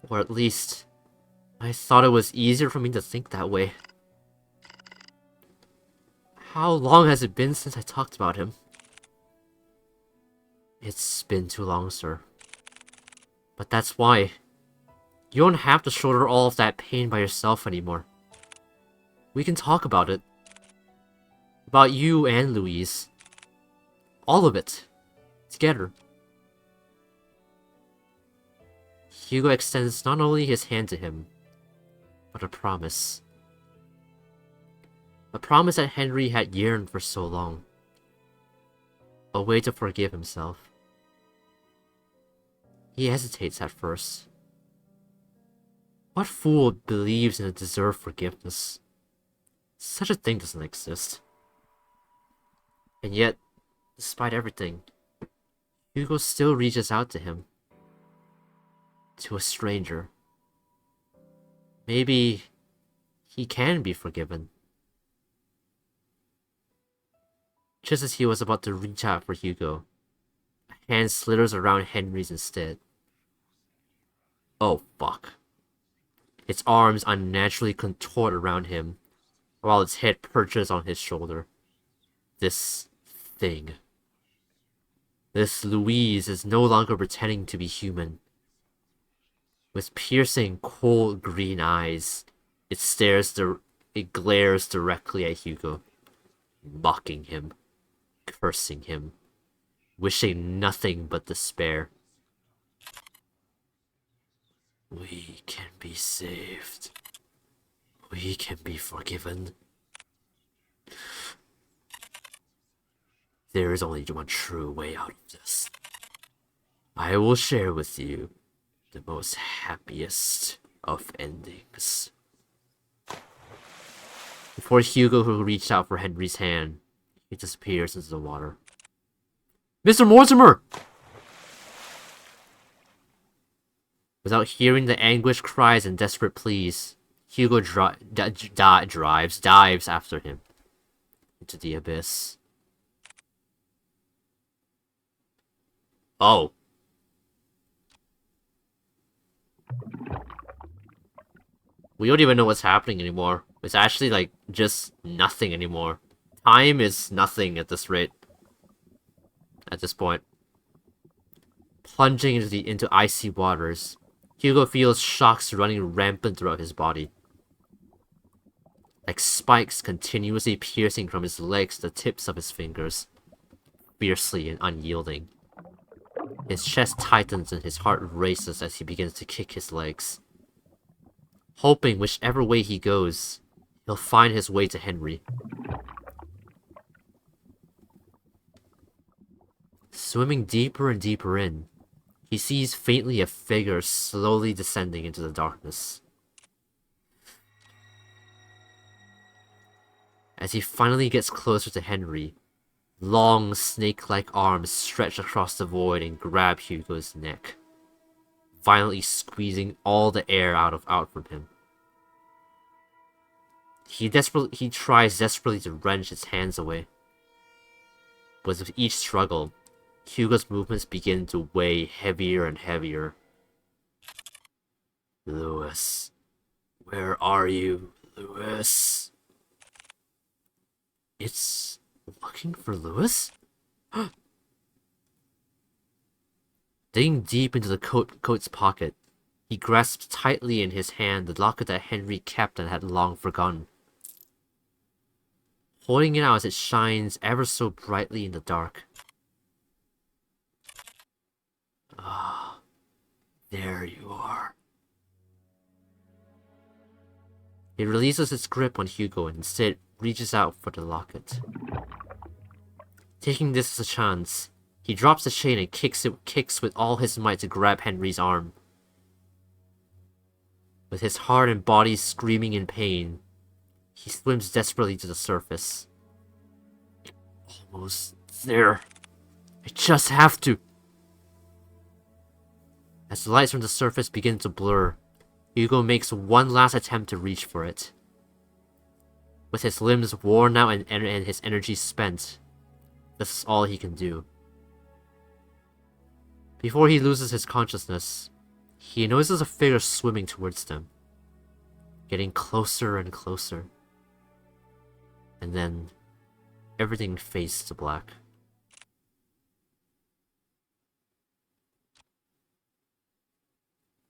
Or at least, I thought it was easier for me to think that way. How long has it been since I talked about him? It's been too long, sir. But that's why. You don't have to shoulder all of that pain by yourself anymore. We can talk about it. About you and Louise. All of it. Together. Hugo extends not only his hand to him, but a promise. A promise that Henry had yearned for so long. A way to forgive himself. He hesitates at first. What fool believes in a deserved forgiveness? Such a thing doesn't exist. And yet, despite everything, Hugo still reaches out to him. To a stranger. Maybe he can be forgiven. Just as he was about to reach out for Hugo, a hand slithers around Henry's instead. Oh fuck. Its arms unnaturally contort around him, while its head perches on his shoulder. This thing. This Louise is no longer pretending to be human. With piercing, cold green eyes, it glares directly at Hugo, mocking him, cursing him, wishing nothing but despair. We can be saved. We can be forgiven. There is only one true way out of this. I will share with you the most happiest of endings. Before Hugo, who reached out for Henry's hand, he disappears into the water. Mr. Mortimer! Without hearing the anguished cries and desperate pleas, Hugo dives after him into the abyss. Oh. We don't even know what's happening anymore. It's actually like just nothing anymore. Time is nothing at this rate. At this point. Plunging into icy waters, Hugo feels shocks running rampant throughout his body. Like spikes continuously piercing from his legs to the tips of his fingers, fiercely and unyielding. His chest tightens and his heart races as he begins to kick his legs. Hoping whichever way he goes, he'll find his way to Henry. Swimming deeper and deeper in, he sees faintly a figure slowly descending into the darkness. As he finally gets closer to Henry, long snake-like arms stretch across the void and grab Hugo's neck, violently squeezing all the air out from him. He tries desperately to wrench his hands away, but with each struggle, Hugo's movements begin to weigh heavier and heavier. Lewis, where are you, Lewis? It's looking for Lewis? Digging deep into the coat's pocket, he grasps tightly in his hand the locket that Henry kept and had long forgotten. Holding it out as it shines ever so brightly in the dark. Ah, there you are. It releases its grip on Hugo and instead reaches out for the locket. Taking this as a chance, he drops the chain and kicks with all his might to grab Henry's arm. With his heart and body screaming in pain, he swims desperately to the surface. Almost there. I just have to. As the lights from the surface begin to blur, Hugo makes one last attempt to reach for it. With his limbs worn out and his energy spent, this is all he can do. Before he loses his consciousness, he notices a figure swimming towards them, getting closer and closer. And then, everything fades to black.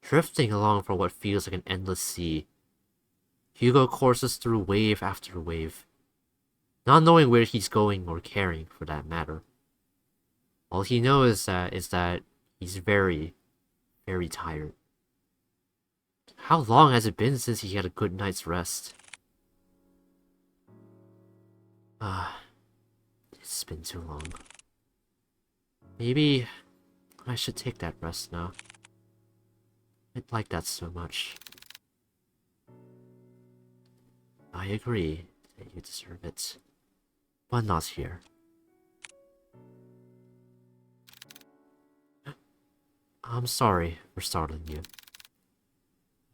Drifting along for what feels like an endless sea, Hugo courses through wave after wave, not knowing where he's going or caring for that matter. All he knows is that he's very, very tired. How long has it been since he had a good night's rest? It's been too long. Maybe I should take that rest now. I'd like that so much. I agree that you deserve it, but not here. I'm sorry for startling you.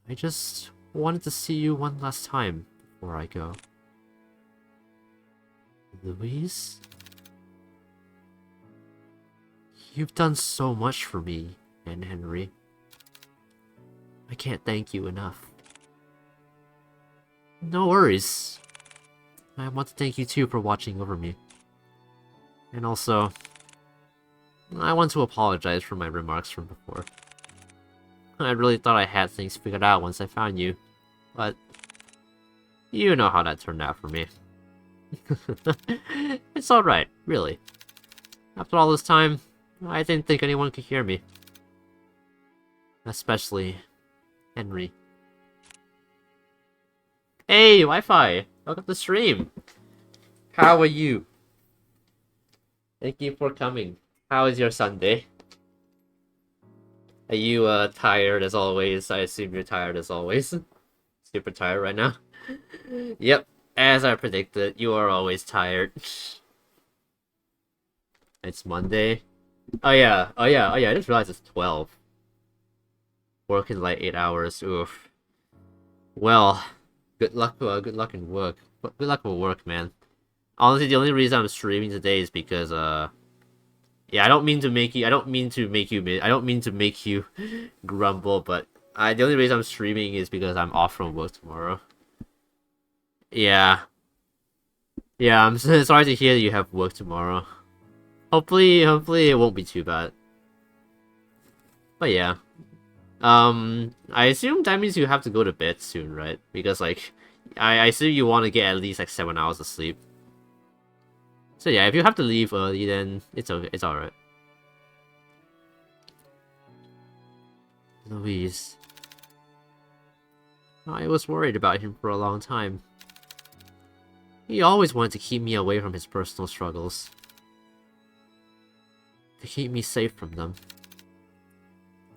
I just wanted to see you one last time before I go. Louise? You've done so much for me and Henry. I can't thank you enough. No worries. I want to thank you too for watching over me. And also, I want to apologize for my remarks from before. I really thought I had things figured out once I found you, but you know how that turned out for me. It's alright, really. After all this time, I didn't think anyone could hear me. Especially Henry. Hey, Wi-Fi! Welcome to the stream! How are you? Thank you for coming. How is your Sunday? Are you tired as always? I assume you're tired as always. Super tired right now. Yep, as I predicted, you are always tired. It's Monday. Oh yeah, I just realized it's 12. Working like 8 hours, oof. Well, good luck in work. Good luck with work, man. Honestly, the only reason I'm streaming today is because, yeah, I don't mean to make you grumble, but the only reason I'm streaming is because I'm off from work tomorrow. Yeah. Yeah, I'm sorry to hear that you have work tomorrow. Hopefully it won't be too bad. But yeah. I assume that means you have to go to bed soon, right? Because like, I assume you want to get at least like 7 hours of sleep. So yeah, if you have to leave early, then it's okay. It's alright. Louise. I was worried about him for a long time. He always wanted to keep me away from his personal struggles. To keep me safe from them.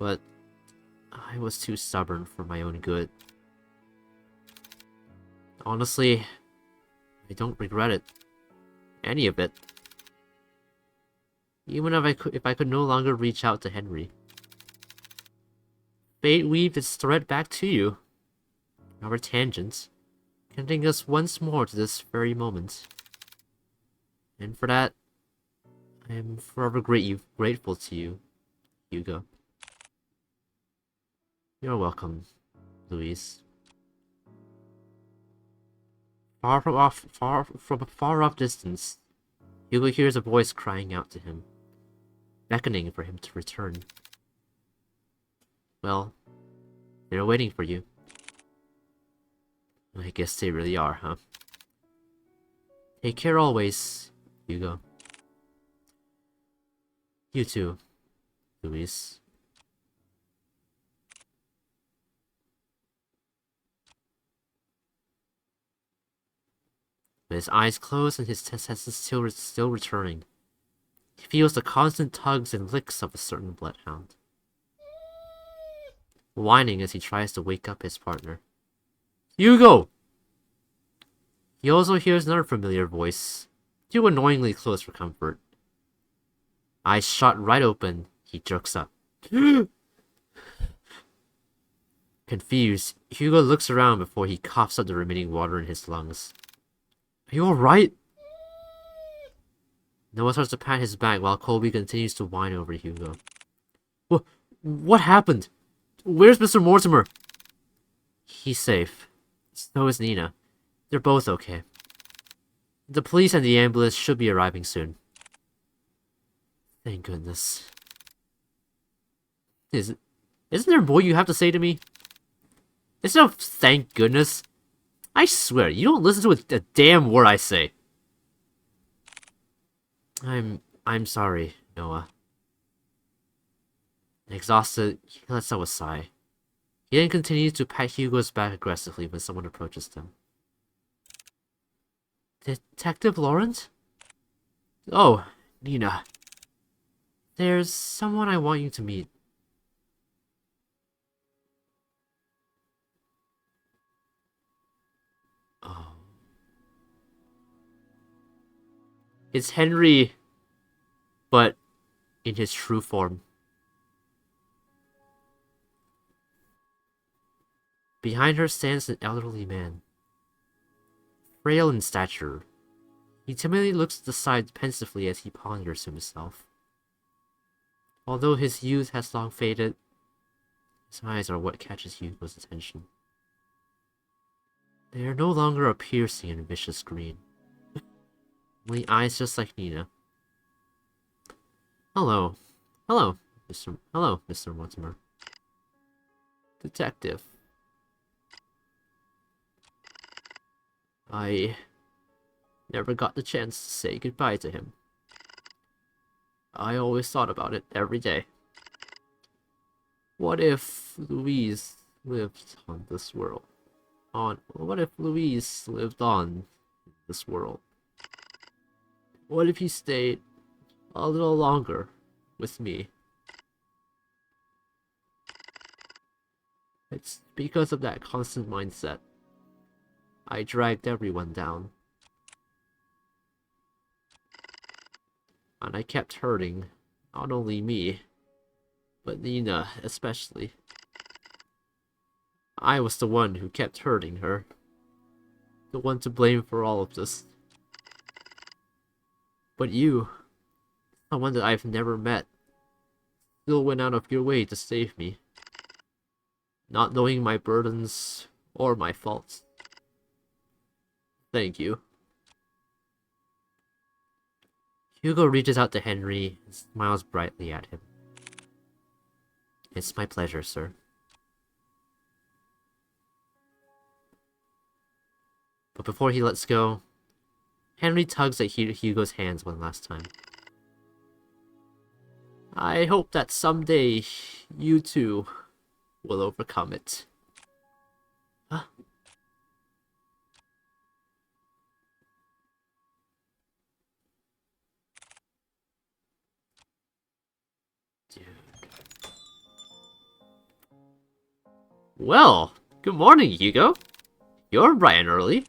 But I was too stubborn for my own good. Honestly, I don't regret it. Any of it. Even if I could no longer reach out to Henry. Fate weaved its thread back to you. Our tangents, connecting us once more to this very moment. And for that, I am forever grateful to you, Hugo. You're welcome, Louise. Far from a far off distance, Hugo hears a voice crying out to him, beckoning for him to return. Well, they're waiting for you. I guess they really are, huh? Take care always, Hugo. You too, Louise. With his eyes closed and his senses still returning, he feels the constant tugs and licks of a certain bloodhound, whining as he tries to wake up his partner. Hugo! He also hears another familiar voice, too annoyingly close for comfort. Eyes shot right open, he jerks up. Confused, Hugo looks around before he coughs up the remaining water in his lungs. Are you alright? Noah starts to pat his back while Colby continues to whine over Hugo. What happened? Where's Mr. Mortimer? He's safe. So is Nina. They're both okay. The police and the ambulance should be arriving soon. Thank goodness. Isn't there more you have to say to me? It's no thank goodness. I swear, you don't listen to a damn word I say. I'm sorry, Noah. Exhausted, he lets out a sigh. He then continues to pat Hugo's back aggressively when someone approaches them. Detective Lawrence? Oh, Nina. There's someone I want you to meet. Oh. It's Henry, but in his true form. Behind her stands an elderly man. Frail in stature, he timidly looks to the side pensively as he ponders to himself. Although his youth has long faded, his eyes are what catches Hugo's attention. They are no longer a piercing and vicious green, only eyes just like Nina. Hello, Mr. Mortimer. Detective. I never got the chance to say goodbye to him. I always thought about it every day. What if Louise lived on this world? What if Louise lived on this world? What if he stayed a little longer with me? It's because of that constant mindset. I dragged everyone down. And I kept hurting, not only me, but Nina especially. I was the one who kept hurting her. The one to blame for all of this. But you, someone that I've never met, still went out of your way to save me. Not knowing my burdens or my faults. Thank you. Hugo reaches out to Henry and smiles brightly at him. It's my pleasure, sir. But before he lets go, Henry tugs at Hugo's hands one last time. I hope that someday you too will overcome it. Huh? Dude. Well, good morning, Hugo. You're bright and early.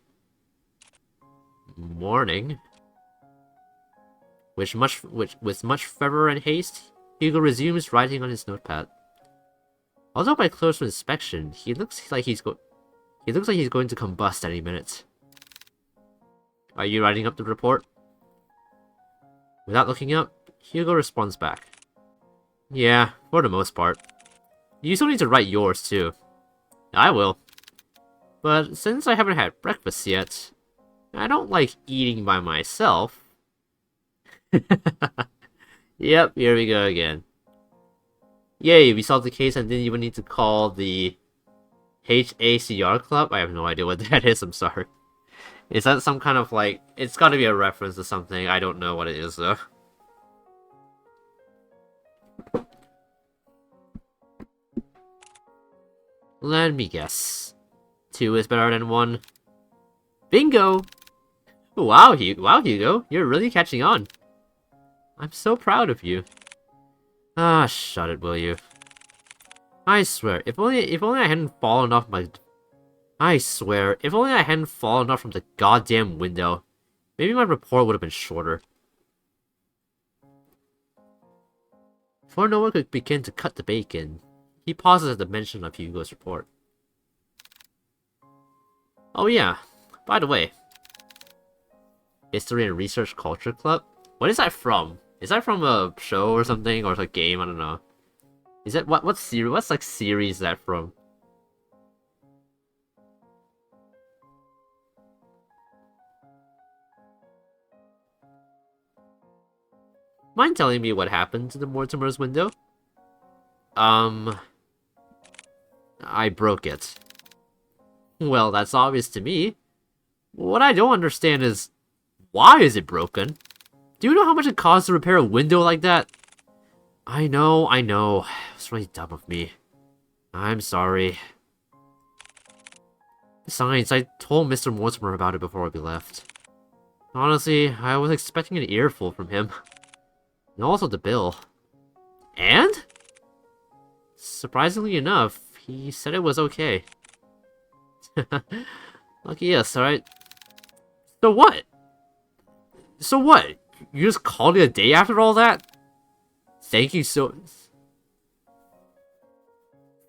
Morning. With much fervor and haste, Hugo resumes writing on his notepad. Although by closer inspection, he looks like he's going to combust any minute. Are you writing up the report? Without looking up, Hugo responds back. Yeah, for the most part. You still need to write yours too. I will. But since I haven't had breakfast yet, I don't like eating by myself. Yep, here we go again. Yay, we solved the case and didn't even need to call the HACR club? I have no idea what that is, I'm sorry. Is that some kind of like... It's gotta be a reference to something, I don't know what it is though. Let me guess. 2 is better than 1. Bingo! Wow, Hugo, you're really catching on. I'm so proud of you. Ah, shut it, will you? I swear, if only I hadn't fallen off my... I swear, if only I hadn't fallen off from the goddamn window, maybe my report would have been shorter. Before Noah could begin to cut the bacon, he pauses at the mention of Hugo's report. Oh yeah, by the way. History and Research Culture Club? What is that from? Is that from a show or something? Or a game? I don't know. Is that what series? What's like series is that from? Mind telling me what happened to the Mortimer's window? I broke it. Well, that's obvious to me. What I don't understand is, why is it broken? Do you know how much it costs to repair a window like that? I know. It's really dumb of me. I'm sorry. Besides, I told Mr. Mortimer about it before we left. Honestly, I was expecting an earful from him. And also the bill. And? Surprisingly enough, he said it was okay. Lucky us, alright? So what? So what? You just called it a day after all that? Thank you so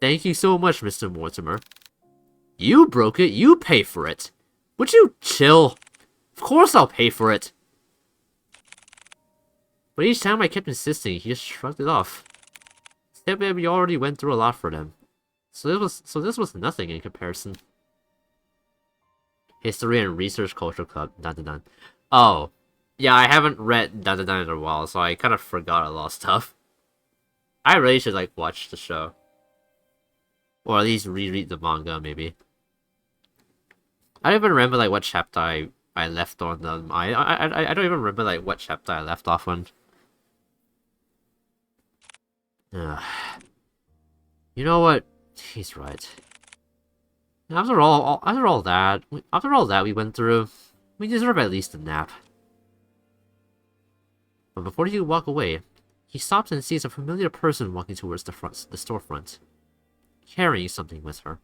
much, Mr. Mortimer. You broke it, you pay for it. Would you chill? Of course I'll pay for it. But each time I kept insisting, he just shrugged it off. Said that we already went through a lot for them. So this was nothing in comparison. History and Research Culture Club. Dun dun dun. Oh. Yeah, I haven't read Dun Dun Dun in a while, so I kind of forgot a lot of stuff. I really should, like, watch the show. Or at least reread the manga, maybe. I don't even remember, like, what chapter I left on them. I don't even remember, like, what chapter I left off on. You know what? He's right. After all that we went through, we deserve at least a nap. But before he could walk away, he stops and sees a familiar person walking towards the storefront, carrying something with her.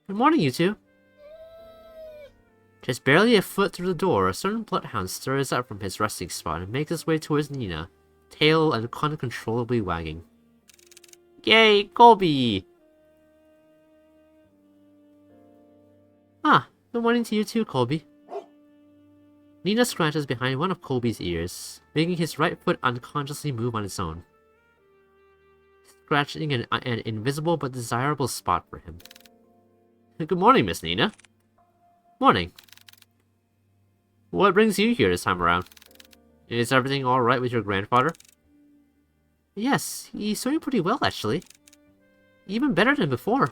Good morning, you two. Just barely a foot through the door, a certain bloodhound stirs up from his resting spot and makes his way towards Nina, tail uncontrollably wagging. Yay, Colby! Ah, good morning to you too, Colby. Nina scratches behind one of Colby's ears, making his right foot unconsciously move on its own, scratching an invisible but desirable spot for him. Good morning, Miss Nina. Morning. What brings you here this time around? Is everything alright with your grandfather? Yes, he's doing pretty well actually. Even better than before.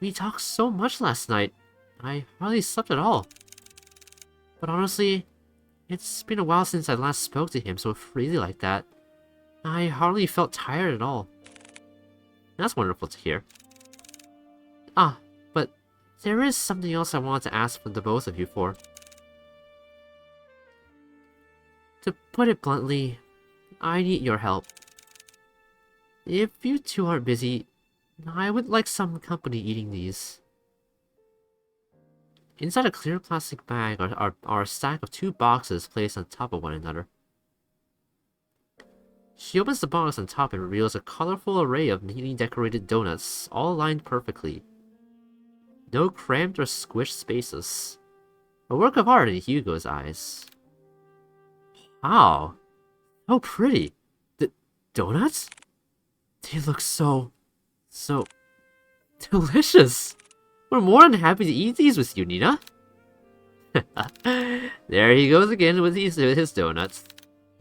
We talked so much last night. I hardly slept at all. But honestly, it's been a while since I last spoke to him so freely like that. I hardly felt tired at all. That's wonderful to hear. Ah, but there is something else I wanted to ask for the both of you for. To put it bluntly, I need your help. If you two aren't busy, I would like some company eating these. Inside a clear plastic bag are a stack of 2 boxes placed on top of one another. She opens the box on top and reveals a colorful array of neatly decorated donuts, all lined perfectly. No cramped or squished spaces. A work of art in Hugo's eyes. Wow, how pretty. The donuts? They look so delicious. We're more than happy to eat these with you, Nina. There he goes again with his donuts.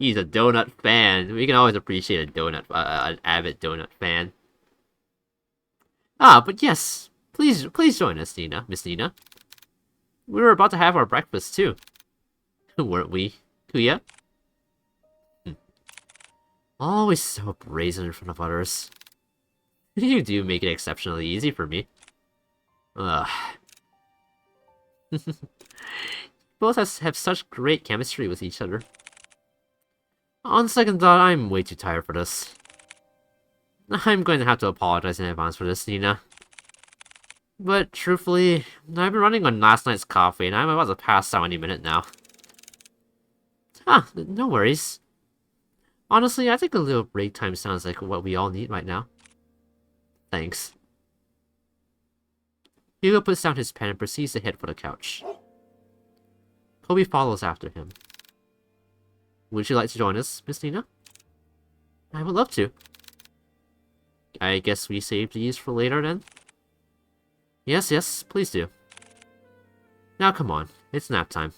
He's a donut fan. We can always appreciate a donut, an avid donut fan. Ah, but yes, please join us, Nina, Miss Nina. We were about to have our breakfast too, weren't we, Kuya? Always so brazen in front of others. You do make it exceptionally easy for me. Ugh. Both have such great chemistry with each other. On second thought, I'm way too tired for this. I'm going to have to apologize in advance for this, Nina. But truthfully, I've been running on last night's coffee and I'm about to pass out any minute now. Ah, no worries. Honestly, I think a little break time sounds like what we all need right now. Thanks. Hugo puts down his pen and proceeds to head for the couch. Kobe follows after him. Would you like to join us, Miss Nina? I would love to. I guess we save these for later then? Yes, please do. Now come on, it's nap time.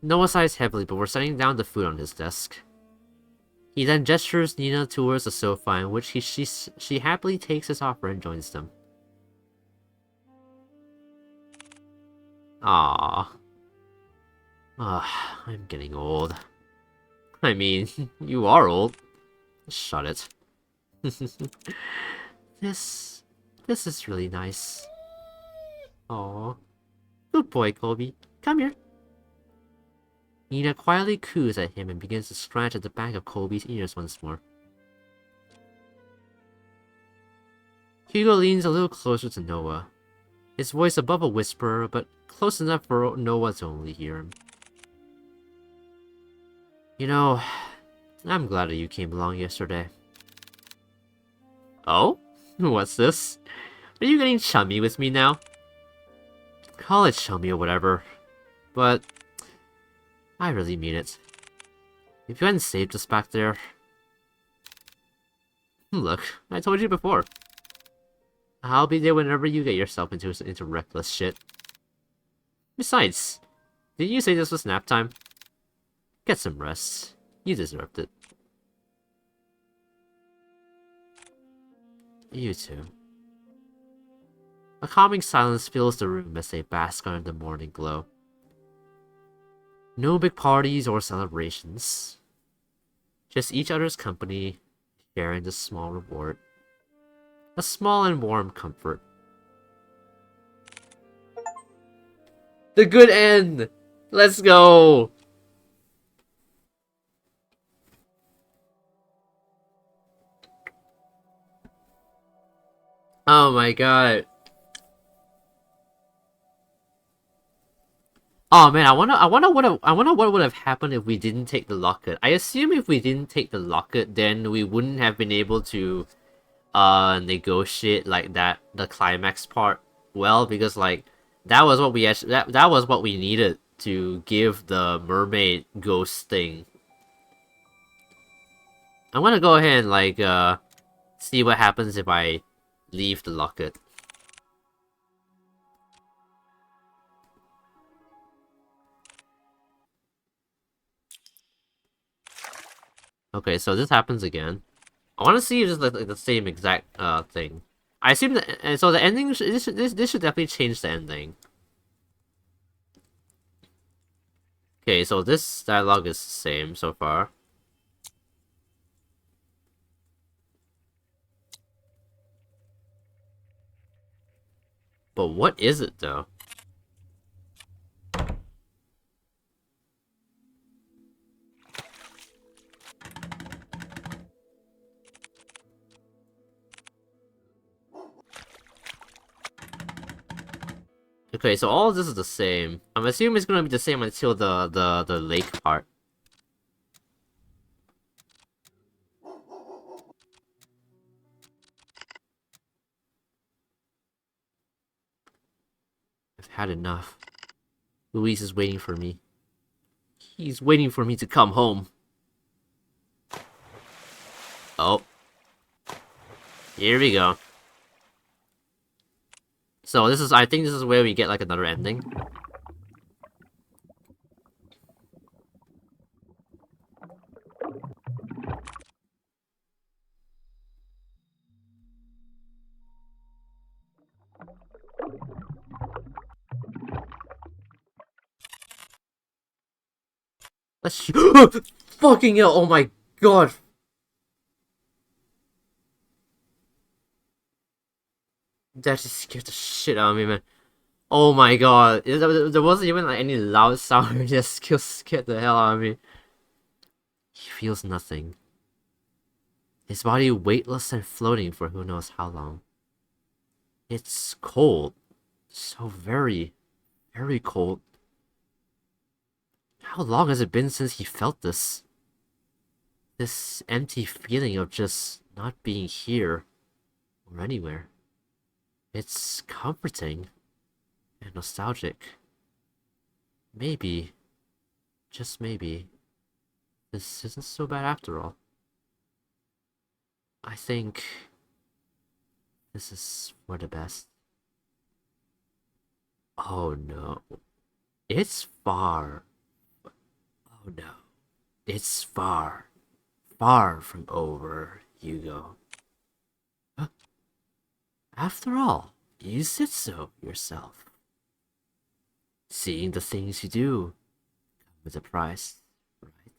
Noah sighs heavily before setting down the food on his desk. He then gestures Nina towards the sofa, in which she happily takes his offer and joins them. Ah, I'm getting old. I mean, you are old. Shut it. This is really nice. Aw. Good boy, Colby. Come here. Nina quietly coos at him and begins to scratch at the back of Colby's ears once more. Hugo leans a little closer to Noah, his voice above a whisper, but close enough for Noah to only hear him. You know, I'm glad that you came along yesterday. Oh? What's this? Are you getting chummy with me now? Call it chummy or whatever, but I really mean it. If you hadn't saved us back there... Look, I told you before. I'll be there whenever you get yourself into reckless shit. Besides, didn't you say this was nap time? Get some rest. You deserved it. You too. A calming silence fills the room as they bask under the morning glow. No big parties or celebrations. Just each other's company, sharing the small reward. A small and warm comfort. The good end! Let's go! Oh my god. Oh man, I wonder what would have happened if we didn't take the locket. I assume if we didn't take the locket, then we wouldn't have been able to negotiate like the climax part well, because like that was what we actually that was what we needed to give the mermaid ghost thing. I'm gonna go ahead and like see what happens if I leave the locket. Okay, so this happens again. I want to see if it's like the same exact thing. I assume that so the ending this should definitely change the ending. Okay, so this dialogue is the same so far. But what is it though? Okay, so all of this is the same. I'm assuming it's gonna be the same until the lake part. I've had enough. Luis is waiting for me. He's waiting for me to come home. Oh. Here we go. So I think this is where we get like another ending. Let's fucking hell, oh my god. That just scared the shit out of me, man. Oh my god. There wasn't even like any loud sound, it just scared the hell out of me. He feels nothing. His body weightless and floating for who knows how long. It's cold. So very, very cold. How long has it been since he felt this? This empty feeling of just not being here or anywhere. It's comforting and nostalgic. Maybe, just maybe, this isn't so bad after all. I think this is for the best. Oh no. It's far. Oh no. It's far. Far from over, Hugo. Huh? After all, you said so yourself. Seeing the things you do with a price, right?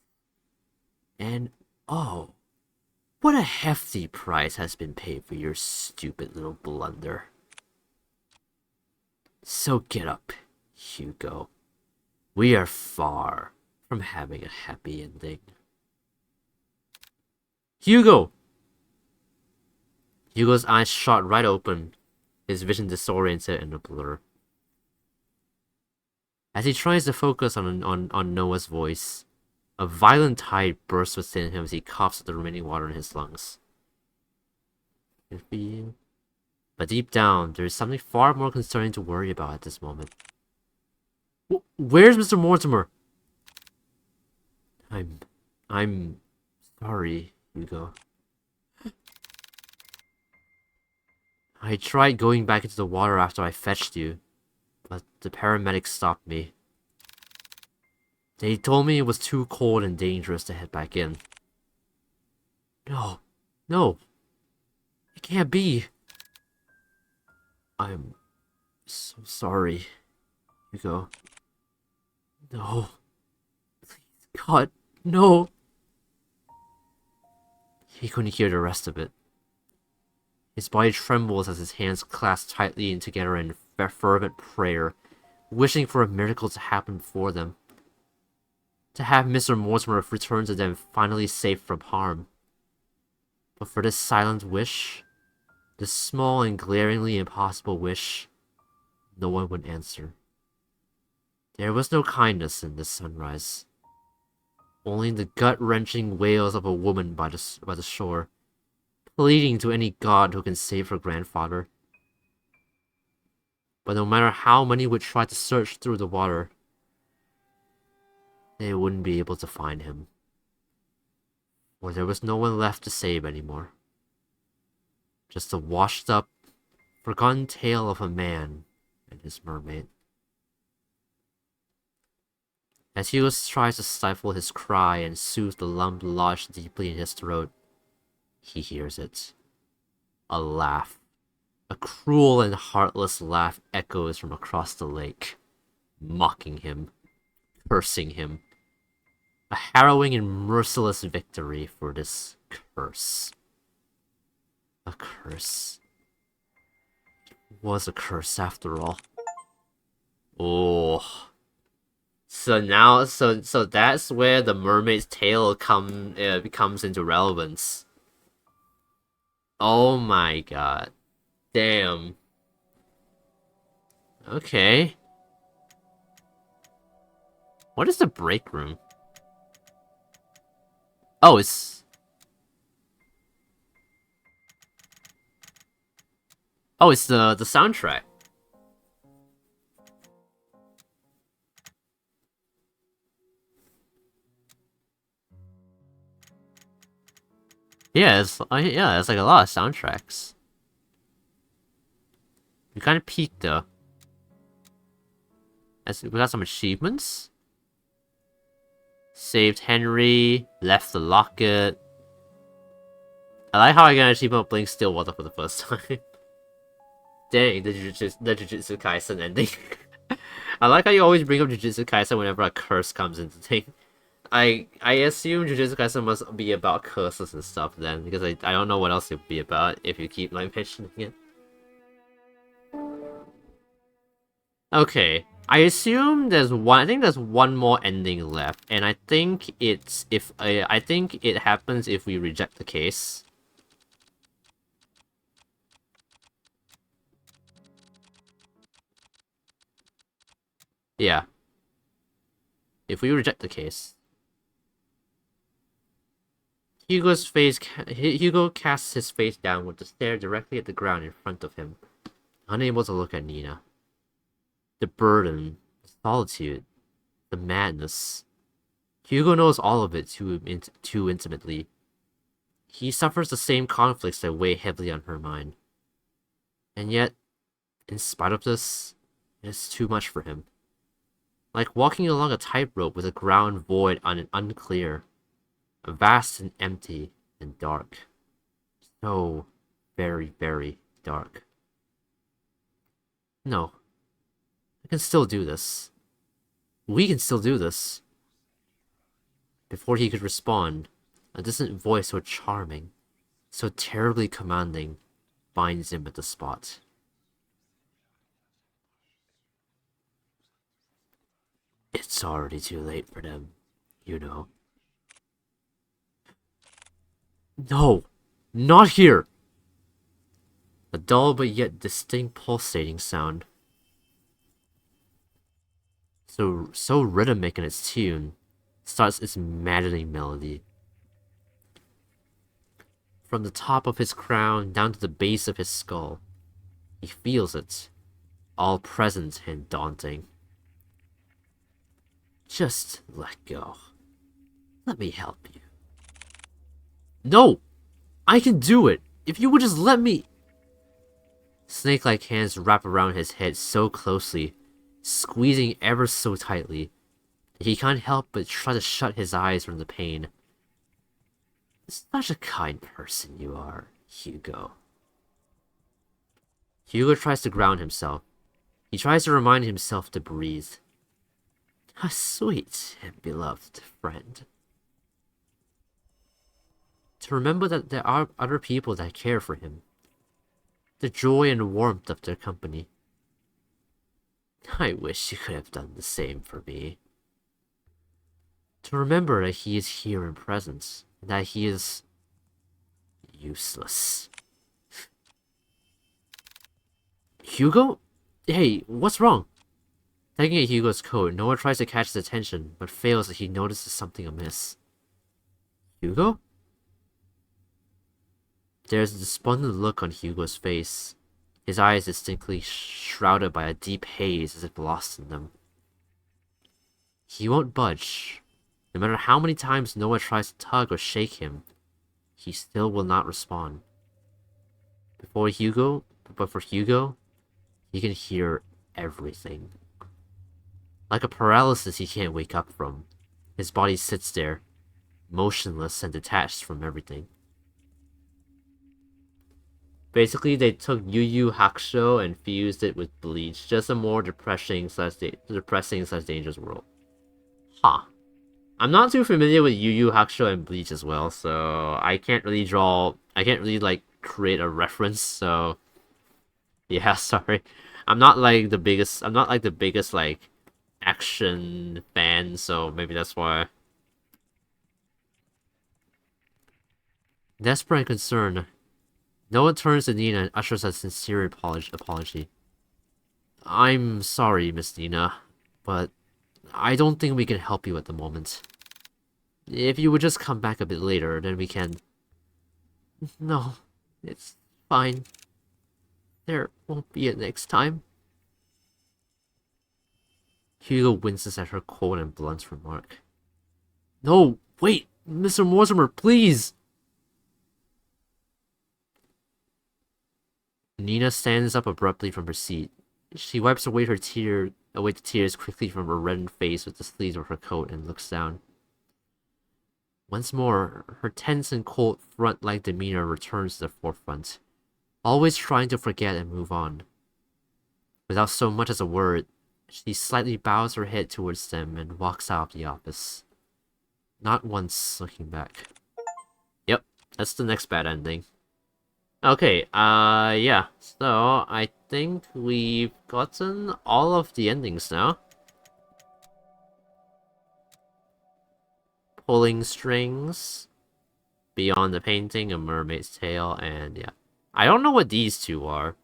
And oh, what a hefty price has been paid for your stupid little blunder. So get up, Hugo. We are far from having a happy ending. Hugo! Hugo's eyes shot right open, his vision disoriented in a blur. As he tries to focus on Noah's voice, a violent tide bursts within him as he coughs up the remaining water in his lungs. But deep down, there is something far more concerning to worry about at this moment. Where's Mr. Mortimer? I'm sorry, Hugo. I tried going back into the water after I fetched you, but the paramedics stopped me. They told me it was too cold and dangerous to head back in. No, no, it can't be. I'm so sorry, Hugo. No, please, God, no. He couldn't hear the rest of it. His body trembles as his hands clasp tightly together in fervent prayer, wishing for a miracle to happen for them. To have Mr. Mortimer return to them finally safe from harm. But for this silent wish, this small and glaringly impossible wish, no one would answer. There was no kindness in this sunrise. Only the gut-wrenching wails of a woman by the shore, pleading to any god who can save her grandfather. But no matter how many would try to search through the water, they wouldn't be able to find him. For there was no one left to save anymore. Just a washed-up, forgotten tale of a man and his mermaid. As Hugo tries to stifle his cry and soothe the lump lodged deeply in his throat, he hears it. A laugh. A cruel and heartless laugh echoes from across the lake, mocking him, cursing him. A harrowing and merciless victory for this curse. A curse. It was a curse after all. Oh. So now, so that's where the mermaid's tail comes into relevance. Oh my god. Damn. Okay. What is the break room? Oh, it's... Oh, it's the soundtrack. Yeah, it's like a lot of soundtracks. We kind of peaked though. We got some achievements. Saved Henry, left the locket. I like how I got an achievement of playing Stillwater for the first time. Dang, the Jujutsu Kaisen ending. I like how you always bring up Jujutsu Kaisen whenever a curse comes into thing. I assume Jujutsu Kaisen must be about curses and stuff then, because I don't know what else it would be about if you keep like mentioning it. Okay, I assume I think there's one more ending left, and I think I think it happens if we reject the case. Yeah. If we reject the case. Hugo casts his face downward to stare directly at the ground in front of him, unable to look at Nina. The burden, the solitude, the madness. Hugo knows all of it too intimately. He suffers the same conflicts that weigh heavily on her mind. And yet, in spite of this, it is too much for him. Like walking along a tightrope with a ground void and unclear. Vast and empty and dark. So very, very dark. No. I can still do this. We can still do this. Before he could respond, a distant voice so charming, so terribly commanding, binds him at the spot. It's already too late for them, you know. No! Not here! A dull but yet distinct pulsating sound. So rhythmic in its tune, starts its maddening melody. From the top of his crown down to the base of his skull, he feels it, all present and daunting. Just let go. Let me help you. No! I can do it! If you would just let me... Snake-like hands wrap around his head so closely, squeezing ever so tightly, that he can't help but try to shut his eyes from the pain. Such a kind person you are, Hugo. Hugo tries to ground himself. He tries to remind himself to breathe. A sweet and beloved friend. To remember that there are other people that care for him. The joy and warmth of their company. I wish you could have done the same for me. To remember that he is here in presence, and that he is useless. Hugo? Hey, what's wrong? Taking at Hugo's coat, Noah tries to catch his attention, but fails as he notices something amiss. Hugo? There's a despondent look on Hugo's face, his eyes distinctly shrouded by a deep haze as if lost in them. He won't budge. No matter how many times Noah tries to tug or shake him, he still will not respond. But for Hugo, he can hear everything. Like a paralysis he can't wake up from. His body sits there, motionless and detached from everything. Basically, they took Yu Yu Hakusho and fused it with Bleach. Just a more depressing slash dangerous world. Huh. I'm not too familiar with Yu Yu Hakusho and Bleach as well, so I can't really like create a reference, so yeah, sorry. I'm not like the biggest like action fan, so maybe that's why. Desperate and concerned, Noah turns to Nina and ushers a sincere apology. I'm sorry, Miss Nina, but I don't think we can help you at the moment. If you would just come back a bit later, then we can... No, it's fine. There won't be a next time. Hugo winces at her cold and blunt remark. No, wait, Mr. Mortimer, please! Nina stands up abruptly from her seat. She wipes away the tears quickly from her reddened face with the sleeves of her coat and looks down. Once more, her tense and cold front-like demeanor returns to the forefront, always trying to forget and move on. Without so much as a word, she slightly bows her head towards them and walks out of the office, not once looking back. Yep, that's the next bad ending. Okay, yeah, so I think we've gotten all of the endings now. Pulling strings, Beyond the Painting, A Mermaid's Tale, and yeah. I don't know what these two are.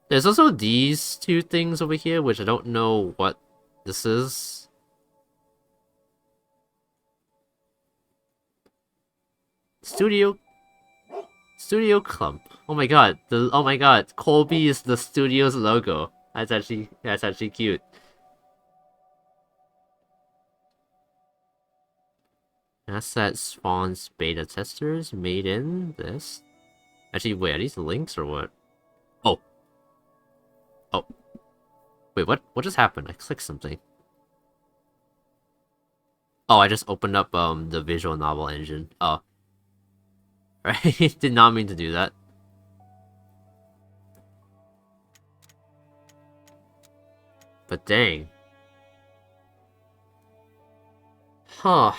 There's also these two things over here, which I don't know what this is. Studio Clump. Oh my god, Colby is the studio's logo. That's actually cute. Asset spawns beta testers made in this. Actually, wait, are these links or what? Oh. Oh. Wait, what just happened? I clicked something. Oh, I just opened up the visual novel engine. Oh. Right, did not mean to do that. But dang. Huh.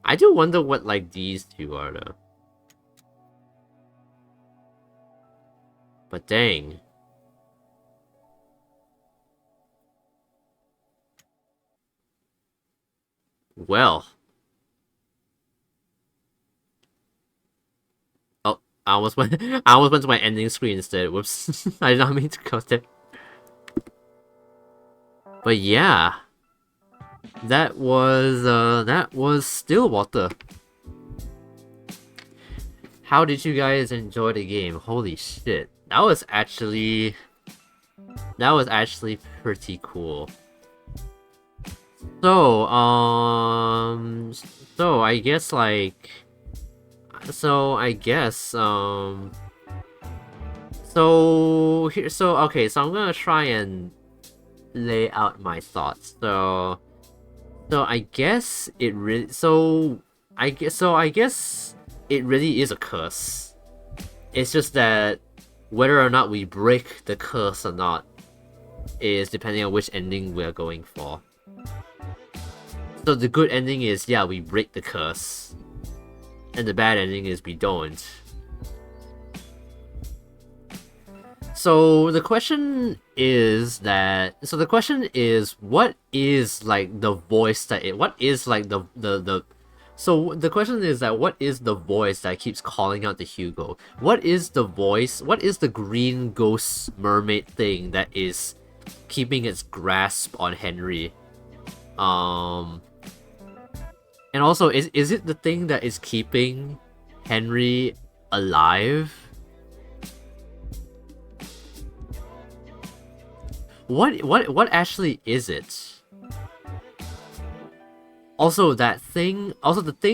I do wonder what, like, these two are, though. But dang. Well. Oh, I almost went to my ending screen instead. Whoops. I did not mean to go there. But yeah. That was Stillwater. How did you guys enjoy the game? Holy shit. That was actually pretty cool. So, I guess like okay, so I'm gonna try and lay out my thoughts. So I guess it really it really is a curse. It's just that whether or not we break the curse or not is depending on which ending we're going for. So the good ending is, yeah, we break the curse. And the bad ending is we don't. So the question is what is like the voice that so the question is that what is the voice that keeps calling out to Hugo? What is the voice? What is the green ghost mermaid thing that is keeping its grasp on Henry? And also, is it the thing that is keeping Henry alive? What actually is it? Also, the thing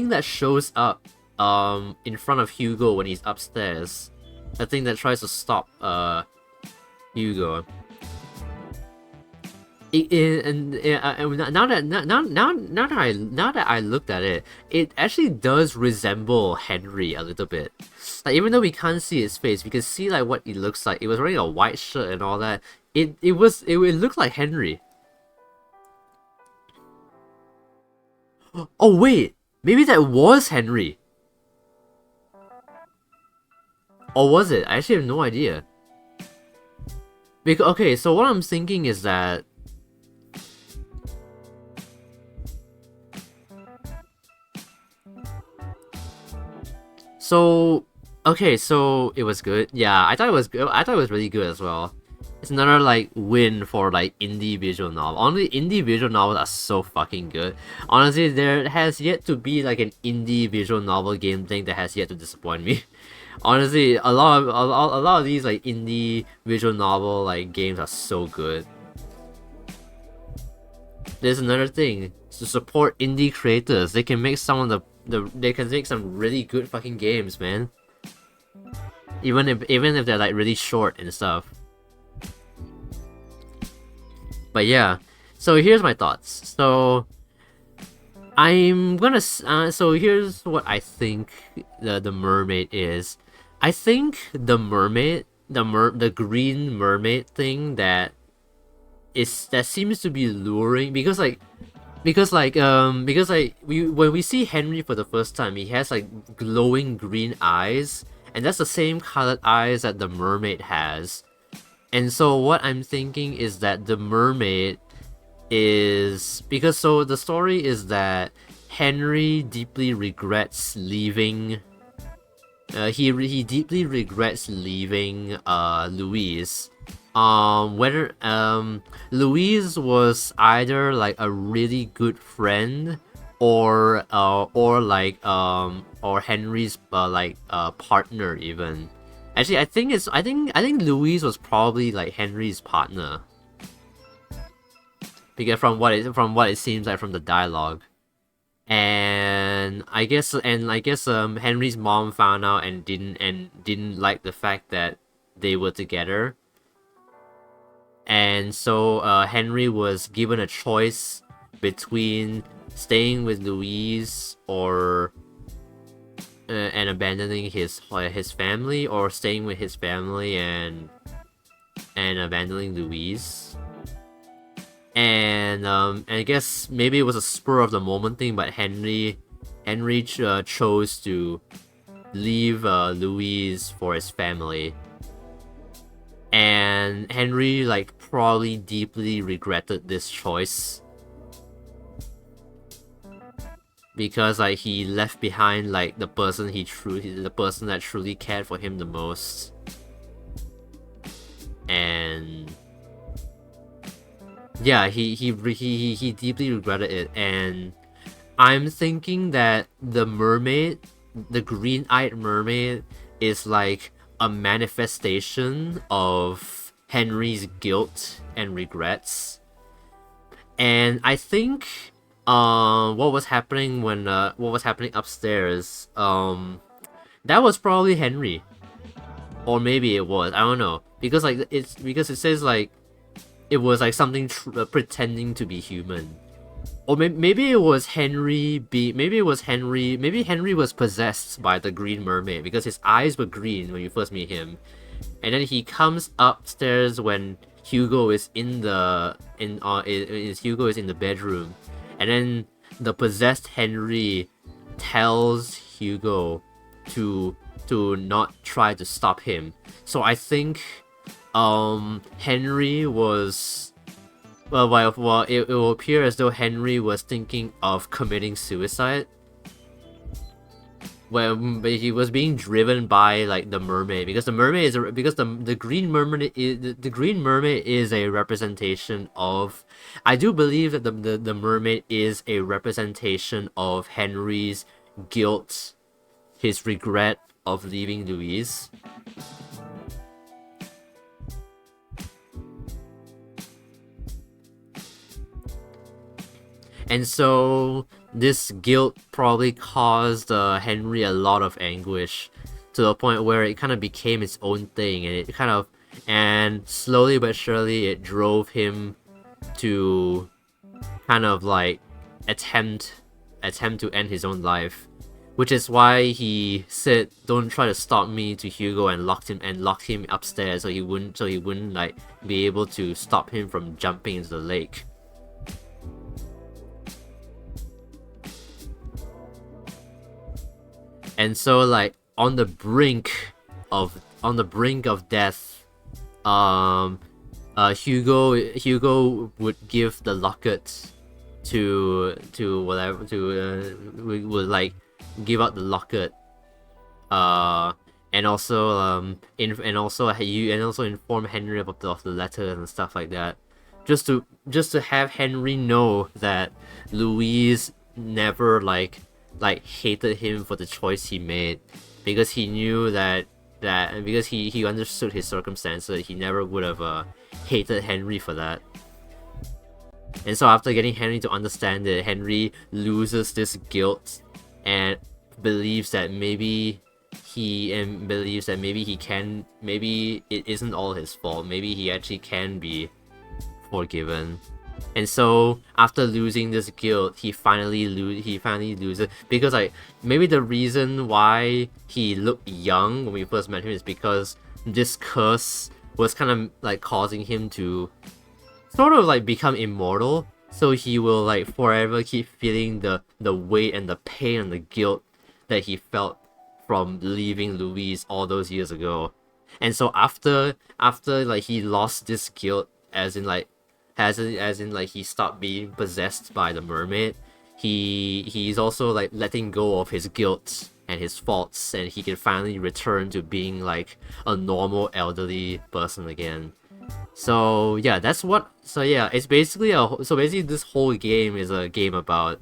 that shows up in front of Hugo when he's upstairs, the thing that tries to stop Hugo. Now that I looked at it, it actually does resemble Henry a little bit. Like even though we can't see his face, we can see like what he looks like. It was wearing a white shirt and all that. It looked like Henry. Oh wait, maybe that was Henry. Or was it? I actually have no idea. Because okay, so what I'm thinking is that okay, so it was good. Yeah, I thought it was good. I thought it was really good as well. It's another like win for like indie visual novel. Honestly, indie visual novels are so fucking good. Honestly, there has yet to be like an indie visual novel game thing that has yet to disappoint me. Honestly, a lot of these like indie visual novel like games are so good. There's another thing to support indie creators. They can make some of they can make some really good fucking games, man. Even if they're like really short and stuff. But yeah, so here's my thoughts. So I'm gonna so here's what I think the mermaid is. I think the mermaid, the green mermaid thing that seems to be luring because when we see Henry for the first time, he has like glowing green eyes, and that's the same colored eyes that the mermaid has. And so what I'm thinking is that the mermaid is because so the story is that Henry deeply regrets leaving. He deeply regrets leaving Louise. Whether Louise was either like a really good friend or Henry's partner even. Actually, I think Louise was probably like Henry's partner. Because from what it seems like from the dialogue. And I guess Henry's mom found out and didn't like the fact that they were together. And so Henry was given a choice between staying with Louise or and abandoning his family, or staying with his family and abandoning Louise. And I guess maybe it was a spur of the moment thing, but Henry chose to leave Louise for his family. And Henry like probably deeply regretted this choice because like he left behind like the person that truly cared for him the most. And yeah, he deeply regretted it. And I'm thinking that the mermaid, the green-eyed mermaid, is like a manifestation of Henry's guilt and regrets. And I think what was happening upstairs, that was probably Henry, or maybe it was, I don't know, because it says like it was like something pretending to be human. Or maybe it was Henry. Maybe Henry was possessed by the green mermaid because his eyes were green when you first meet him, and then he comes upstairs when Hugo is in the bedroom, and then the possessed Henry tells Hugo to not try to stop him. So I think Henry was. Well, it will appear as though Henry was thinking of committing suicide. But he was being driven by like the mermaid, because the mermaid is the green mermaid is a representation of. I do believe that the mermaid is a representation of Henry's guilt, his regret of leaving Louise. And so this guilt probably caused Henry a lot of anguish, to the point where it kind of became its own thing, and it kind of and slowly but surely it drove him to kind of like attempt to end his own life, which is why he said, "Don't try to stop me," to Hugo, and locked him upstairs so he wouldn't like be able to stop him from jumping into the lake. And so like on the brink of death, Hugo would give the locket to whatever would like give out the locket, and also inform Henry of the letter and stuff like that, just to have Henry know that Louise never like hated him for the choice he made, because he knew that because he understood his circumstances, he never would have hated Henry for that. And so after getting Henry to understand it, Henry loses this guilt and believes that maybe maybe it isn't all his fault. Maybe he actually can be forgiven. And so after losing this guilt, he finally loses, because like maybe the reason why he looked young when we first met him is because this curse was kind of like causing him to sort of like become immortal, so he will like forever keep feeling the weight and the pain and the guilt that he felt from leaving Louise all those years ago. And so after like he lost this guilt, as in like he stopped being possessed by the mermaid, he's also like letting go of his guilt and his faults, and he can finally return to being like a normal elderly person again. So yeah, it's basically this whole game is a game about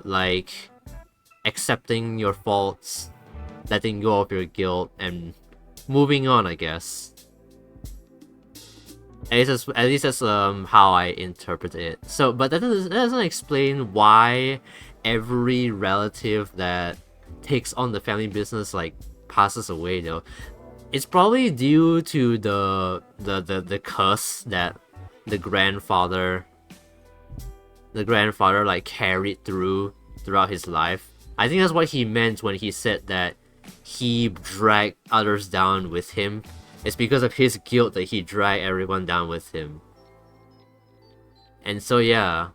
like accepting your faults, letting go of your guilt, and moving on, I guess. At least that's how I interpret it. So, but that doesn't explain why every relative that takes on the family business like passes away though. It's probably due to the curse that the grandfather like carried throughout his life. I think that's what he meant when he said that he dragged others down with him. It's because of his guilt that he dragged everyone down with him. And so yeah,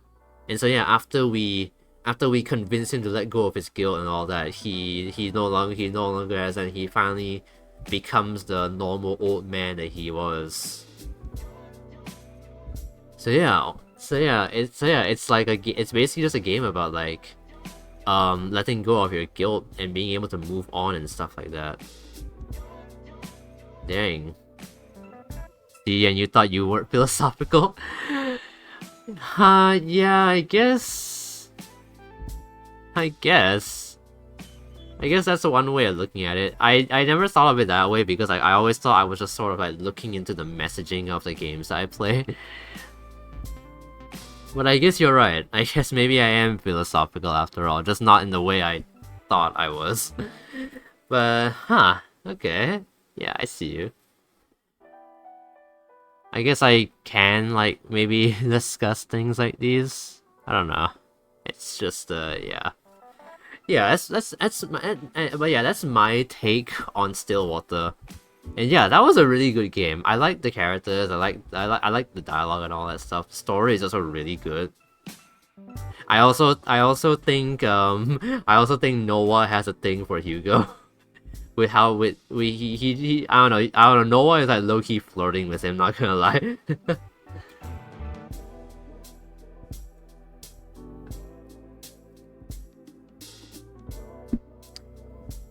after we convince him to let go of his guilt and all that, he no longer has, and he finally becomes the normal old man that he was. It's like it's basically just a game about like letting go of your guilt and being able to move on and stuff like that. Dang. See, and you thought you weren't philosophical? Yeah, I guess that's one way of looking at it. I never thought of it that way, because I always thought I was just sort of like looking into the messaging of the games that I play. But I guess you're right. I guess maybe I am philosophical after all, just not in the way I thought I was. But, okay. Yeah, I see you. I guess I can, like, maybe discuss things like these. I don't know. It's just, yeah. Yeah, that's my take on Stillwater. And yeah, that was a really good game. I like the characters, I like the dialogue and all that stuff. The story is also really good. I also think Noah has a thing for Hugo. With how he I don't know, Noah is like low-key flirting with him, not gonna lie.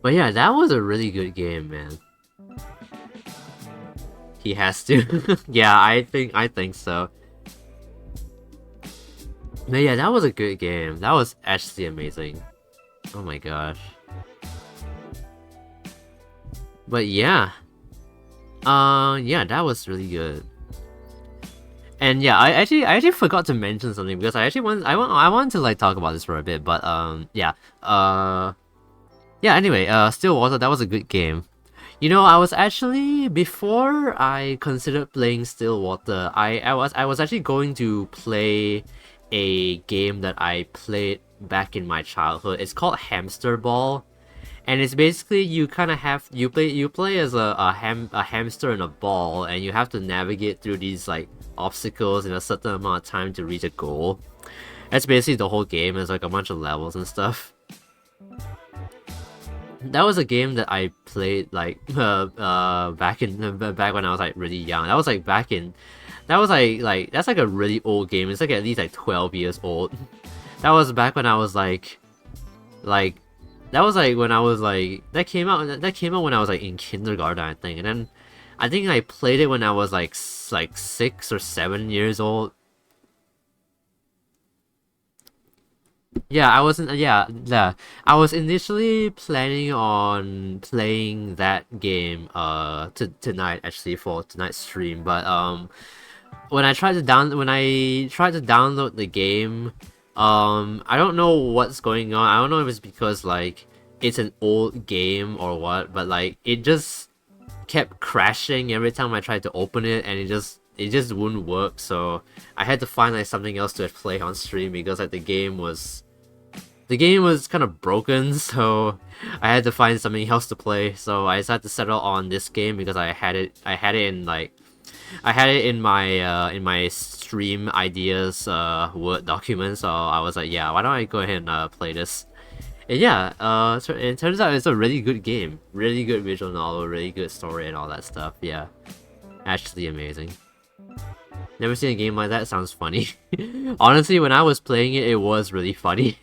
But yeah, that was a really good game, man. He has to. Yeah, I think so. But yeah, that was a good game. That was actually amazing. Oh my gosh. But yeah. Yeah, that was really good. And yeah, I actually forgot to mention something, because I want to like talk about this for a bit, but yeah. Yeah, anyway, Stillwater, that was a good game. You know, I was actually before I considered playing Stillwater, I was actually going to play a game that I played back in my childhood. It's called Hamster Ball, and it's basically you kind of have you play as a hamster in a ball, and you have to navigate through these like obstacles in a certain amount of time to reach a goal. That's basically the whole game. It's like a bunch of levels and stuff. That was a game that I played like back when I was like really young. That was like back in that was like that's like a really old game. It's like at least like 12 years old. That was back when I was like that was like when I was like that came out when I was like in kindergarten, I think. And then I think I played it when I was like 6 or 7 years old. Yeah, I wasn't. Yeah. I was initially planning on playing that game tonight, actually, for tonight's stream, but when I tried to download the game, I don't know what's going on. I don't know if it's because like it's an old game or what, but like it just kept crashing every time I tried to open it, and it just wouldn't work. So I had to find like something else to play on stream because like the game was kind of broken, so I had to find something else to play. So I decided to settle on this game because I had it in my stream ideas Word document. So I was like, yeah, why don't I go ahead and play this? And yeah, so it turns out it's a really good game, really good visual novel, really good story and all that stuff. Yeah, actually amazing. Never seen a game like that. Sounds funny. Honestly, when I was playing it, it was really funny.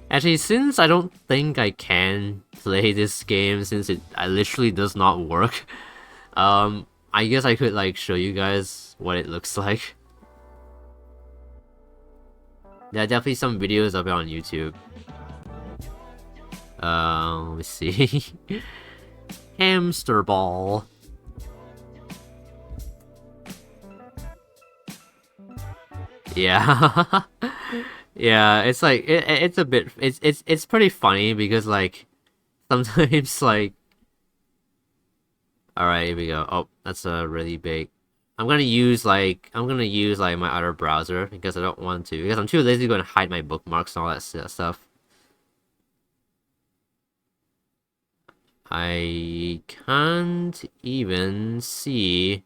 Actually, since I don't think I can play this game, since it literally does not work, I guess I could like show you guys what it looks like. There are definitely some videos of it on YouTube. Let me see. Hamster ball. Yeah. Yeah, it's like it's a bit it's pretty funny because like sometimes like all right, here we go. Oh, that's a really big. I'm gonna use like my other browser because I don't want to because I'm too lazy to go and hide my bookmarks and all that stuff. I can't even see.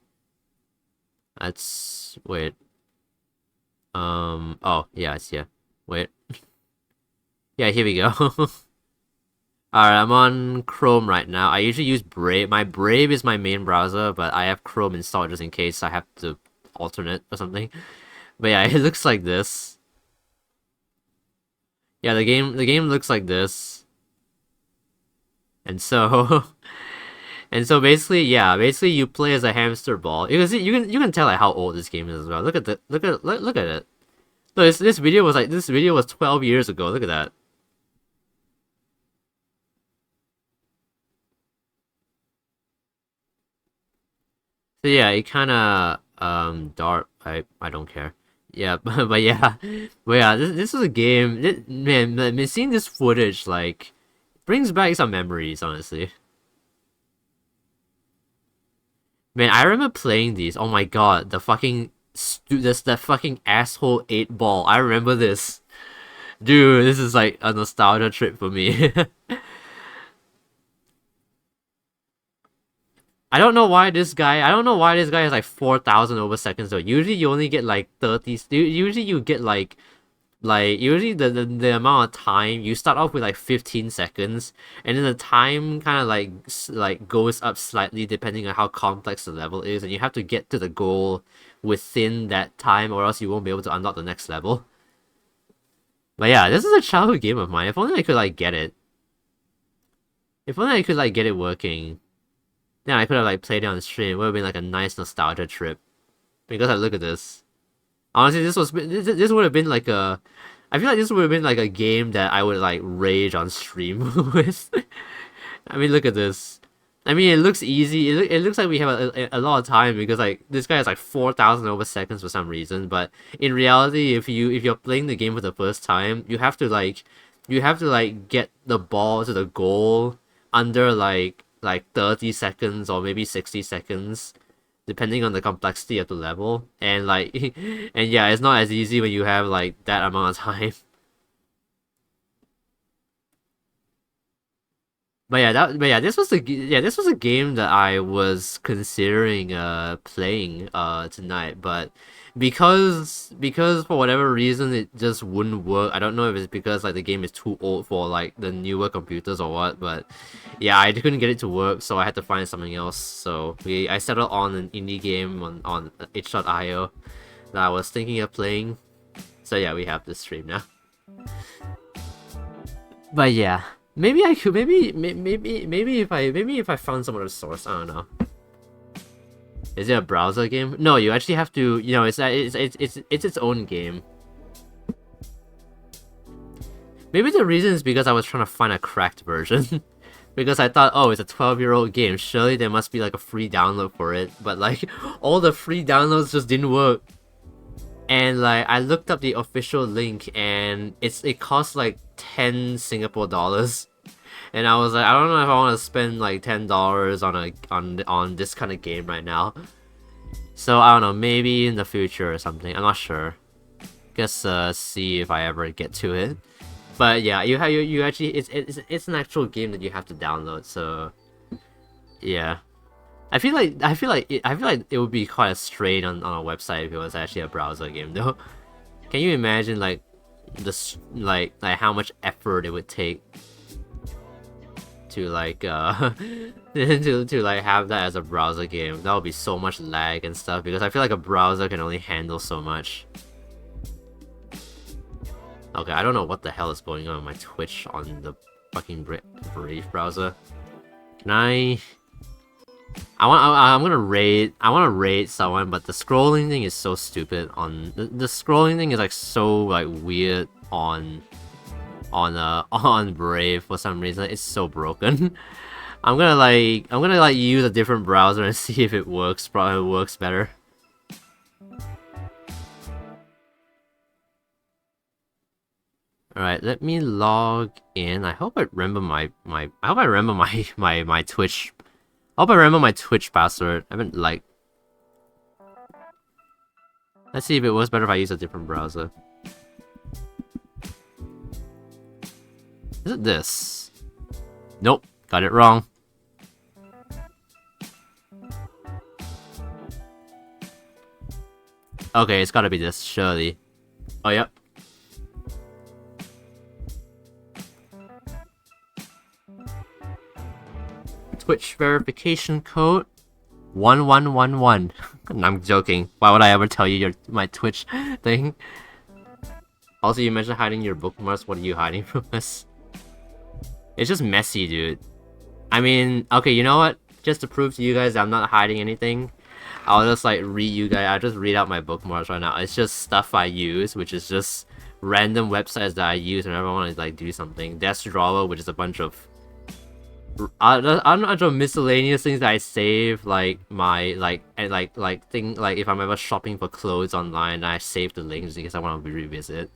That's wait. Oh yeah, it's here. Wait. Yeah, here we go. Alright, I'm on Chrome right now. I usually use Brave. My Brave is my main browser, but I have Chrome installed just in case I have to alternate or something. But yeah, it looks like this. Yeah, the game looks like this. And so and so basically, yeah, basically you play as a hamster ball. You can tell like how old this game is as well. Look at it. No, this video was 12 years ago. Look at that. So yeah, it kind of dark. I don't care. Yeah, but yeah, this is a game. Man, seeing this footage like brings back some memories. Honestly, man, I remember playing these. Oh my god, that fucking asshole 8 ball. I remember this, dude. This is like a nostalgia trip for me. I don't know why this guy has like 4,000 over seconds though. Usually you only get like 30. Usually you get like usually the amount of time you start off with like 15 seconds, and then the time kind of like goes up slightly depending on how complex the level is, and you have to get to the goal within that time or else you won't be able to unlock the next level. But yeah, this is a childhood game of mine. If only I could like get it. If only I could like get it working. Then I could have like played it on the stream. It would have been like a nice nostalgia trip. Because I look at this. Honestly, this would have been like a. I feel like this would have been like a game that I would like rage on stream with. I mean, look at this. I mean, it looks easy. It looks like we have a lot of time because like this guy has like 4,000 over seconds for some reason. But in reality, if you're playing the game for the first time, you have to like get the ball to the goal under like 30 seconds or maybe 60 seconds, depending on the complexity of the level. And like and yeah, it's not as easy when you have like that amount of time. This was a game that I was considering playing tonight, but because for whatever reason it just wouldn't work. I don't know if it's because like the game is too old for like the newer computers or what, but yeah, I couldn't get it to work, so I had to find something else. So I settled on an indie game on itch.io that I was thinking of playing. So yeah, we have this stream now. But yeah. Maybe I could. Maybe if I found some other source. I don't know. Is it a browser game? No, you actually have to. You know, it's its own game. Maybe the reason is because I was trying to find a cracked version. Because I thought, oh, it's a 12-year-old game. Surely there must be like a free download for it. But like, all the free downloads just didn't work. And like, I looked up the official link, and it costs like 10 Singapore dollars. And I was like, I don't know if I want to spend like $10 on this kind of game right now. So I don't know, maybe in the future or something. I'm not sure. Guess see if I ever get to it. But yeah, you actually it's an actual game that you have to download. So yeah, I feel like it would be quite a strain on a website if it was actually a browser game though. Can you imagine like this like how much effort it would take to like to like have that as a browser game? That would be so much lag and stuff, because I feel like a browser can only handle so much. Okay, I don't know what the hell is going on with my Twitch on the fucking Brave browser. Can I want to raid someone, but the scrolling thing is so stupid on the scrolling thing is like so like weird on Brave for some reason. It's so broken. I'm gonna use a different browser and see if it works. Probably works better. Alright, let me log in. I hope I remember my Twitch. I hope I remember my Twitch password. I haven't like. Let's see if it works better if I use a different browser. Is it this? Nope, got it wrong. Okay, it's gotta be this, surely. Oh, yep. Twitch verification code 1111. I'm joking. Why would I ever tell you my Twitch thing? Also, you mentioned hiding your bookmarks. What are you hiding from us? It's just messy, dude. I mean, okay, you know what? Just to prove to you guys that I'm not hiding anything, I'll just like I'll just read out my bookmarks right now. It's just stuff I use, which is just random websites that I use whenever I want to like do something. Desk drawer, which is a bunch of I'm not sure, miscellaneous things that I save, like my thing, like if I'm ever shopping for clothes online, I save the links because I want to revisit.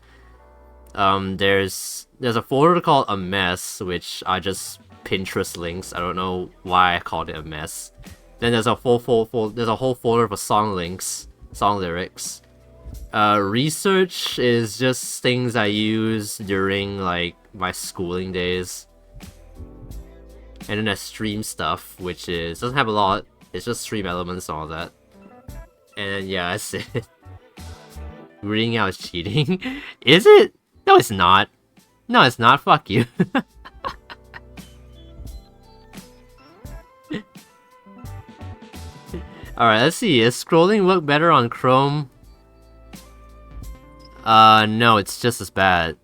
There's a folder called a mess, which are just Pinterest links. I don't know why I called it a mess. Then there's a whole folder for song links, song lyrics. Research is just things I use during like my schooling days. And then there's stream stuff, which doesn't have a lot. It's just stream elements and all that. And yeah, that's it. Reading out is cheating. Is it? No, it's not. No, it's not. Fuck you. Alright, let's see. Does scrolling work better on Chrome? No, it's just as bad.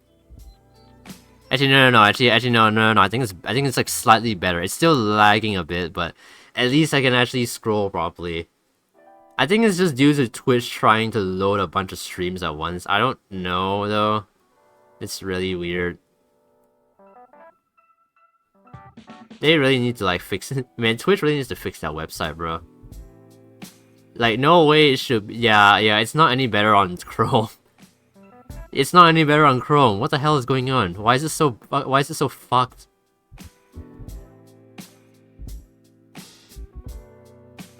Actually, no. Actually, no. I think it's like slightly better. It's still lagging a bit, but at least I can actually scroll properly. I think it's just due to Twitch trying to load a bunch of streams at once. I don't know though. It's really weird. They really need to like fix it. Man, Twitch really needs to fix that website, bro. Like, no way it should. Yeah. It's not any better on Chrome. It's not any better on Chrome. What the hell is going on? Why is it so fucked?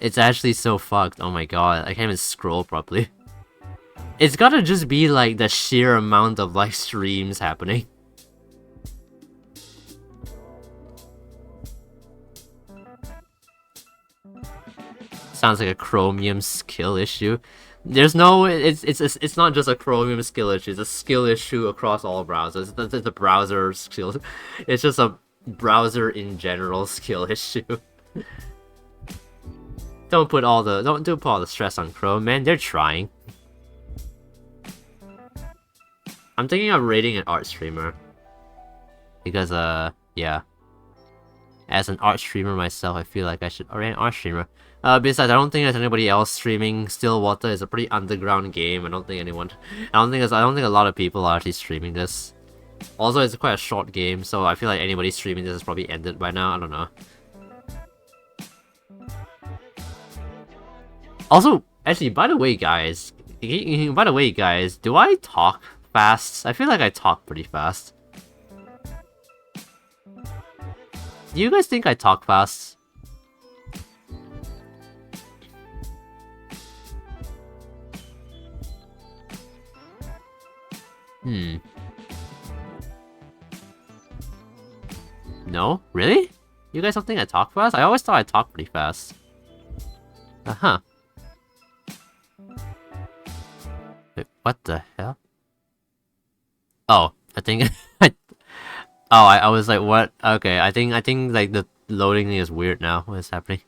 It's actually so fucked. Oh my god, I can't even scroll properly. It's gotta just be like the sheer amount of like streams happening. Sounds like a Chromium skill issue. There's no, it's not just a Chromium skill issue. It's a skill issue across all browsers. It's a browser skill. It's just a browser in general skill issue. Don't put all the stress on Chrome, man. They're trying. I'm thinking of rating an art streamer because yeah. As an art streamer myself, I feel like I should rate an art streamer. Besides, I don't think there's anybody else streaming Stillwater. It's a pretty underground game. I don't think a lot of people are actually streaming this. Also, it's quite a short game, so I feel like anybody streaming this is probably ended by now. I don't know. Also, actually, by the way, guys, do I talk fast? I feel like I talk pretty fast. Do you guys think I talk fast? No? Really? You guys don't think I talk fast? I always thought I talk pretty fast. Uh-huh. Wait, what the hell? Oh, I think I was like, what? Okay, I think like the loading thing is weird now. What is happening?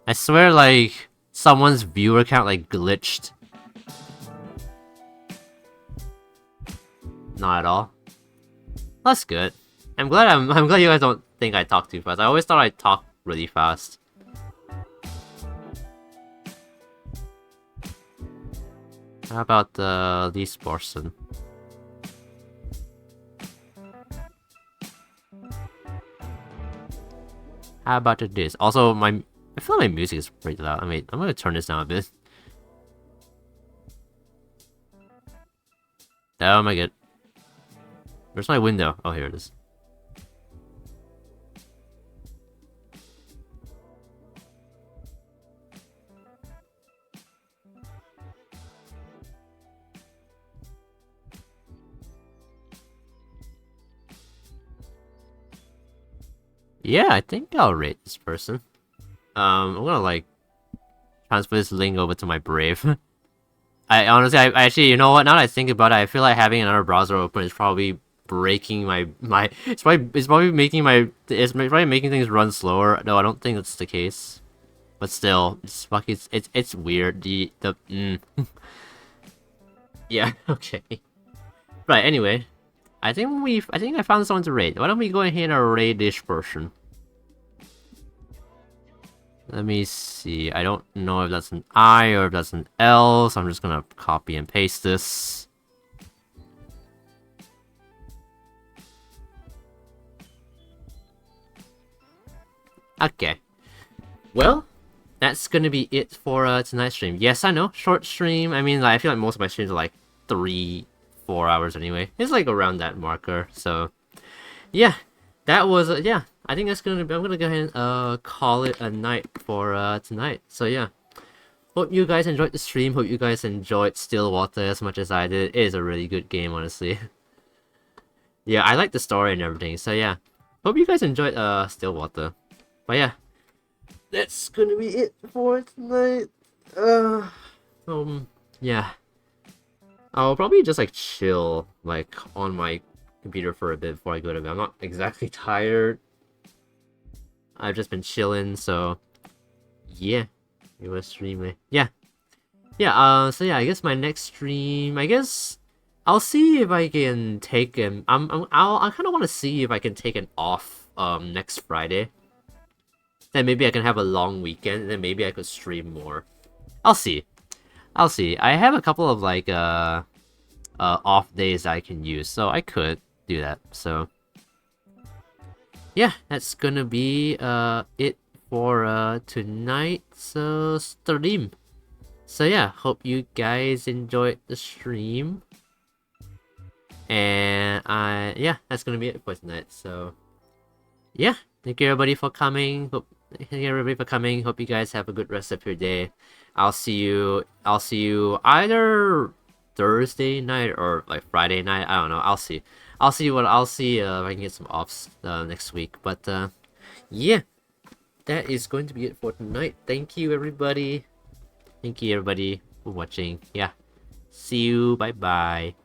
I swear like someone's viewer count like glitched. Not at all. That's good. I'm glad you guys don't think I talk too fast. I always thought I talk really fast. How about the least person? How about this? Also, I feel like my music is pretty loud. I mean, I'm gonna turn this down a bit. Oh my god. Where's my window? Oh, here it is. Yeah, I think I'll rate this person. I'm gonna like transfer this link over to my Brave. I honestly, I actually, you know what? Now that I think about it, I feel like having another browser open is probably breaking my it's probably making things run slower. No, I don't think that's the case. But still, it's weird. Yeah, okay. Right, anyway. I think I found someone to raid. Why don't we go ahead and raid this person? Let me see. I don't know if that's an I or if that's an L, so I'm just gonna copy and paste this. Okay. Well, that's gonna be it for tonight's stream. Yes, I know, short stream. I mean, like, I feel like most of my streams are like 3-4 hours anyway. It's like around that marker. So, yeah, that was yeah. I think that's I'm gonna go ahead and call it a night for tonight. So yeah, hope you guys enjoyed the stream. Hope you guys enjoyed Stillwater as much as I did. It is a really good game, honestly. Yeah, I like the story and everything. So yeah, hope you guys enjoyed Stillwater. But yeah, that's gonna be it for tonight. Yeah, I'll probably just like chill like on my computer for a bit before I go to bed. I'm not exactly tired. I've just been chilling, so yeah, it was streaming. Yeah, so yeah, I guess my next stream, I guess I'll see if I can take him. I kind of want to see if I can take an off next Friday. Then maybe I can have a long weekend, and then maybe I could stream more. I'll see. I have a couple of like off days I can use, so I could do that. So yeah, that's gonna be it for tonight's stream. So yeah, hope you guys enjoyed the stream. And yeah, that's gonna be it for tonight. So yeah, thank you everybody for coming. Hope Thank you everybody for coming. Hope you guys have a good rest of your day. I'll see you either Thursday night or like Friday night. I don't know. I'll see. I'll see if I can get some offs next week. But yeah, that is going to be it for tonight. Thank you everybody. Thank you everybody for watching. Yeah. See you. Bye bye.